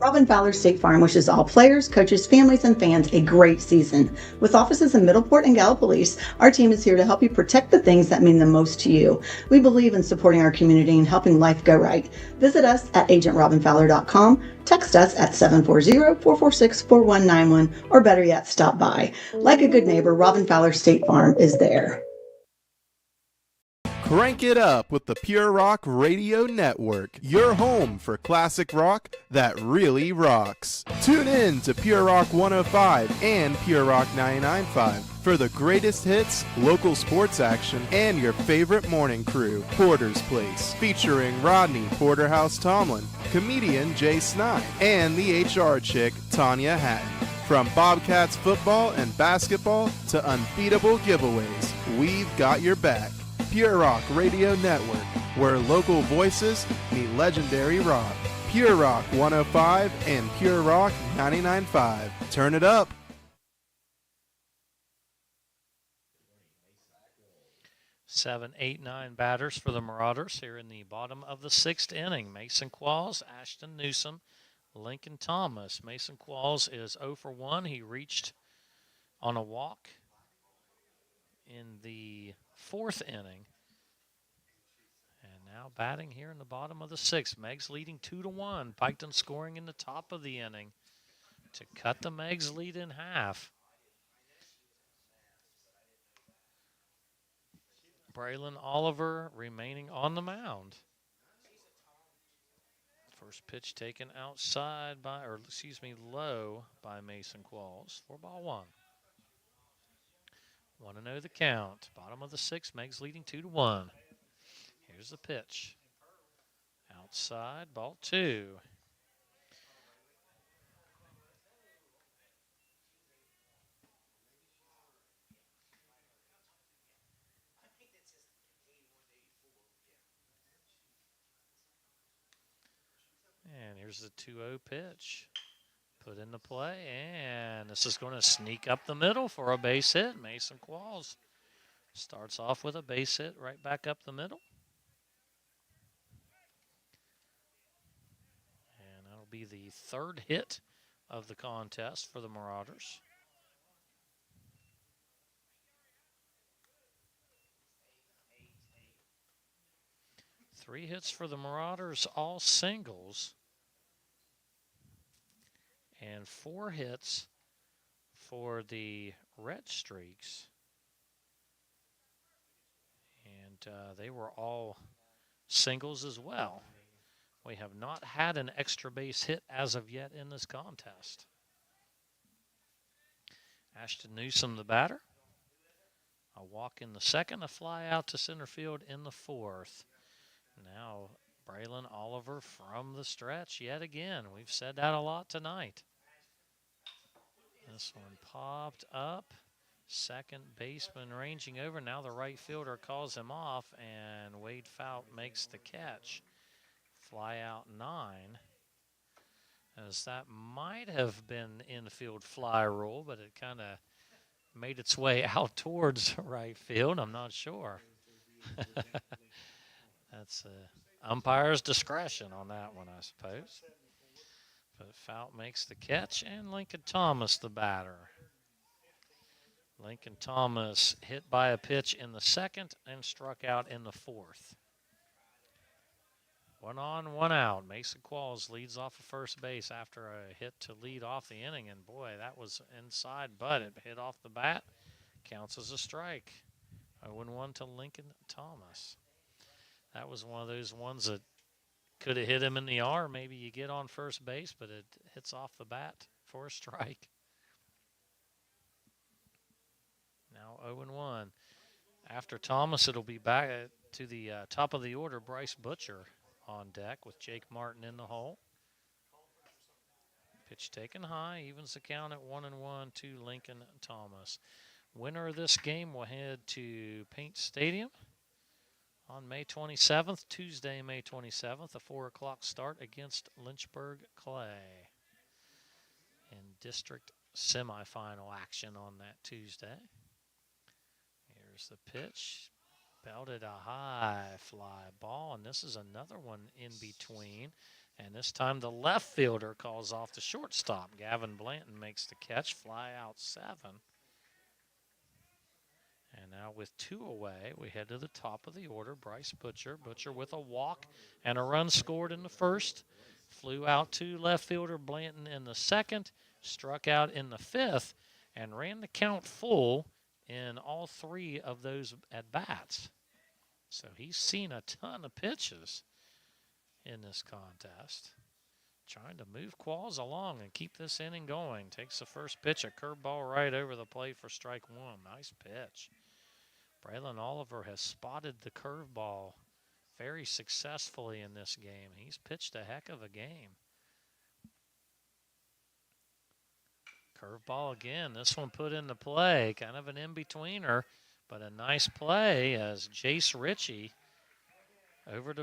Robin Fowler State Farm wishes all players, coaches, families, and fans a great season. With offices in Middleport and Gallipolis, our team is here to help you protect the things that mean the most to you. We believe in supporting our community and helping life go right. Visit us at agentrobinfowler.com, text us at 740-446-4191, or better yet, stop by. Like a good neighbor, Robin Fowler State Farm is there. Crank it up with the Pure Rock Radio Network, your home for classic rock that really rocks. Tune in to Pure Rock 105 and Pure Rock 99.5 for the greatest hits, local sports action, and your favorite morning crew, Porter's Place, featuring Rodney Porterhouse Tomlin, comedian Jay Snide, and the HR chick, Tanya Hatton. From Bobcats football and basketball to unbeatable giveaways, we've got your back. Pure Rock Radio Network, where local voices meet legendary rock. Pure Rock 105 and Pure Rock 99.5. Turn it up. Seven, 8, 9 batters for the Marauders here in the bottom of the 6th inning. Mason Qualls, Ashton Newsom, Lincoln Thomas. Mason Qualls is 0 for 1. He reached on a walk in the 4th inning. And now batting here in the bottom of the 6th. Meigs leading 2-1. Piketon scoring in the top of the inning to cut the Meigs lead in half. Braylon Oliver remaining on the mound. First pitch taken outside by, low by Mason Qualls. 4-1. 1-0 the count. Bottom of the 6th, Meigs leading 2-1. Here's the pitch. Outside, ball 2. And here's the 2-0 pitch. Put into play, and this is going to sneak up the middle for a base hit. Mason Qualls starts off with a base hit right back up the middle. And that'll be the 3rd hit of the contest for the Marauders. Three hits for the Marauders, all singles. And 4 hits for the Red Streaks. And they were all singles as well. We have not had an extra base hit as of yet in this contest. Ashton Newsom, the batter. A walk in the second, a fly out to center field in the fourth. Now Braylon Oliver from the stretch yet again. We've said that a lot tonight. This one popped up. Second baseman ranging over. Now the right fielder calls him off, and Wade Fout makes the catch. Fly out 9. As that might have been infield fly rule, but it kind of made its way out towards right field. I'm not sure. That's umpire's discretion on that one, I suppose. But Fout makes the catch, and Lincoln Thomas, the batter. Lincoln Thomas hit by a pitch in the second and struck out in the fourth. 1 on, 1 out. Mason Qualls leads off of first base after a hit to lead off the inning, and boy, that was inside, but it hit off the bat. Counts as a strike. 0-1 to Lincoln Thomas. That was one of those ones that could have hit him in the arm. Maybe you get on first base, but it hits off the bat for a strike. Now 0-1. After Thomas, it'll be back to the top of the order. Bryce Butcher on deck with Jake Martin in the hole. Pitch taken high, evens the count at 1-1 to Lincoln Thomas. Winner of this game will head to Paint Stadium on May 27th, Tuesday, May 27th, a 4 o'clock start against Lynchburg Clay in district semifinal action on that Tuesday. Here's the pitch. Belted a high fly ball, and this is another one in between. And this time the left fielder calls off the shortstop. Gavin Blanton makes the catch, fly out 7. And now with 2 away, we head to the top of the order. Bryce Butcher. Butcher with a walk and a run scored in the first. Flew out to left fielder Blanton in the second. Struck out in the fifth and ran the count full in all 3 of those at-bats. So he's seen a ton of pitches in this contest. Trying to move Qualls along and keep this inning going. Takes the first pitch, a curveball right over the plate for strike 1. Nice pitch. Braylon Oliver has spotted the curveball very successfully in this game. He's pitched a heck of a game. Curveball again. This one put into play. Kind of an in-betweener, but a nice play as Jace Ritchie over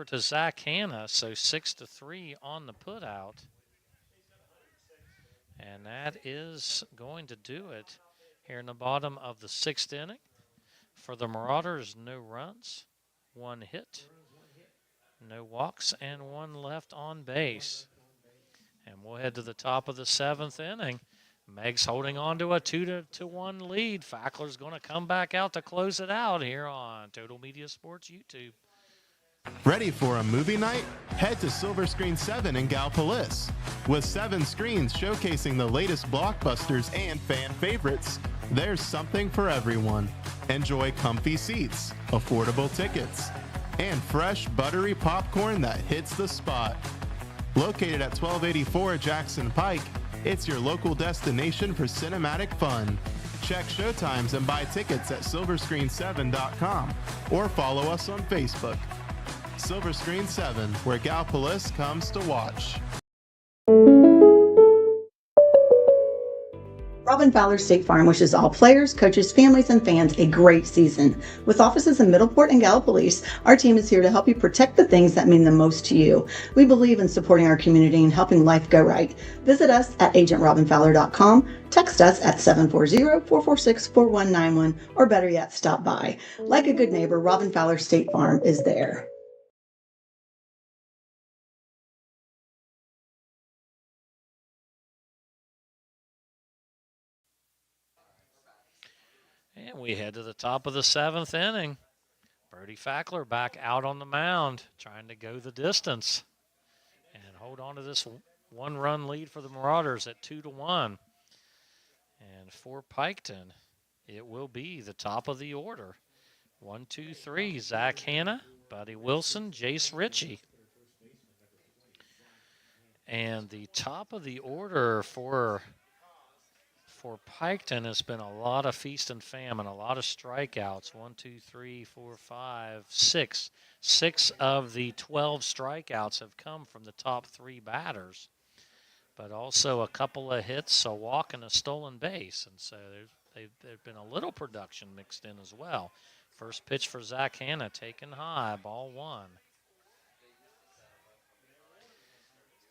to Zach Hanna. So 6-3 on the putout. And that is going to do it here in the bottom of the 6th inning. For the Marauders, no runs, 1 hit, no walks, and 1 left on base. And we'll head to the top of the 7th inning. Meigs holding on to a 2-1 lead. Fackler's going to come back out to close it out here on Total Media Sports YouTube. Ready for a movie night? Head to Silver Screen 7 in Gallipolis. With 7 screens showcasing the latest blockbusters and fan favorites, there's something for everyone. Enjoy comfy seats, affordable tickets, and fresh, buttery popcorn that hits the spot. Located at 1284 Jackson Pike, it's your local destination for cinematic fun. Check showtimes and buy tickets at silverscreen7.com or follow us on Facebook. Silver Screen 7, where Gallipolis comes to watch. Robin Fowler State Farm wishes all players, coaches, families, and fans a great season. With offices in Middleport and Gallipolis, our team is here to help you protect the things that mean the most to you. We believe in supporting our community and helping life go right. Visit us at agentrobinfowler.com, text us at 740-446-4191, or better yet, stop by. Like a good neighbor, Robin Fowler State Farm is there. And we head to the top of the 7th inning. Brody Fackler back out on the mound, trying to go the distance and hold on to this 1-run lead for the Marauders at 2-1. And for Piketon, it will be the top of the order. 1, 2, 3, Zach Hanna, Buddy Wilson, Jace Ritchie. And the top of the order for Piketon has been a lot of feast and famine, a lot of strikeouts. 1, 2, 3, 4, 5, 6. 6 of the 12 strikeouts have come from the top 3 batters, but also a couple of hits, a walk, and a stolen base. And so there's been a little production mixed in as well. First pitch for Zach Hanna, taken high, ball 1.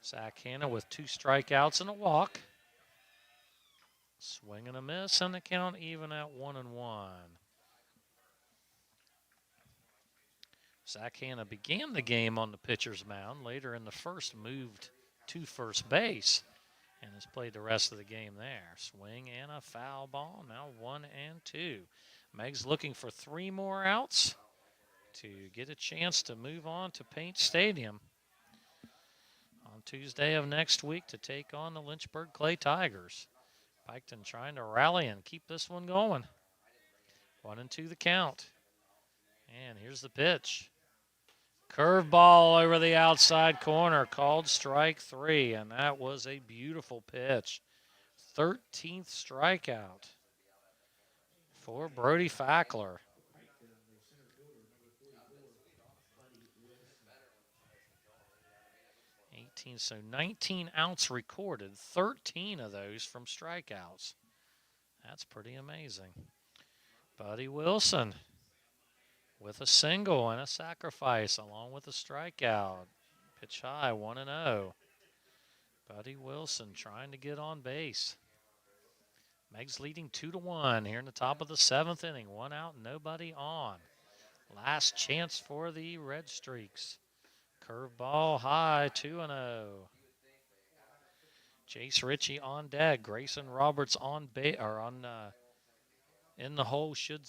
Zach Hanna with 2 strikeouts and a walk. Swing and a miss, and the count even at 1-1. Zach Hanna began the game on the pitcher's mound. Later in the first, moved to first base and has played the rest of the game there. Swing and a foul ball. Now 1-2. Meigs looking for 3 more outs to get a chance to move on to Paint Stadium on Tuesday of next week to take on the Lynchburg Clay Tigers. Piketon trying to rally and keep this one going. 1-2 the count. And here's the pitch. Curveball over the outside corner, called strike 3, and that was a beautiful pitch. 13th strikeout for Brody Fackler. So 19 outs recorded, 13 of those from strikeouts. That's pretty amazing. Buddy Wilson with a single and a sacrifice along with a strikeout. Pitch high, 1-0. Buddy Wilson trying to get on base. Meigs leading 2-1 here in the top of the 7th inning. 1 out, nobody on. Last chance for the Red Streaks. Curveball high, 2-0. Jace Ritchie on deck. Grayson Roberts on base or on in the hole. Should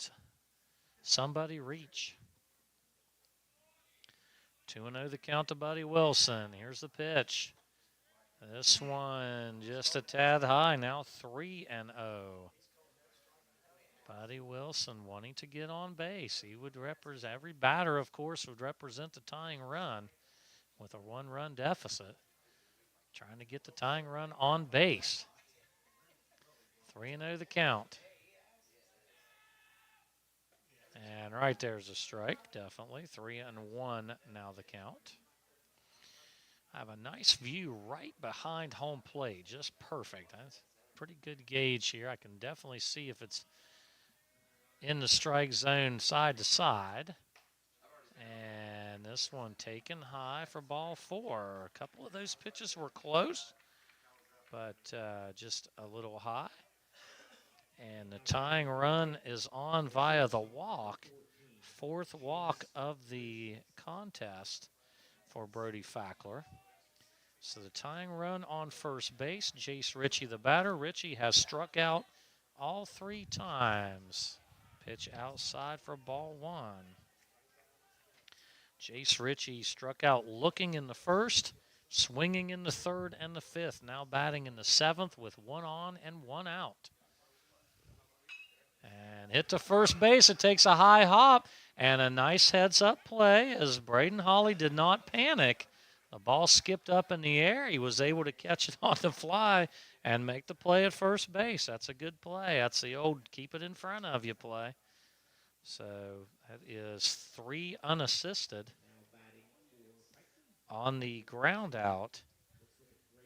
somebody reach? 2-0 the count to Buddy Wilson. Here's the pitch. This one just a tad high. Now 3-0. Buddy Wilson wanting to get on base. He would represent, every batter, of course, would represent the tying run with a 1-run deficit. Trying to get the tying run on base. 3-0 the count. And right there's a strike, definitely. 3-1 now the count. I have a nice view right behind home plate, just perfect. That's pretty good gauge here. I can definitely see if it's in the strike zone side to side. And this one taken high for ball 4. A couple of those pitches were close, but just a little high. And the tying run is on via the walk. 4th walk of the contest for Brody Fackler. So the tying run on first base. Jace Ritchie, the batter. Ritchie has struck out all 3 times. Pitch outside for ball 1. Jace Ritchie struck out looking in the first, swinging in the 3rd and the 5th. Now batting in the 7th with 1 on and 1 out. And hit to first base. It takes a high hop and a nice heads-up play as Braden Hawley did not panic. The ball skipped up in the air. He was able to catch it on the fly and make the play at first base. That's a good play. That's the old keep it in front of you play. So that is 3 unassisted on the ground out.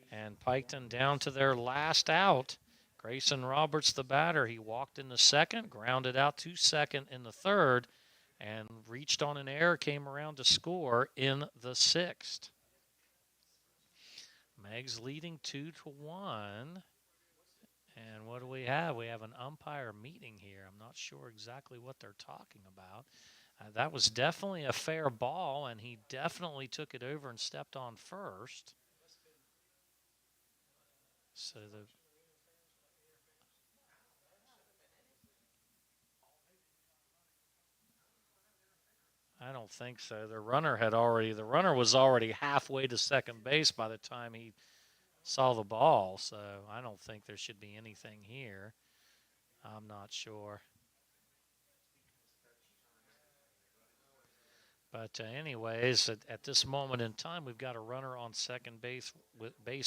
And Piketon down to their last out. Grayson Roberts, the batter, he walked in the 2nd, grounded out to 2nd in the 3rd, and reached on an error, came around to score in the 6th. Meigs leading 2-1. And what do we have? We have an umpire meeting here. I'm not sure exactly what they're talking about. That was definitely a fair ball, and he definitely took it over and stepped on first. So I don't think so. The runner was already halfway to second base by the time he saw the ball. So I don't think there should be anything here. I'm not sure. But anyways, at this moment in time, we've got a runner on second base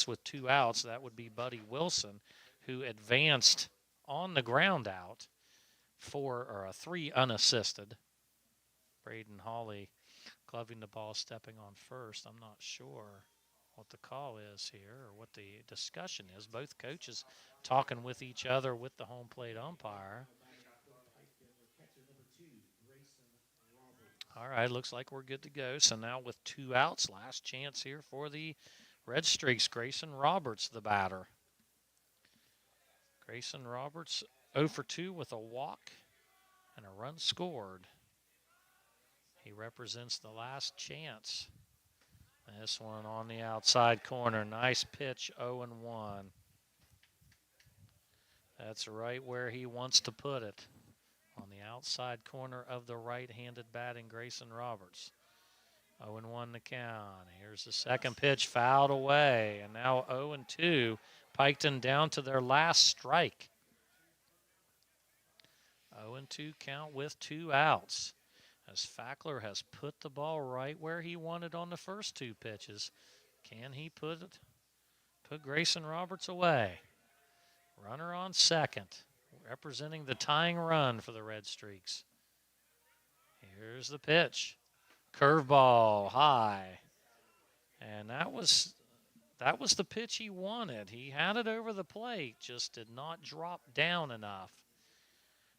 with 2 outs. That would be Buddy Wilson, who advanced on the ground out 3 unassisted. Braden Hawley gloving the ball, stepping on first. I'm not sure what the call is here or what the discussion is. Both coaches talking with each other with the home plate umpire. All right, looks like we're good to go. So now with 2 outs, last chance here for the Red Streaks. Grayson Roberts, the batter. Grayson Roberts 0 for 2 with a walk and a run scored. He represents the last chance. This one on the outside corner. Nice pitch, 0-1. That's right where he wants to put it. On the outside corner of the right-handed batting Grayson Roberts. 0-1 the count. Here's the second pitch, fouled away. And now 0-2. Piketon down to their last strike. 0-2 count with 2 outs. As Fackler has put the ball right where he wanted on the first 2 pitches. Can he put Grayson Roberts away? Runner on second, representing the tying run for the Red Streaks. Here's the pitch. Curveball high. And that was the pitch he wanted. He had it over the plate, just did not drop down enough.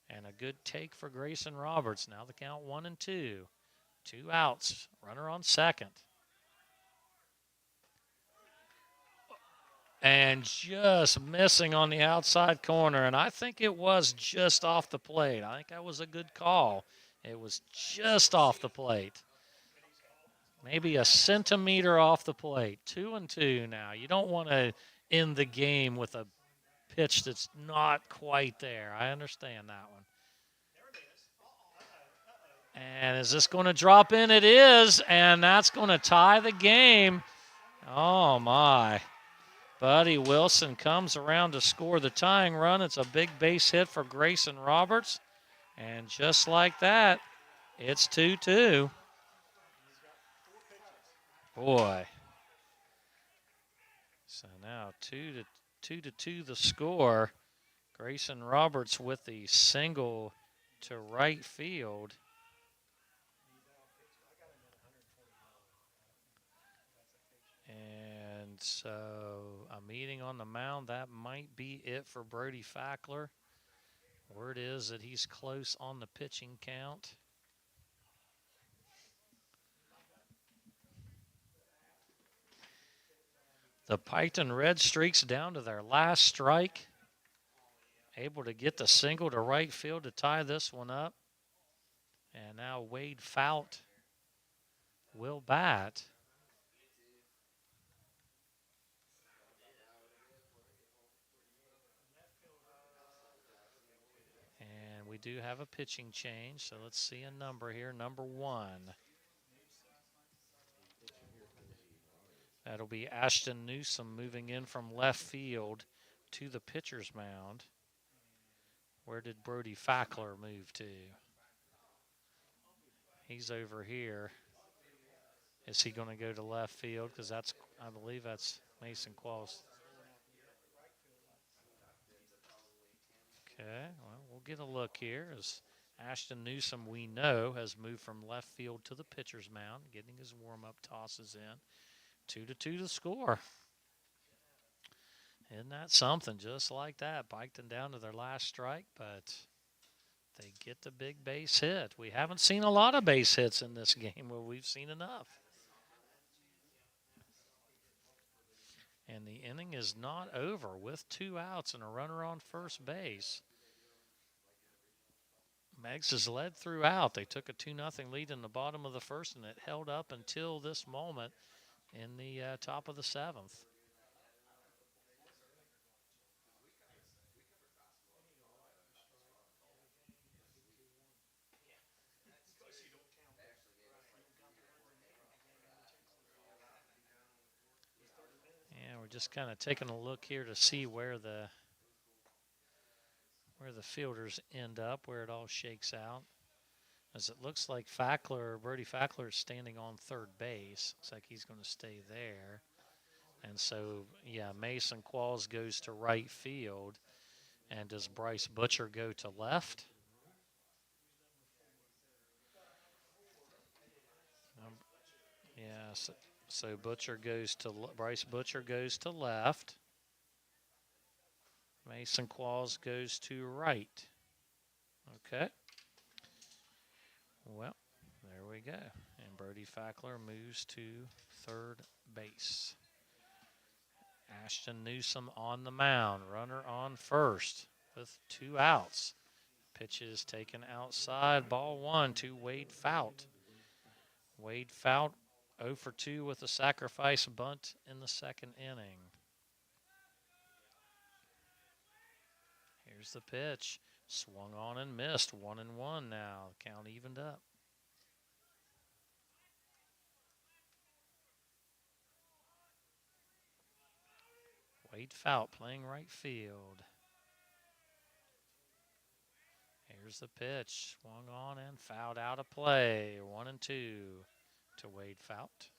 And a good take for Grayson Roberts. Now the count 1-2. 2 outs. Runner on second. And just missing on the outside corner. And I think it was just off the plate. I think that was a good call. It was just off the plate. Maybe a centimeter off the plate. 2-2 now. You don't want to end the game with a pitch that's not quite there. I understand that one. And is this going to drop in? It is, and that's going to tie the game. Oh, my. Buddy Wilson comes around to score the tying run. It's a big base hit for Grayson Roberts. And just like that, it's 2-2. Boy. So now 2-2 the score. Grayson Roberts with the single to right field. And so a meeting on the mound, that might be it for Brody Fackler. Word is that he's close on the pitching count. The Piketon Red Streaks down to their last strike. Able to get the single to right field to tie this one up. And now Wade Fout will bat. And we do have a pitching change, so let's see a number here. Number 1. That'll be Ashton Newsom moving in from left field to the pitcher's mound. Where did Brody Fackler move to? He's over here. Is he going to go to left field? Because I believe that's Mason Qualls. Okay, well, we'll get a look here as Ashton Newsom, we know, has moved from left field to the pitcher's mound, getting his warm-up tosses in. 2-2 to score. Isn't that something? Just like that. Piketon down to their last strike, but they get the big base hit. We haven't seen a lot of base hits in this game, where we've seen enough. And the inning is not over with 2 outs and a runner on first base. Meigs has led throughout. They took a 2-0 lead in the bottom of the first, and it held up until this moment in the top of the 7th. And we're just kind of taking a look here to see where the fielders end up, where it all shakes out. as it looks like Brody Fackler is standing on third base. Looks like he's going to stay there. And so, yeah, Mason Qualls goes to right field. And does Bryce Butcher go to left? Yeah, so Bryce Butcher goes to left. Mason Qualls goes to right. Okay. Well, there we go. And Brody Fackler moves to third base. Ashton Newsom on the mound. Runner on first with 2 outs. Pitch is taken outside. Ball 1 to Wade Fout. Wade Fout 0 for 2 with a sacrifice bunt in the second inning. Here's the pitch. Swung on and missed. 1-1 now. Count evened up. Wade Fout playing right field. Here's the pitch. Swung on and fouled out of play. 1-2 to Wade Fout.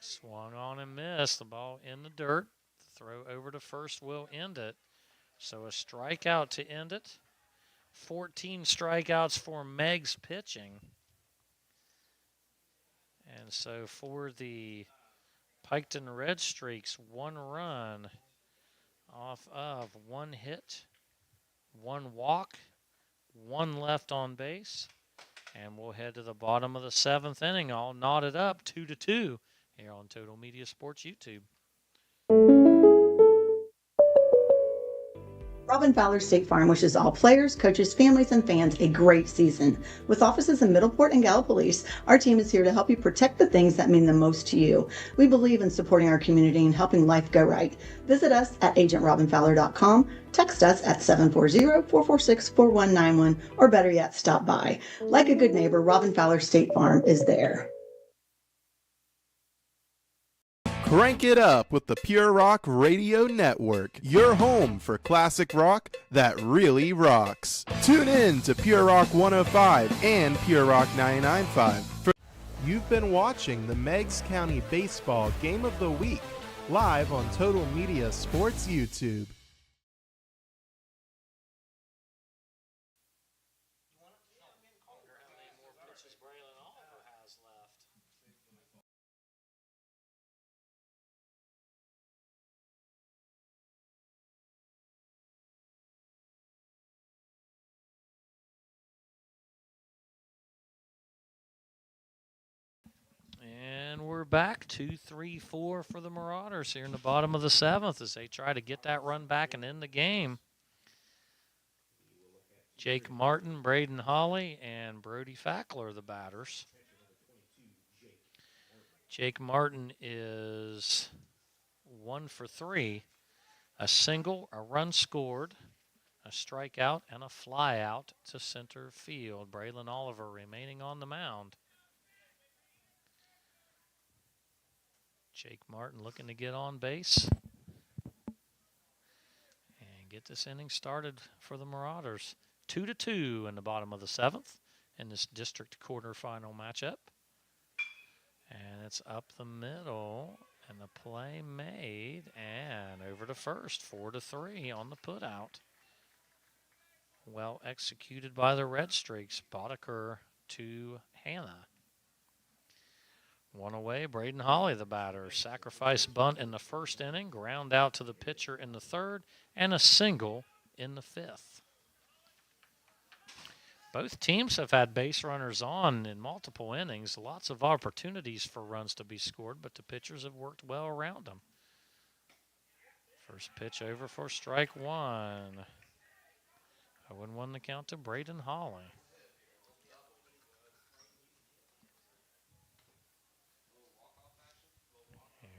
Swung on and missed. The ball in the dirt. The throw over to first will end it. So a strikeout to end it. 14 strikeouts for Meigs pitching. And so for the Piketon Red Streaks, 1 run off of 1 hit, 1 walk, 1 left on base. And we'll head to the bottom of the 7th inning, all knotted up 2-2 here on Total Media Sports YouTube. Robin Fowler State Farm wishes all players, coaches, families, and fans a great season. With offices in Middleport and Gallipolis, our team is here to help you protect the things that mean the most to you. We believe in supporting our community and helping life go right. Visit us at agentrobinfowler.com, text us at 740-446-4191, or better yet, stop by. Like a good neighbor, Robin Fowler State Farm is there. Crank it up with the Pure Rock Radio Network, your home for classic rock that really rocks. Tune in to Pure Rock 105 and Pure Rock 99.5. You've been watching the Meigs County Baseball Game of the Week, live on Total Media Sports YouTube. And we're back 2-3-4 for the Marauders here in the bottom of the 7th as they try to get that run back and end the game. Jake Martin, Braden Holly, and Brody Fackler, the batters. Jake Martin is 1 for 3. A single, a run scored, a strikeout, and a fly out to center field. Braylon Oliver remaining on the mound. Jake Martin looking to get on base and get this inning started for the Marauders. 2-2 in the bottom of the 7th in this district quarterfinal matchup. And it's up the middle, and the play made, and over to first, 4-3 on the putout. Well executed by the Red Streaks. Boddicker to Hannah. 1 away, Braden Holly, the batter. Sacrifice bunt in the first inning, ground out to the pitcher in the 3rd, and a single in the 5th. Both teams have had base runners on in multiple innings. Lots of opportunities for runs to be scored, but the pitchers have worked well around them. First pitch over for strike 1. 0-1 the count to Braden Holly.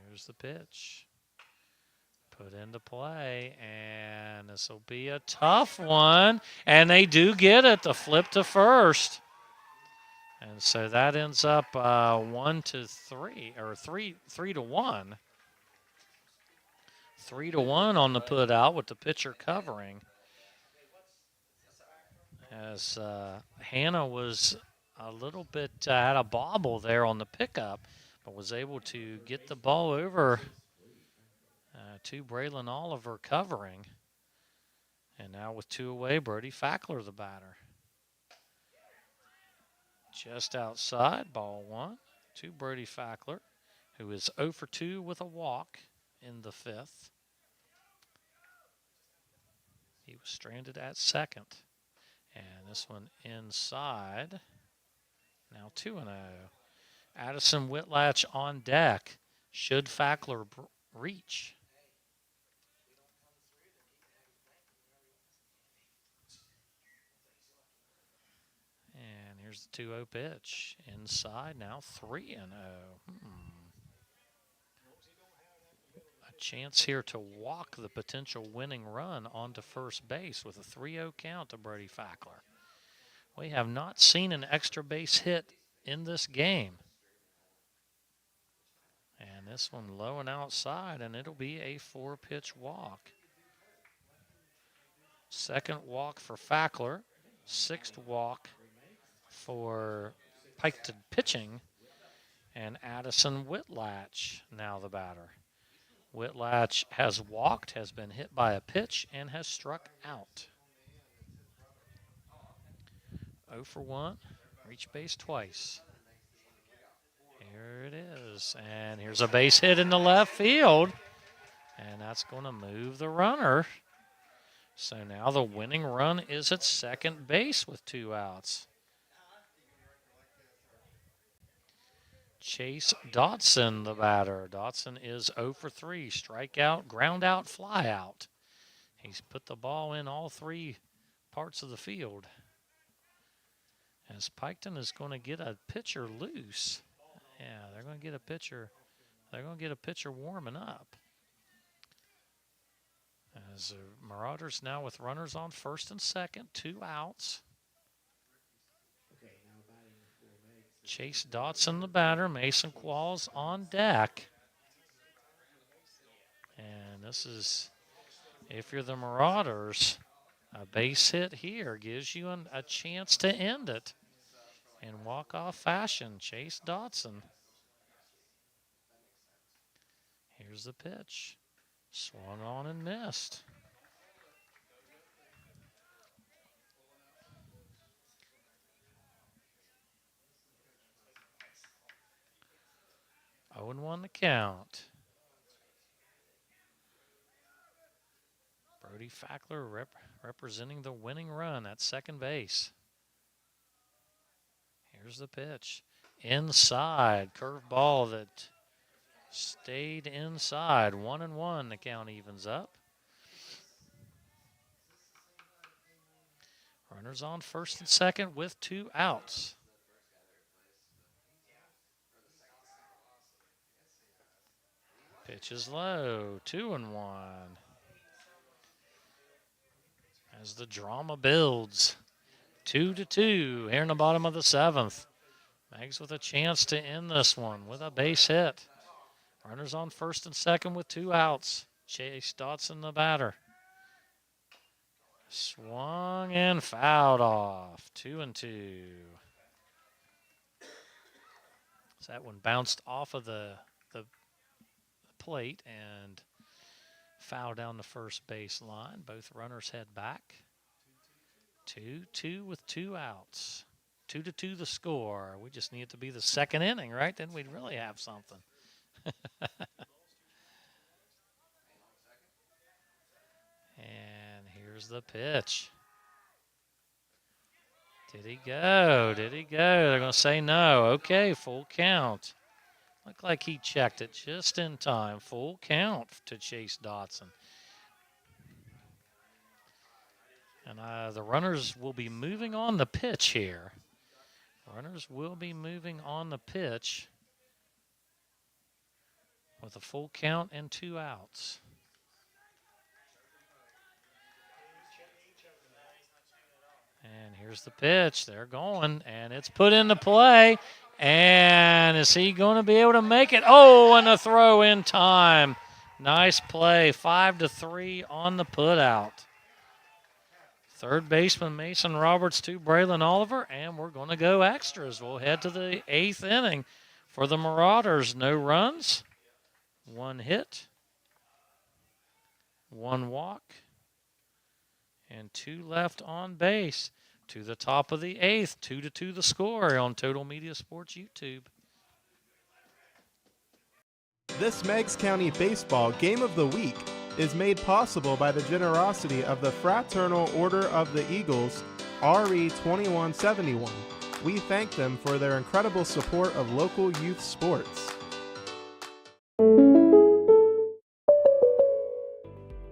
Here's the pitch. Put into play, and this will be a tough one. And they do get it, the flip to first. And so that ends up 1-3, or 3-1. 3-1 on the put out with the pitcher covering. As Hannah was a little bit had a bobble there on the pickup, but was able to get the ball over to Braylon Oliver covering. And now with 2 away, Brody Fackler, the batter. Just outside, ball 1 to Brody Fackler, who is 0 for 2 with a walk in the 5th. He was stranded at second. And this one inside. Now 2-0. Addison Whitlatch on deck. Should Fackler reach? And here's the 2-0 pitch. Inside now 3-0. A chance here to walk the potential winning run onto first base with a 3-0 count to Brody Fackler. We have not seen an extra base hit in this game. And this one low and outside, and it'll be a 4-pitch walk. 2nd walk for Fackler, 6th walk for Piketon pitching, and Addison Whitlatch now the batter. Whitlatch has walked, has been hit by a pitch, and has struck out. 0 for 1, reached base twice. Here it is, and here's a base hit in the left field, and that's going to move the runner. So now the winning run is at second base with 2 outs. Chase Dotson, the batter. Dotson is 0 for 3, strikeout, ground out, fly out. He's put the ball in all 3 parts of the field. As Piketon is going to get a pitcher loose. Yeah, they're going to get a pitcher. They're going to get a pitcher warming up. As the Marauders now with runners on first and second, 2 outs. Chase Dotson, the batter. Mason Qualls on deck. And this is, if you're the Marauders, a base hit here gives you a chance to end it in walk-off fashion. Chase Dotson. Here's the pitch. Swung on and missed. Oh and 1 the count. Brody Fackler representing the winning run at second base. Here's the pitch. Inside. Curveball that stayed inside. 1-1. The count evens up. Runners on first and second with 2 outs. Pitch is low. 2-1. As the drama builds. 2-2 here in the bottom of the 7th. Meigs with a chance to end this one with a base hit. Runners on first and second with 2 outs. Chase Dotson, the batter. Swung and fouled off. 2-2. So that one bounced off of the plate and fouled down the first base line. Both runners head back. 2-2 with 2 outs. 2-2 the score. We just need it to be the second inning, right? Then we'd really have something. And here's the pitch. Did he go? Did he go? They're going to say no. Okay, full count. Looked like he checked it just in time. Full count to Chase Dotson. And the runners will be moving on the pitch here. Runners will be moving on the pitch with a full count and 2 outs. And here's the pitch. They're going, and it's put into play. And is he going to be able to make it? Oh, and a throw in time. Nice play. 5-3 on the putout. Third baseman Mason Roberts to Braylon Oliver, and we're going to go extras. We'll head to the 8th inning for the Marauders. No runs, 1 hit, 1 walk, and 2 left on base. To the top of the 8th, 2-2 the score on Total Media Sports YouTube. This Meigs County Baseball Game of the Week is made possible by the generosity of the Fraternal Order of the Eagles, RE 2171. We thank them for their incredible support of local youth sports.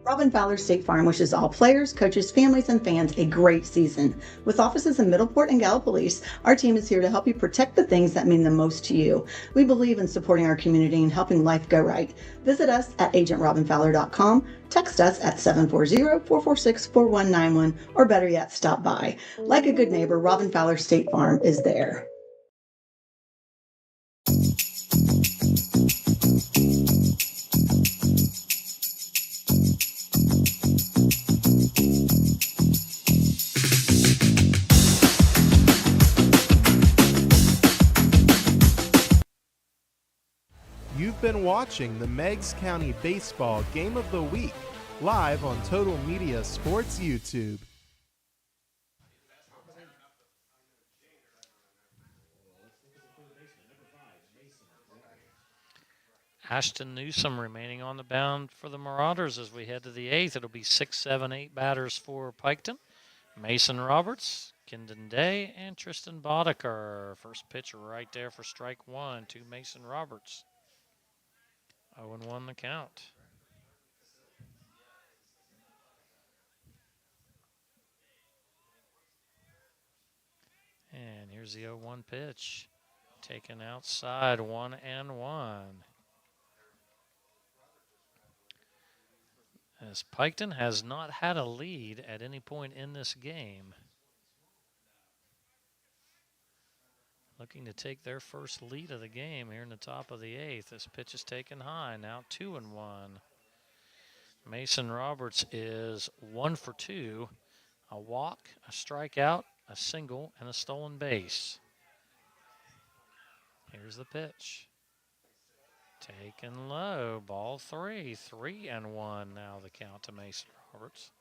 Robin Fowler State Farm wishes all players, coaches, families, and fans a great season. With offices in Middleport and Gallipolis, our team is here to help you protect the things that mean the most to you. We believe in supporting our community and helping life go right. Visit us at agentrobinfowler.com, text us at 740-446-4191, or better yet, stop by. Like a good neighbor, Robin Fowler State Farm is there. You've been watching the Meigs County Baseball Game of the Week, live on Total Media Sports YouTube. Ashton Newsom remaining on the mound for the Marauders as we head to the 8th. It'll be 6, 7, 8 batters for Piketon. Mason Roberts, Kendon Day, and Tristan Boddicker. First pitch right there for strike 1 to Mason Roberts. 0-1 the count. And here's the 0-1 pitch. Taken outside, 1-1. As Piketon has not had a lead at any point in this game. Looking to take their first lead of the game here in the top of the 8th. This pitch is taken high, now 2-1. Mason Roberts is 1 for 2. A walk, a strikeout, a single, and a stolen base. Here's the pitch. Taken low, ball 3. 3-1 now the count to Mason Roberts.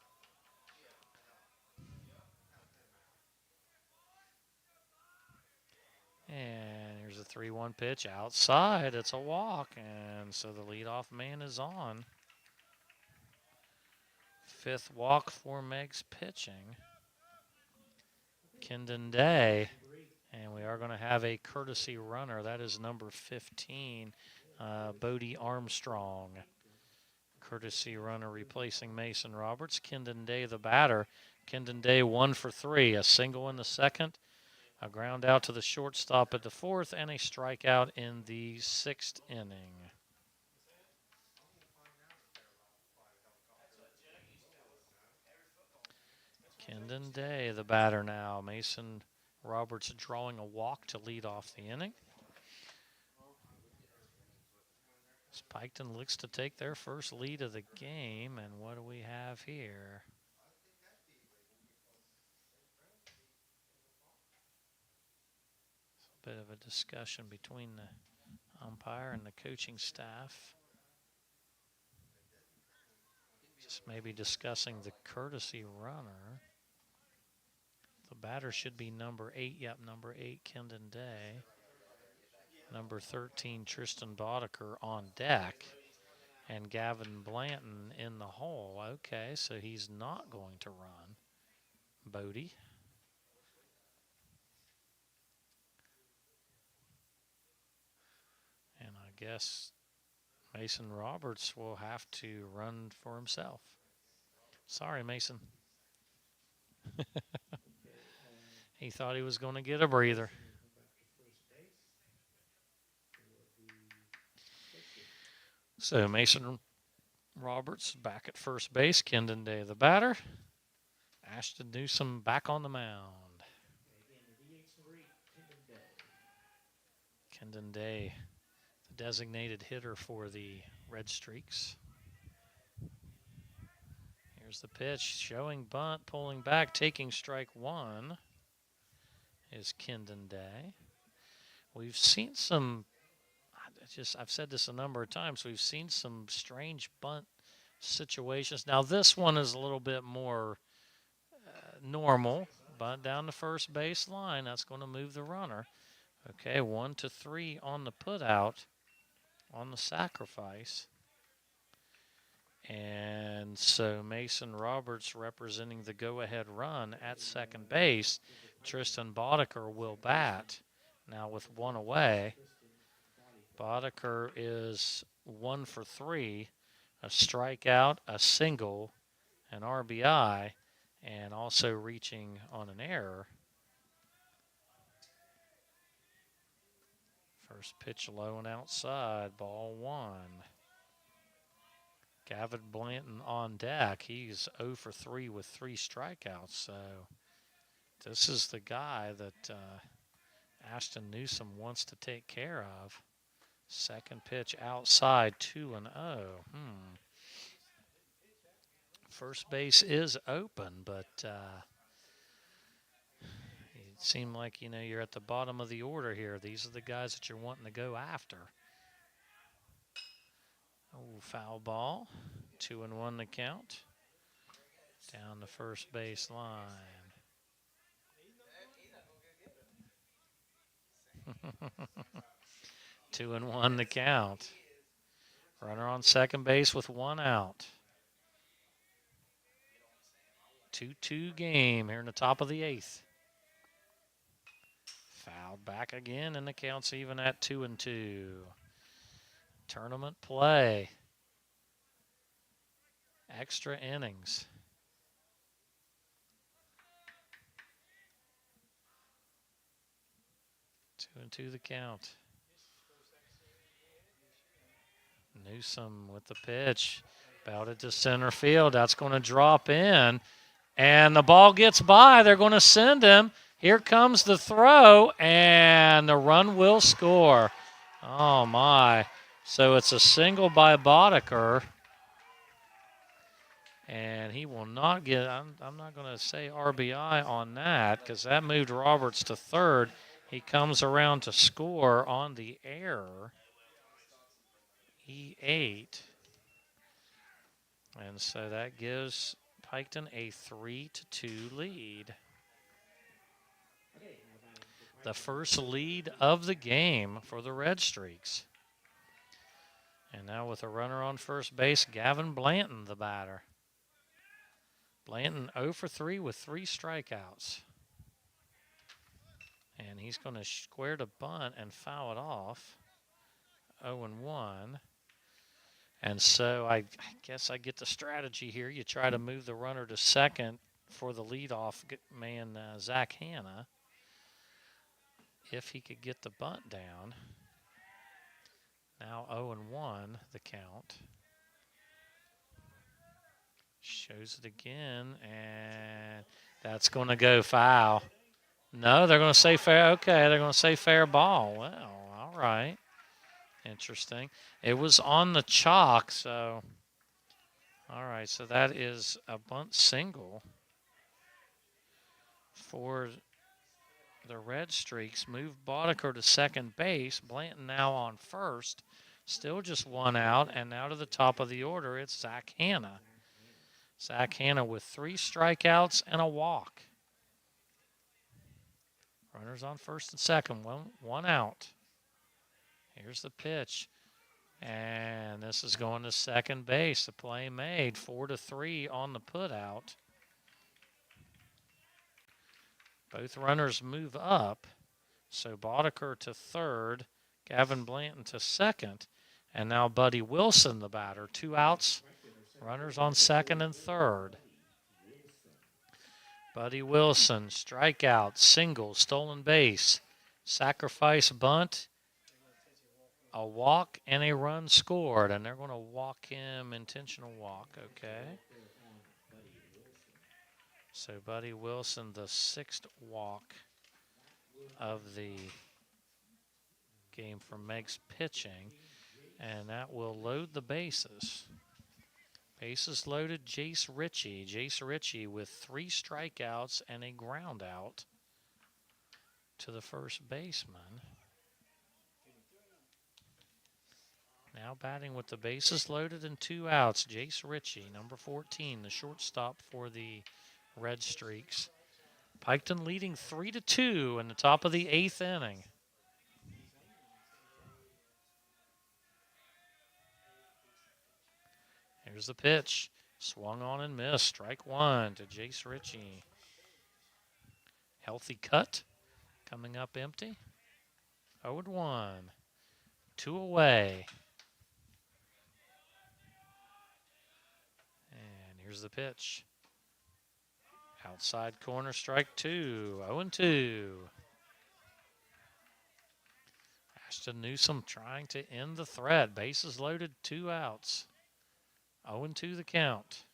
And here's a 3-1 pitch outside. It's a walk, and so the leadoff man is on. 5th walk for Meigs pitching. Kendon Day. And we are going to have a courtesy runner. That is number 15, Bodie Armstrong. Courtesy runner replacing Mason Roberts. Kendon Day, the batter. Kendon Day 1 for 3. A single in the 2nd, a ground out to the shortstop at the 4th, and a strikeout in the 6th inning. Kendon Day, the batter now. Mason Roberts drawing a walk to lead off the inning. Piketon looks to take their first lead of the game, and what do we have here? A bit of a discussion between the umpire and the coaching staff. Just maybe discussing the courtesy runner. The batter should be number 8. Yep, number 8, Kendon Day. Number 13, Tristan Boddicker on deck. And Gavin Blanton in the hole. Okay, so he's not going to run. Bodie. And I guess Mason Roberts will have to run for himself. Sorry, Mason. He thought he was going to get a breather. So Mason Roberts back at first base. Kendon Day, the batter. Ashton Newsom back on the mound. Kendon Day, the designated hitter for the Red Streaks. Here's the pitch, showing bunt, pulling back, taking strike one is Kendon Day. We've seen some, I've said this a number of times, we've seen some strange bunt situations. Now this one is a little bit more normal. Bunt down the first base line, that's going to move the runner. Okay, 1-3 on the put out on the sacrifice. And so Mason Roberts representing the go-ahead run at second base. Tristan Boddicker will bat now with one away. Boddicker is 1 for 3, a strikeout, a single, an RBI, and also reaching on an error. First pitch low and outside, ball 1. Gavin Blanton on deck. He's 0 for 3 with 3 strikeouts. So this is the guy that Ashton Newsom wants to take care of. Second pitch outside, 2-0. First base is open, but it seemed like, you're at the bottom of the order here. These are the guys that you're wanting to go after. Oh, foul ball. 2-1 the count. Down the first base line. 2-1 the count. Runner on second base with 1 out. 2-2 game here in the top of the 8th. Fouled back again, and the count's even at 2-2. Tournament play. Extra innings. 2-2 the count. Newsom with the pitch. Bouted to center field. That's going to drop in. And the ball gets by. They're going to send him. Here comes the throw, and the run will score. Oh, my. So it's a single by Boddicker. And he will not get, I'm not going to say RBI on that because that moved Roberts to third. He comes around to score on the error. E8. And so that gives Piketon a 3-2 lead. The first lead of the game for the Red Streaks. And now with a runner on first base, Gavin Blanton, the batter. Blanton 0 for 3 with 3 strikeouts. And he's going to square to bunt and foul it off. 0-1. And so I guess I get the strategy here. You try to move the runner to second for the leadoff man, Zach Hanna, if he could get the bunt down. Now 0-1, the count. Shows it again, and that's going to go foul. No, they're going to say fair. Okay, they're going to say fair ball. Well, all right. Interesting. It was on the chalk, so. All right, so that is a bunt single for the Red Streaks. Move Boddicker to second base. Blanton now on first. Still just 1 out, and now to the top of the order, it's Zach Hanna. Zach Hanna with 3 strikeouts and a walk. Runners on first and second, 1 out. Here's the pitch. And this is going to second base. The play made, 4-3 on the putout. Both runners move up. So Boddicker to third, Gavin Blanton to second, and now Buddy Wilson, the batter. 2 outs, runners on second and third. Buddy Wilson, strikeout, single, stolen base, sacrifice bunt, a walk, and a run scored. And they're going to walk him, intentional walk, okay. So Buddy Wilson, the 6th walk of the game for Meigs pitching, and that will load the bases. Bases loaded, Jace Ritchie. Jace Ritchie with 3 strikeouts and a ground out to the first baseman. Now batting with the bases loaded and 2 outs, Jace Ritchie, number 14, the shortstop for the Red Streaks. Piketon leading 3-2 in the top of the 8th inning. Here's the pitch. Swung on and missed. Strike 1 to Jace Ritchie. Healthy cut. Coming up empty. 0-1. 2 away. And here's the pitch. Outside corner, strike 2. 0-2. Ashton Newsom trying to end the threat. Bases loaded, 2 outs. 0-2 the count.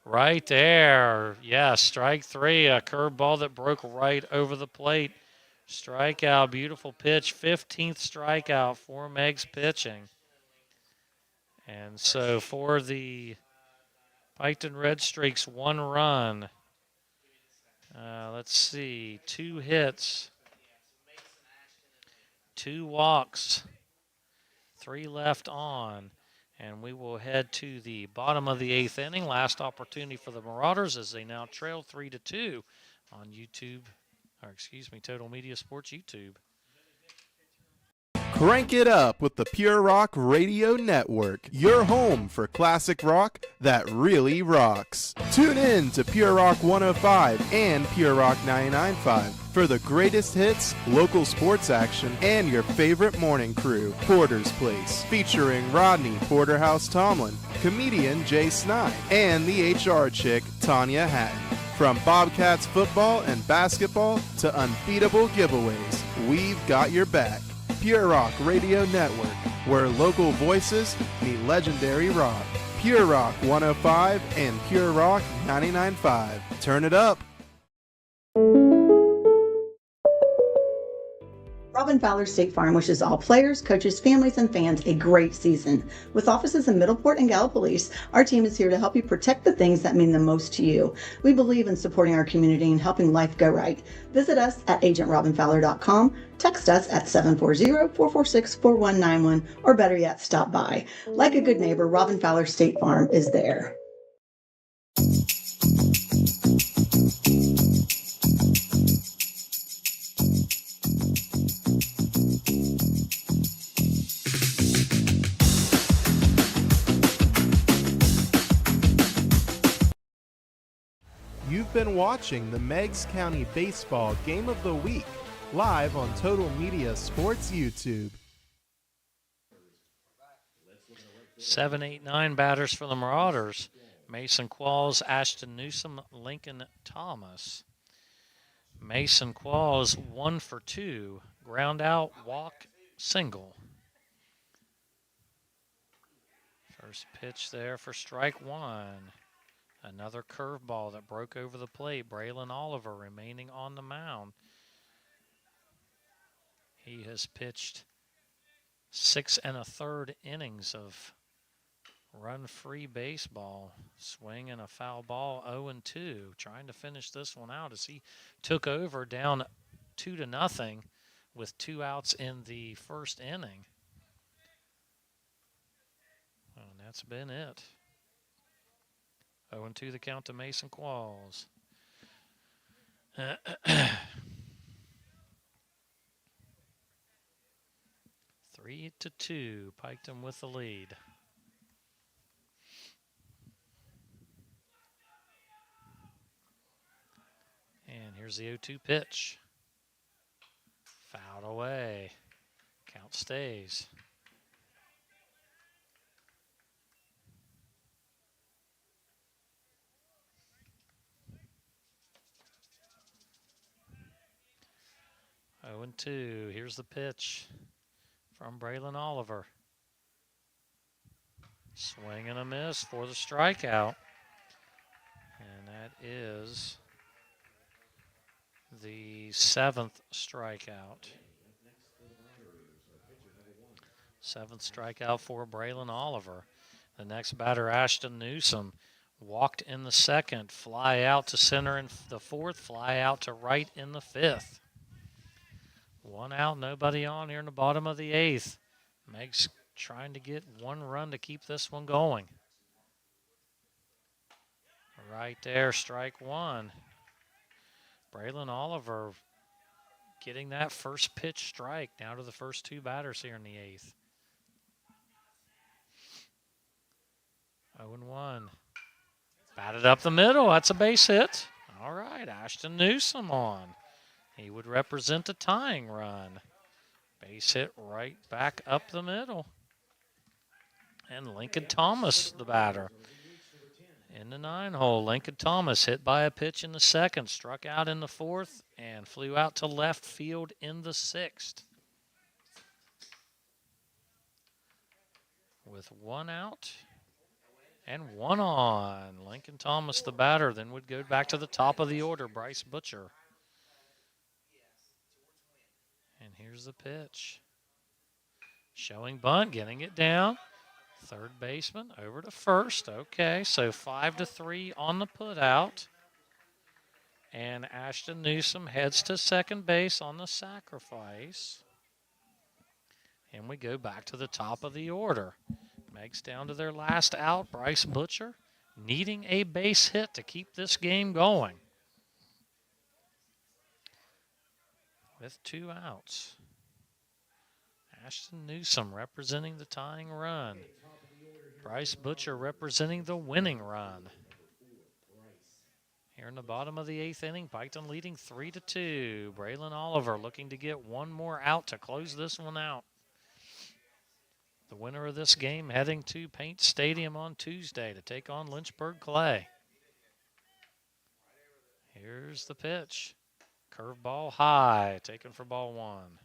Right there. Yeah, strike 3. A curveball that broke right over the plate. Strikeout, beautiful pitch. 15th strikeout for Meigs pitching. And so for the Piketon Red Streaks, 1 run. Let's see, 2 hits, 2 walks, 3 left on. And we will head to the bottom of the 8th inning. Last opportunity for the Marauders as they now trail 3-2 on YouTube, Total Media Sports YouTube. Crank it up with the Pure Rock Radio Network, your home for classic rock that really rocks. Tune in to Pure Rock 105 and Pure Rock 99.5 for the greatest hits, local sports action, and your favorite morning crew, Porter's Place, featuring Rodney Porterhouse Tomlin, comedian Jay Snide, and the HR chick, Tanya Hatton. From Bobcats football and basketball to unbeatable giveaways, we've got your back. Pure Rock Radio Network, where local voices meet legendary rock. Pure Rock 105 and Pure Rock 99.5. Turn it up. Robin Fowler State Farm wishes all players, coaches, families, and fans a great season. With offices in Middleport and Gallipolis, our team is here to help you protect the things that mean the most to you. We believe in supporting our community and helping life go right. Visit us at agentrobinfowler.com, text us at 740-446-4191, or better yet, stop by. Like a good neighbor, Robin Fowler State Farm is there. You've been watching the Meigs County Baseball Game of the Week, live on Total Media Sports YouTube. 7, 8, 9 batters for the Marauders. Mason Qualls, Ashton Newsom, Lincoln Thomas. Mason Qualls 1 for 2. Ground out, walk, single. First pitch there for strike 1. Another curveball that broke over the plate. Braylon Oliver remaining on the mound. He has pitched 6 1/3 innings of run-free baseball. Swing and a foul ball, 0-2. Trying to finish this one out as he took over down 2-0 with 2 outs in the first inning. And that's been it. 0-2 the count to Mason Qualls. 3-2, Piketon with the lead. And here's the 0-2 pitch. Fouled away. Count stays. Oh, 0-2. Here's the pitch from Braylon Oliver. Swing and a miss for the strikeout. And that is the 7th strikeout. 7th strikeout for Braylon Oliver. The next batter, Ashton Newsom, walked in the 2nd, fly out to center in the 4th, fly out to right in the 5th. 1 out, nobody on here in the bottom of the 8th. Meigs trying to get 1 run to keep this one going. Right there, strike 1. Braylon Oliver getting that first pitch strike now to the first 2 batters here in the 8th. 0-1. Batted up the middle. That's a base hit. All right, Ashton Newsom on. He would represent the tying run. Base hit right back up the middle. And Lincoln Thomas, the batter. In the 9-hole, Lincoln Thomas hit by a pitch in the 2nd, struck out in the 4th, and flew out to left field in the 6th. With 1 out and 1 on. Lincoln Thomas, the batter, then would go back to the top of the order, Bryce Butcher. And here's the pitch. Showing bunt, getting it down. 3rd baseman over to 1st. Okay, so 5-3 on the putout. And Ashton Newsom heads to 2nd base on the sacrifice. And we go back to the top of the order. Meigs down to their last out. Bryce Butcher needing a base hit to keep this game going. With 2 outs. Ashton Newsom representing the tying run. Bryce Butcher representing the winning run. Here in the bottom of the 8th inning, Piketon leading 3-2. Braylon Oliver looking to get 1 more out to close this one out. The winner of this game heading to Paint Stadium on Tuesday to take on Lynchburg Clay. Here's the pitch. Curveball high, taken for ball 1.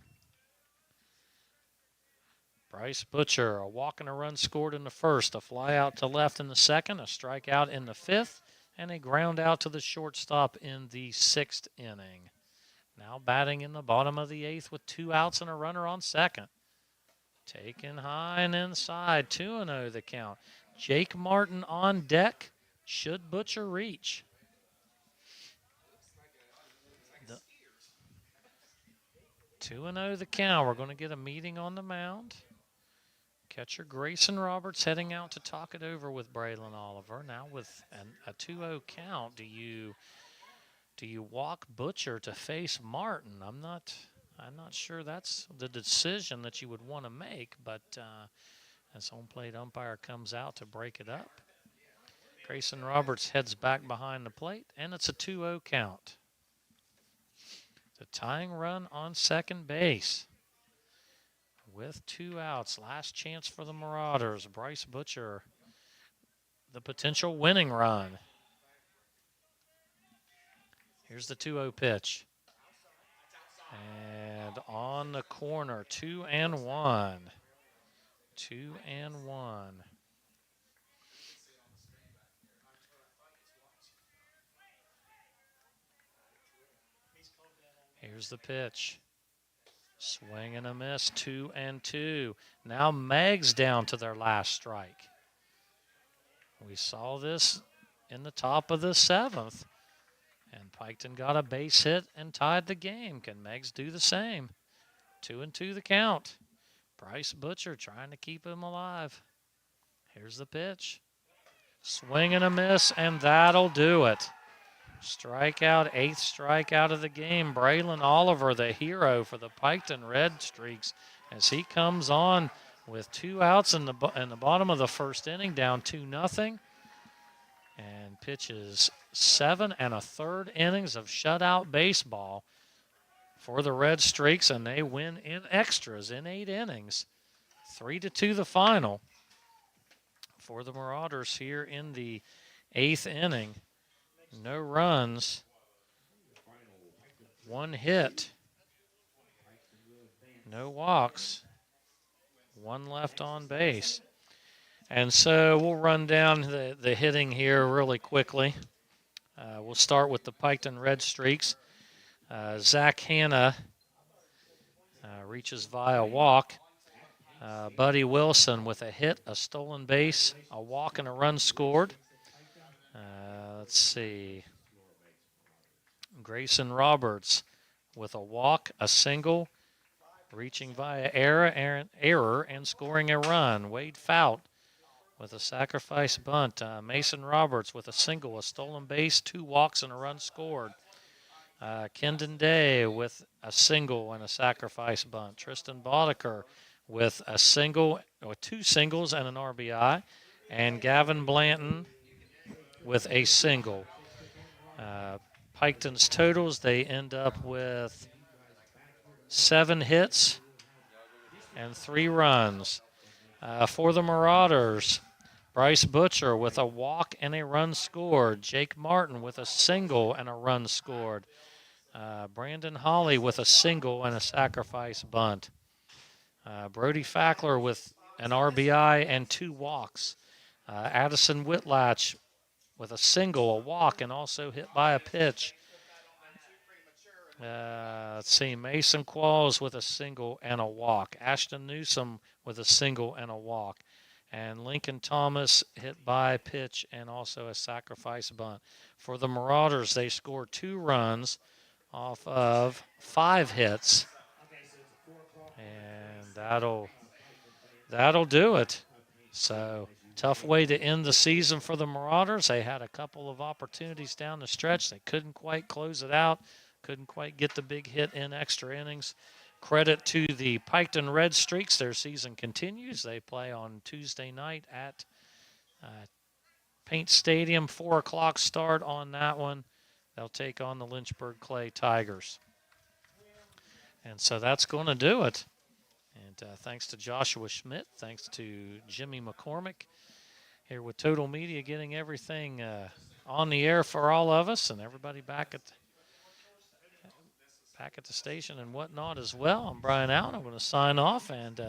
Bryce Butcher, a walk and a run scored in the 1st, a fly out to left in the 2nd, a strikeout in the 5th, and a ground out to the shortstop in the 6th inning. Now batting in the bottom of the 8th with 2 outs and a runner on 2nd. Taken high and inside, 2-0 the count. Jake Martin on deck. Should Butcher reach? 2-0 the count. We're going to get a meeting on the mound. Catcher Grayson Roberts heading out to talk it over with Braylon Oliver. Now with a 2-0 count, do you walk Butcher to face Martin? I'm not sure that's the decision that you would want to make, but as home plate umpire comes out to break it up, Grayson Roberts heads back behind the plate, and it's a 2-0 count. The tying run on 2nd base. With 2 outs, last chance for the Marauders. Bryce Butcher, the potential winning run. Here's the 2-0 pitch. And on the corner, 2-1. 2-1. Here's the pitch. Swing and a miss, 2-2. Now Meigs down to their last strike. We saw this in the top of the 7th. And Piketon got a base hit and tied the game. Can Meigs do the same? 2-2 the count. Bryce Butcher trying to keep him alive. Here's the pitch. Swing and a miss, and that'll do it. Strikeout, 8th strikeout of the game. Braylon Oliver, the hero for the Piketon Red Streaks, as he comes on with 2 outs in the bottom of the 1st inning, down 2-0, and pitches 7 1/3 innings of shutout baseball for the Red Streaks, and they win in extras in 8 innings. 3-2 the final for the Marauders here in the 8th inning. No runs, 1 hit, no walks, 1 left on base. And so we'll run down the hitting here really quickly. We'll start with the Piketon Red Streaks. Zach Hanna reaches via walk. Buddy Wilson with a hit, a stolen base, a walk, and a run scored. Let's see. Grayson Roberts with a walk, a single, reaching via error and scoring a run. Wade Fout with a sacrifice bunt. Mason Roberts with a single, a stolen base, 2 walks, and a run scored. Kendon Day with a single and a sacrifice bunt. Tristan Boddicker with a single, or 2 singles and an RBI. And Gavin Blanton with a single. Piketon's totals, they end up with 7 hits and 3 runs. For the Marauders, Bryce Butcher with a walk and a run scored. Jake Martin with a single and a run scored. Brandon Holly with a single and a sacrifice bunt. Brody Fackler with an RBI and 2 walks. Addison Whitlatch with a single, a walk, and also hit by a pitch. Let's see, Mason Qualls with a single and a walk. Ashton Newsom with a single and a walk. And Lincoln Thomas hit by a pitch and also a sacrifice bunt. For the Marauders, they scored 2 runs off of 5 hits. And that'll do it. So tough way to end the season for the Marauders. They had a couple of opportunities down the stretch. They couldn't quite close it out. Couldn't quite get the big hit in extra innings. Credit to the Piketon Red Streaks. Their season continues. They play on Tuesday night at Paint Stadium. 4 o'clock start on that one. They'll take on the Lynchburg Clay Tigers. And so that's going to do it. And thanks to Joshua Schmidt. Thanks to Jimmy McCormick here with Total Media, getting everything on the air for all of us and everybody back at the station and whatnot as well. I'm Brian Allen. I'm going to sign off and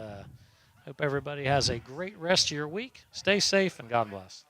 hope everybody has a great rest of your week. Stay safe and God bless.